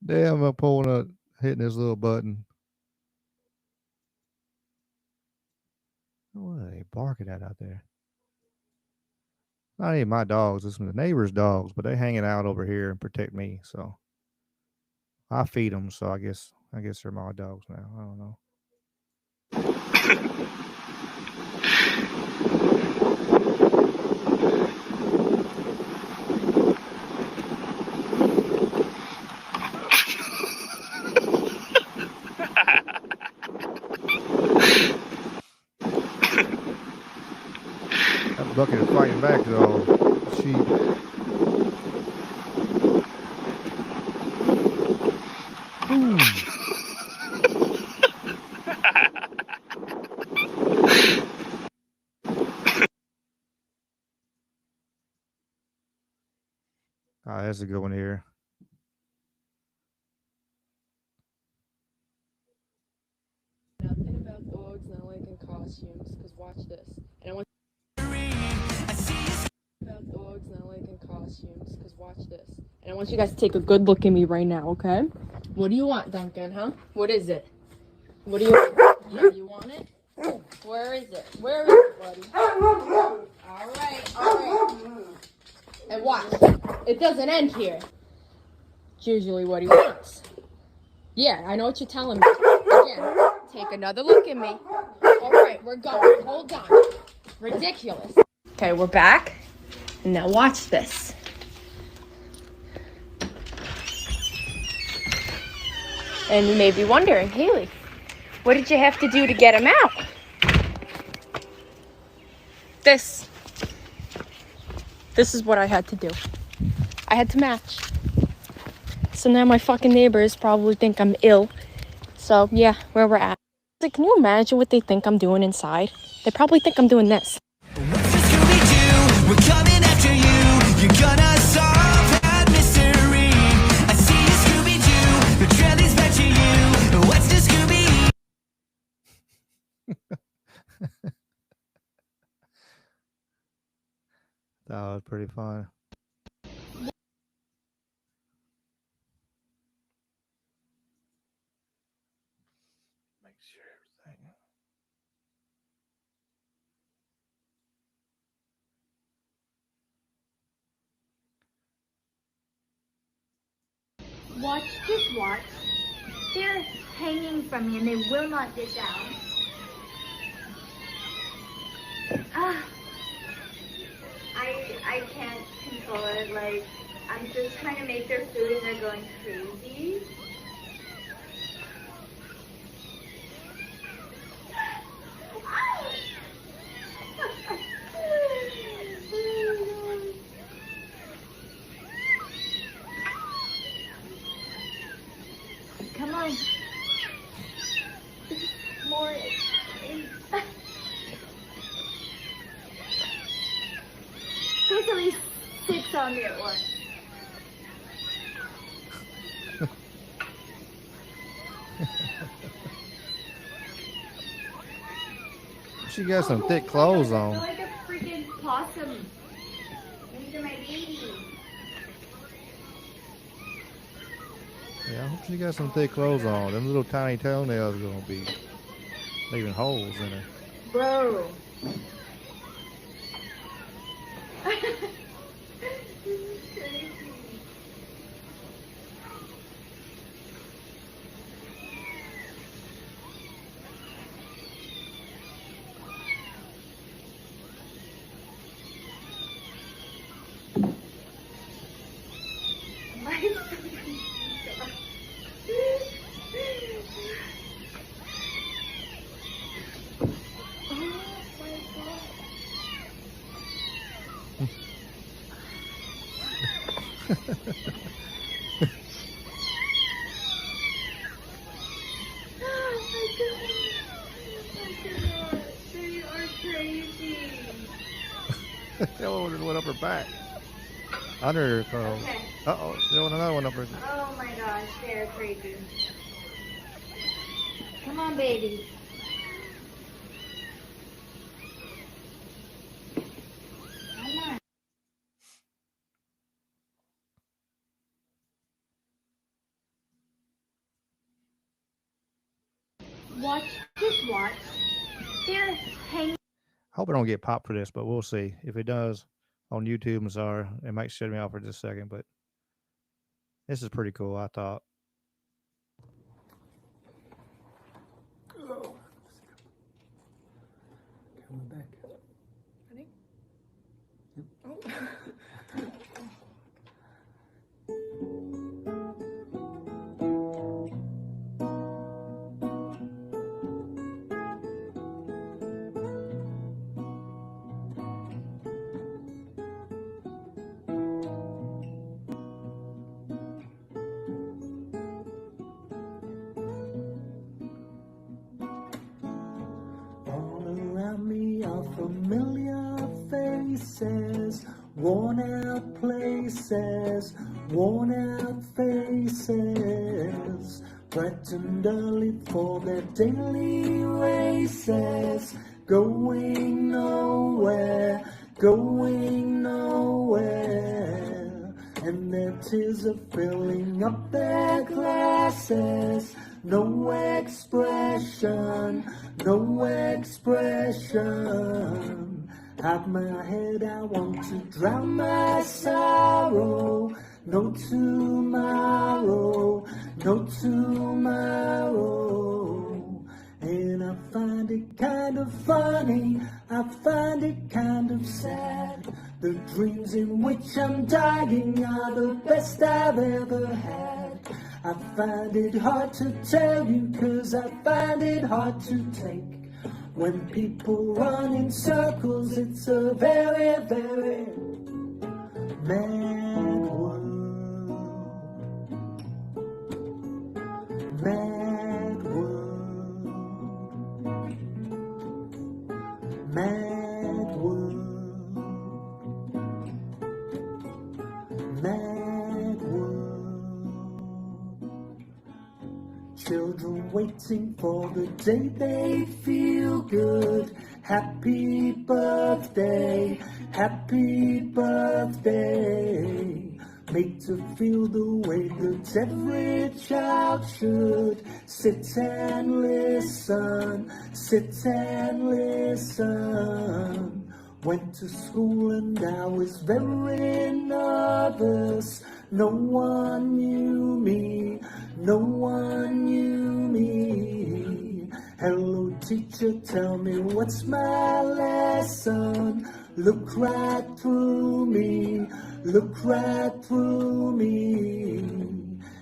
Damn, I'm pulling up, hitting this little button. What are they barking at out there? Not even my dogs. It's the neighbor's dogs, but they hanging out over here and protect me. So I feed them. So I guess they're my dogs now. I don't know. That bucket is fighting back though. Sheep. Ah, that's a good one here. Nothing about dogs not liking costumes, because watch this. And I want about dogs not liking costumes, because watch this. And I want you guys to take a good look at me right now, okay? What do you want, Duncan, huh? What is it? What do you want? Yeah, you want it? Where is it? Where is it, buddy? Alright. And watch. It doesn't end here. It's usually what he wants. Yeah, I know what you're telling me. Again, take another look at me. Alright, we're going. Hold on. Ridiculous. Okay, we're back. And now watch this. And you may be wondering, Haley, what did you have to do to get him out? This is what I had to do. I had to match. So now my fucking neighbors probably think I'm ill. So yeah, where we're at. Like, can you imagine what they think I'm doing inside? They probably think I'm doing this. We're coming after you. You're gonna solve that mystery. I see you, Scooby-Doo. The trail leads back to you. What's the Scooby? That was pretty fun. Make sure everything. Watch, just watch. They're hanging from me and they will not get down. I can't control it. Like, I'm just trying to make their food and they're going crazy. Come on. More. There's at least 6 on me at once. She got some thick clothes I on. feel like a freaking possum. These are my babies. Yeah, I hope she got some thick clothes on. Them little tiny toenails are gonna be leaving holes in her. Bro. That one just went up her back. Under her clothes. Okay. Uh-oh, there went another one up her. Oh my gosh, they're crazy. Come on, baby. Come on. Watch, just watch. They're hanging. I hope I don't get popped for this, but we'll see. If it does on YouTube, I'm sorry. It might shut me off for just a second, but this is pretty cool, I thought. Familiar faces, worn out places, worn out faces, brightened early for their daily races, going nowhere, going nowhere, and their tears are filling up their glasses. No expression, no expression. Out my head, I want to drown my sorrow. No tomorrow, no tomorrow. And I find it kind of funny, I find it kind of sad. The dreams in which I'm dying are the best I've ever had. I find it hard to tell you, 'cause I find it hard to take. When people run in circles, it's a very, very mad world. Mad world. Mad world. Mad world. Children waiting for the day they feel good. Happy birthday, happy birthday. Made to feel the way that every child should. Sit and listen, sit and listen. Went to school and I was very nervous. No one knew me, no one knew me. Hello teacher, tell me what's my lesson. Look right through me, look right through me.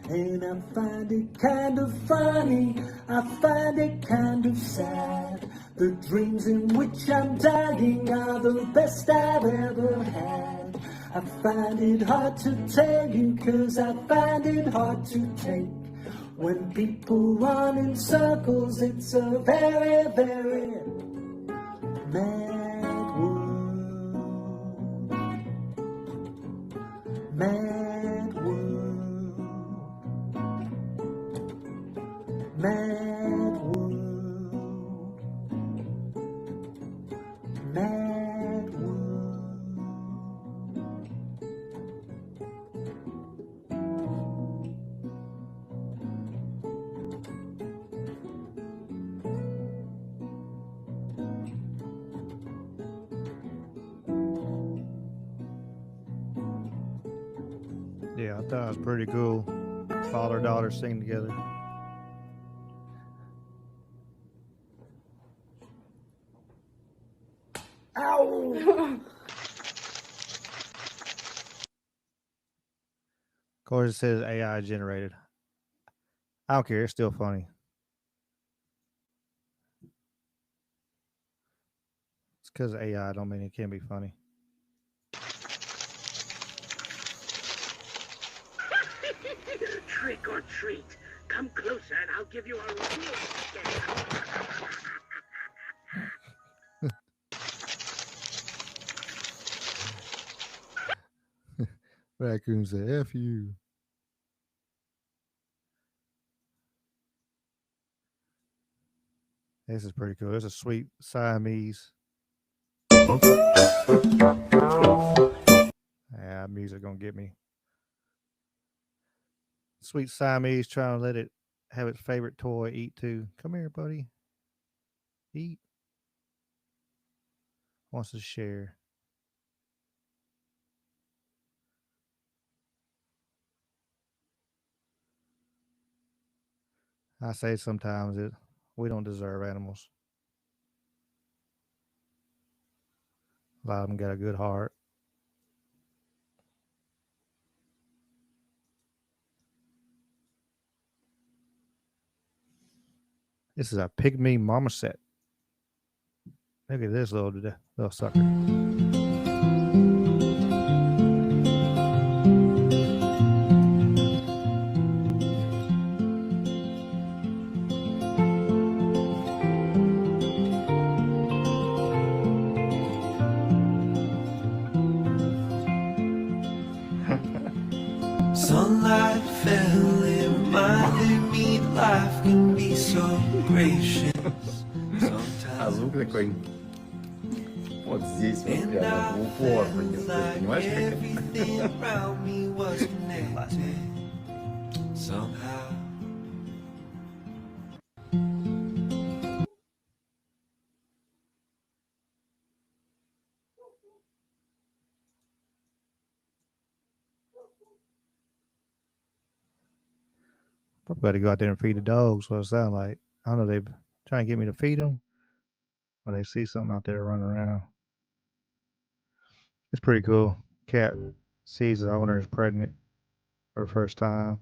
And I find it kind of funny, I find it kind of sad. The dreams in which I'm dying are the best I've ever had. I find it hard to tell you, 'cause I find it hard to take. When people run in circles, it's a very, very mad world. Mad world. Mad world. Mad world. Yeah, I thought it was pretty cool. Father and daughter sing together. Ow! Of course, it says AI generated. I don't care. It's still funny. It's because AI don't mean it can't be funny. Trick or treat. Come closer and I'll give you a real Raccoon said, F you. This is pretty cool. It's a sweet Siamese. Yeah, music gonna get me. Sweet Siamese trying to let it have its favorite toy eat too. Come here, buddy. Eat. Wants to share. I say sometimes that we don't deserve animals. A lot of them got a good heart. This is a pygmy marmoset. Look at this little sucker. still it reminded me life can be so gracious. А звук такой. Вот здесь вот прямо в упор, понимаешь, Everything around me was connected somehow. Probably got to go out there and feed the dogs. What it sound like? I don't know. They trying to get me to feed them, or they see something out there running around. It's pretty cool. Cat sees the owner is pregnant for the first time.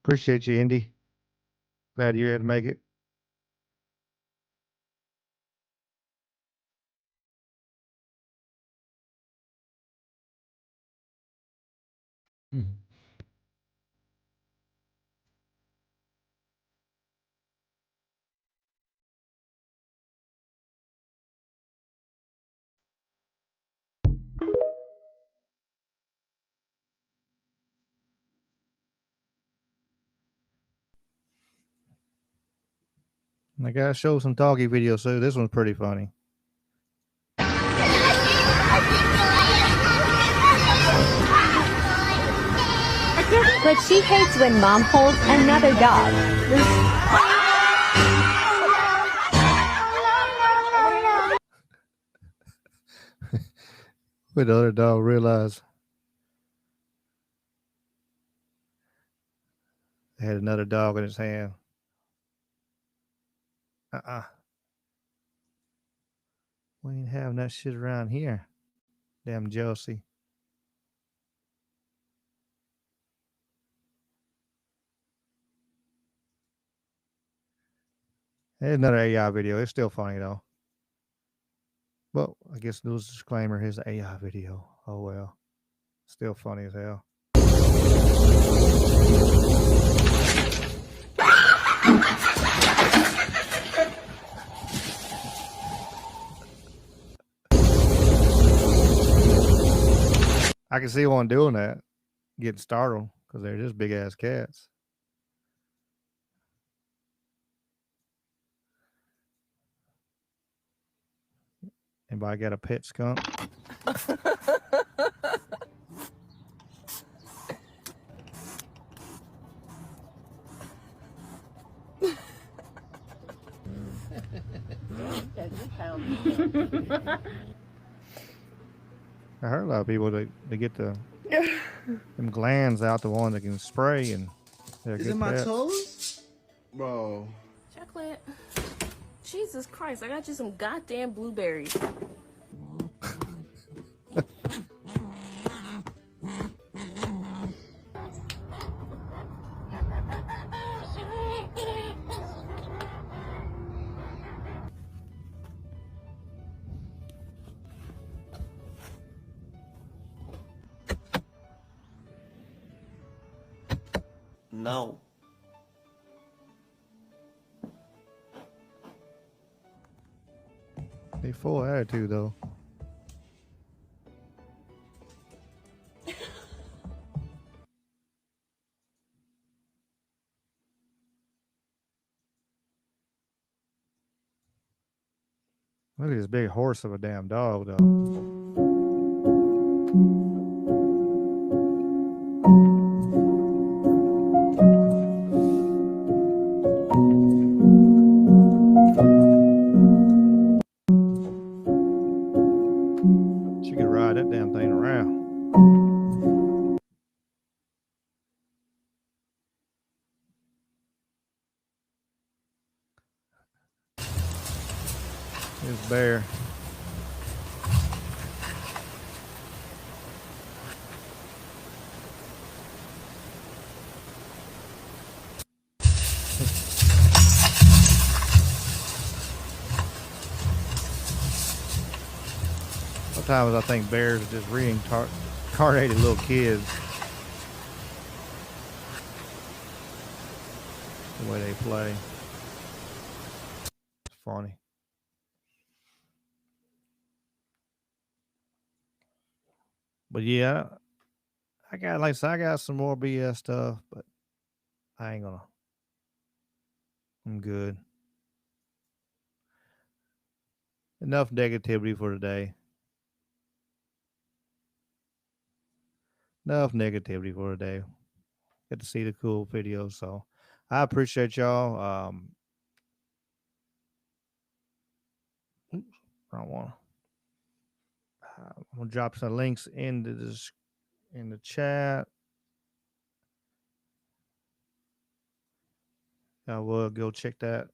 Appreciate you, Indy. Glad you had to make it. And I gotta show some doggy videos too. This one's pretty funny. But she hates when mom holds another dog. When the other dog realized they had another dog in his hand. We ain't having that shit around here. Damn jealousy. There's another AI video. It's still funny though. Well, I guess news disclaimer. Here's the AI video. Oh well. Still funny as hell. I can see one doing that, getting startled because they're just big ass cats. Anybody got a pet skunk? I heard a lot of people they get them glands out, the one that can spray, and they're Is good it my pets. toes? Bro. Chocolate. Jesus Christ, I got you some goddamn blueberries. No. They full attitude though. Look at this big horse of a damn dog though. She could ride that damn thing around. This bear. Sometimes I think bears are just reincarnated little kids. The way they play. It's funny. But yeah, I got some more BS stuff, but I ain't gonna. I'm good. Enough negativity for today. Enough negativity for today. Get to see the cool videos, so I appreciate y'all. I don't want. I'm gonna drop some links in the chat. Y'all will go check that.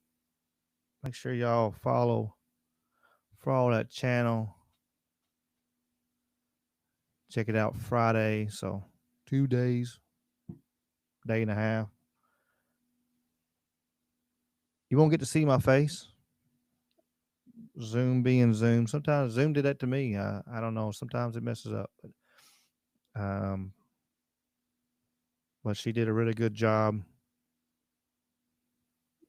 Make sure y'all follow that channel. Check it out Friday. So 2 days, day and a half. You won't get to see my face. Zoom being Zoom. Sometimes Zoom did that to me. I don't know. Sometimes it messes up. But she did a really good job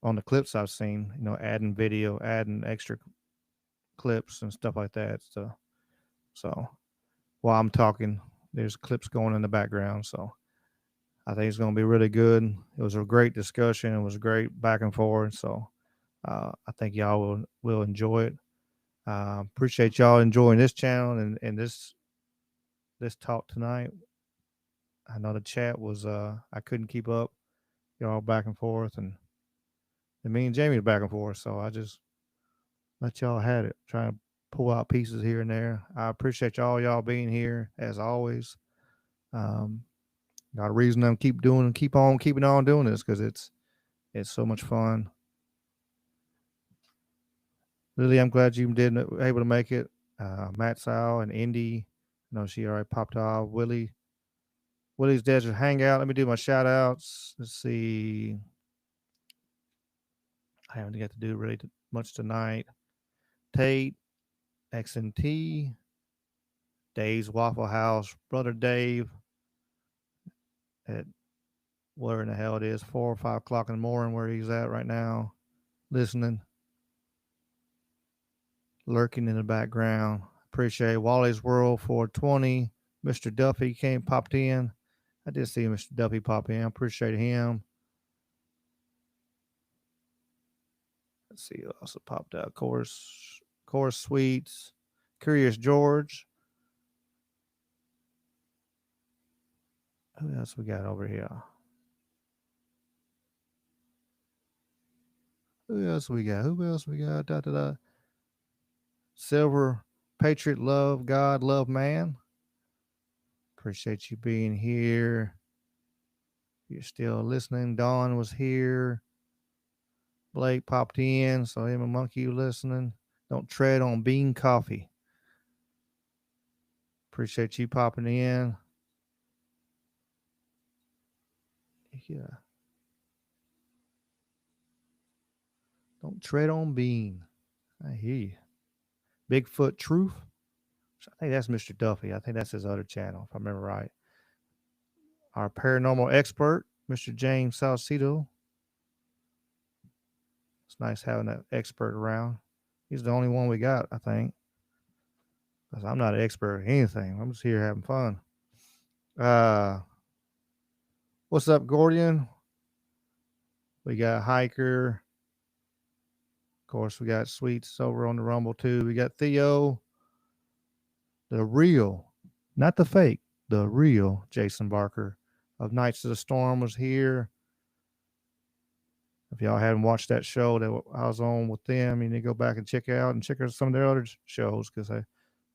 on the clips I've seen, adding video, adding extra clips and stuff like that. So while I'm talking, there's clips going in the background. So I think it's going to be really good. It was a great discussion. It was great back and forth. So I think y'all will enjoy it. Appreciate y'all enjoying this channel and this talk tonight. I know the chat was I couldn't keep up. Y'all back and forth, and me and Jamie back and forth. So I just let y'all have it. Trying to pull out pieces here and there. I appreciate y'all being here as always. Got a reason to keep on keeping on doing this because it's so much fun. Lily, I'm glad you did able to make it. Matt Sal and Indy, I know she already popped off. Willie's Desert Hangout. Let me do my shout outs. Let's see. I haven't got to do really much tonight. Tate, XNT, Dave's Waffle House, Brother Dave at where in the hell it is, 4 or 5 o'clock in the morning where he's at right now, listening, lurking in the background. Appreciate Wally's World 420. Mr. Duffy popped in. I did see Mr. Duffy pop in. Appreciate him. Let's see who else popped out. Course Sweets. Curious George. Who else we got over here? Who else we got? Da, da, da. Silver Patriot Love God Love Man. Appreciate you being here. You're still listening. Dawn was here. Blake popped in, so him and Monkey listening. Don't tread on bean coffee. Appreciate you popping in. Yeah. Don't tread on bean. I hear you. Bigfoot Truth. I think that's Mr. Duffy. I think that's his other channel, if I remember right. Our paranormal expert, Mr. James Salcedo. It's nice having that expert around. He's the only one we got, I think. Because I'm not an expert at anything. I'm just here having fun. What's up, Gordian? We got Hiker. Of course, we got Sweets over on the Rumble, too. We got Theo. The real, not the fake, the real Jason Barker of Knights of the Storm was here. If y'all hadn't watched that show that I was on with them, you need to go back and check out some of their other shows because they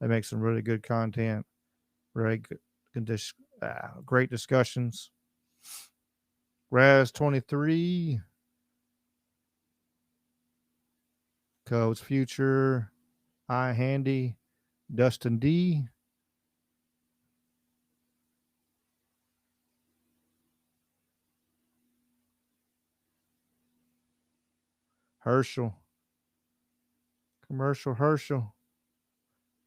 make some really good content, really good, great discussions. Raz 23, Codes Future, Handy, Dustin D. Herschel. Commercial Herschel.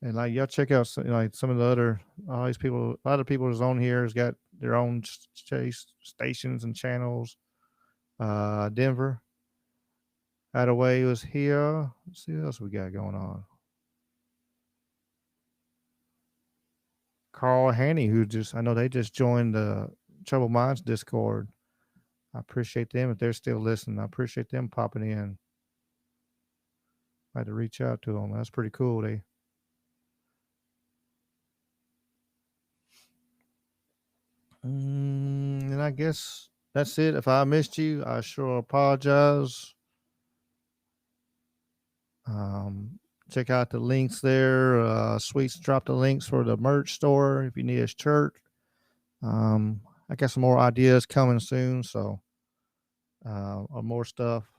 And like y'all check out like some of the other all these people, a lot of people that's on here has got their own stations and channels. Denver. Attaway was here. Let's see what else we got going on. Carl Haney, who I know they just joined the Troubled Minds Discord. I appreciate them if they're still listening. I appreciate them popping in. I had to reach out to them. That's pretty cool. And I guess that's it. If I missed you, I sure apologize. Check out the links there. Sweets dropped the links for the merch store if you need a shirt. I got some more ideas coming soon, so more stuff.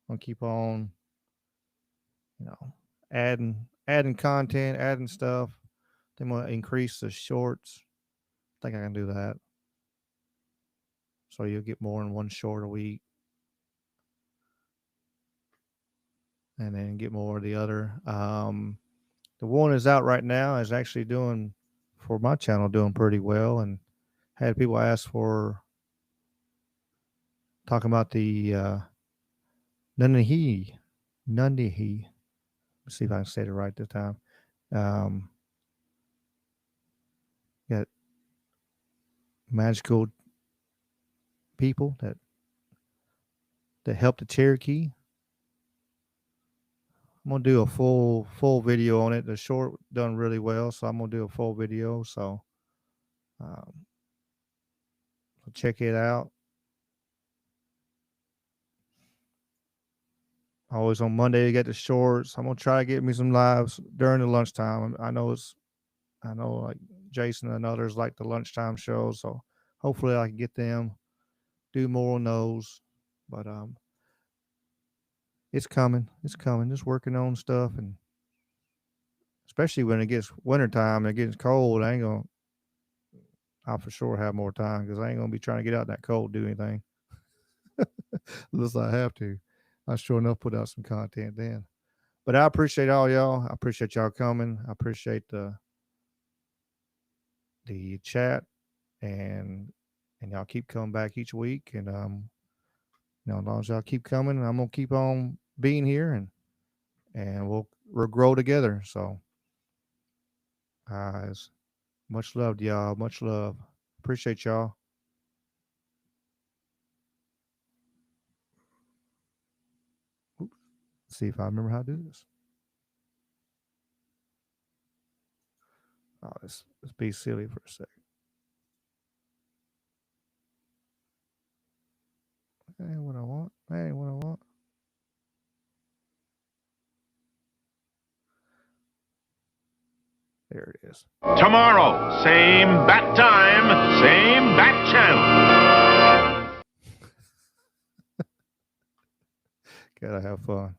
I'll keep on, adding content, adding stuff. Then we'll increase the shorts. I think I can do that. So you'll get more than one short a week. And then get more of the other. The one is out right now is actually doing, for my channel, doing pretty well. And had people ask for, talking about the Nundihi. Let's see if I can say it right this time. Got magical people that help the Cherokee. I'm gonna do a full video on it. The short done really well, so I'm gonna do a full video. So check it out. Always on Monday you get the shorts. I'm gonna try to get me some lives during the lunchtime. I know like Jason and others like the lunchtime shows, so hopefully I can get them, do more on those. But it's coming. It's coming. Just working on stuff, and especially when it gets wintertime and it gets cold, I'll for sure have more time because I ain't gonna be trying to get out that cold to do anything. Unless I have to. I sure enough put out some content then. But I appreciate all y'all. I appreciate y'all coming. I appreciate the chat, and y'all keep coming back each week. And as long as y'all keep coming, I'm gonna keep on being here, and we'll grow together. So, guys, much love to y'all. Much love. Appreciate y'all. Oops. Let's see if I remember how to do this. Oh, let's be silly for a second. That ain't what I want. That ain't what I want. There it is. Tomorrow, same bat time, same bat channel. Gotta have fun.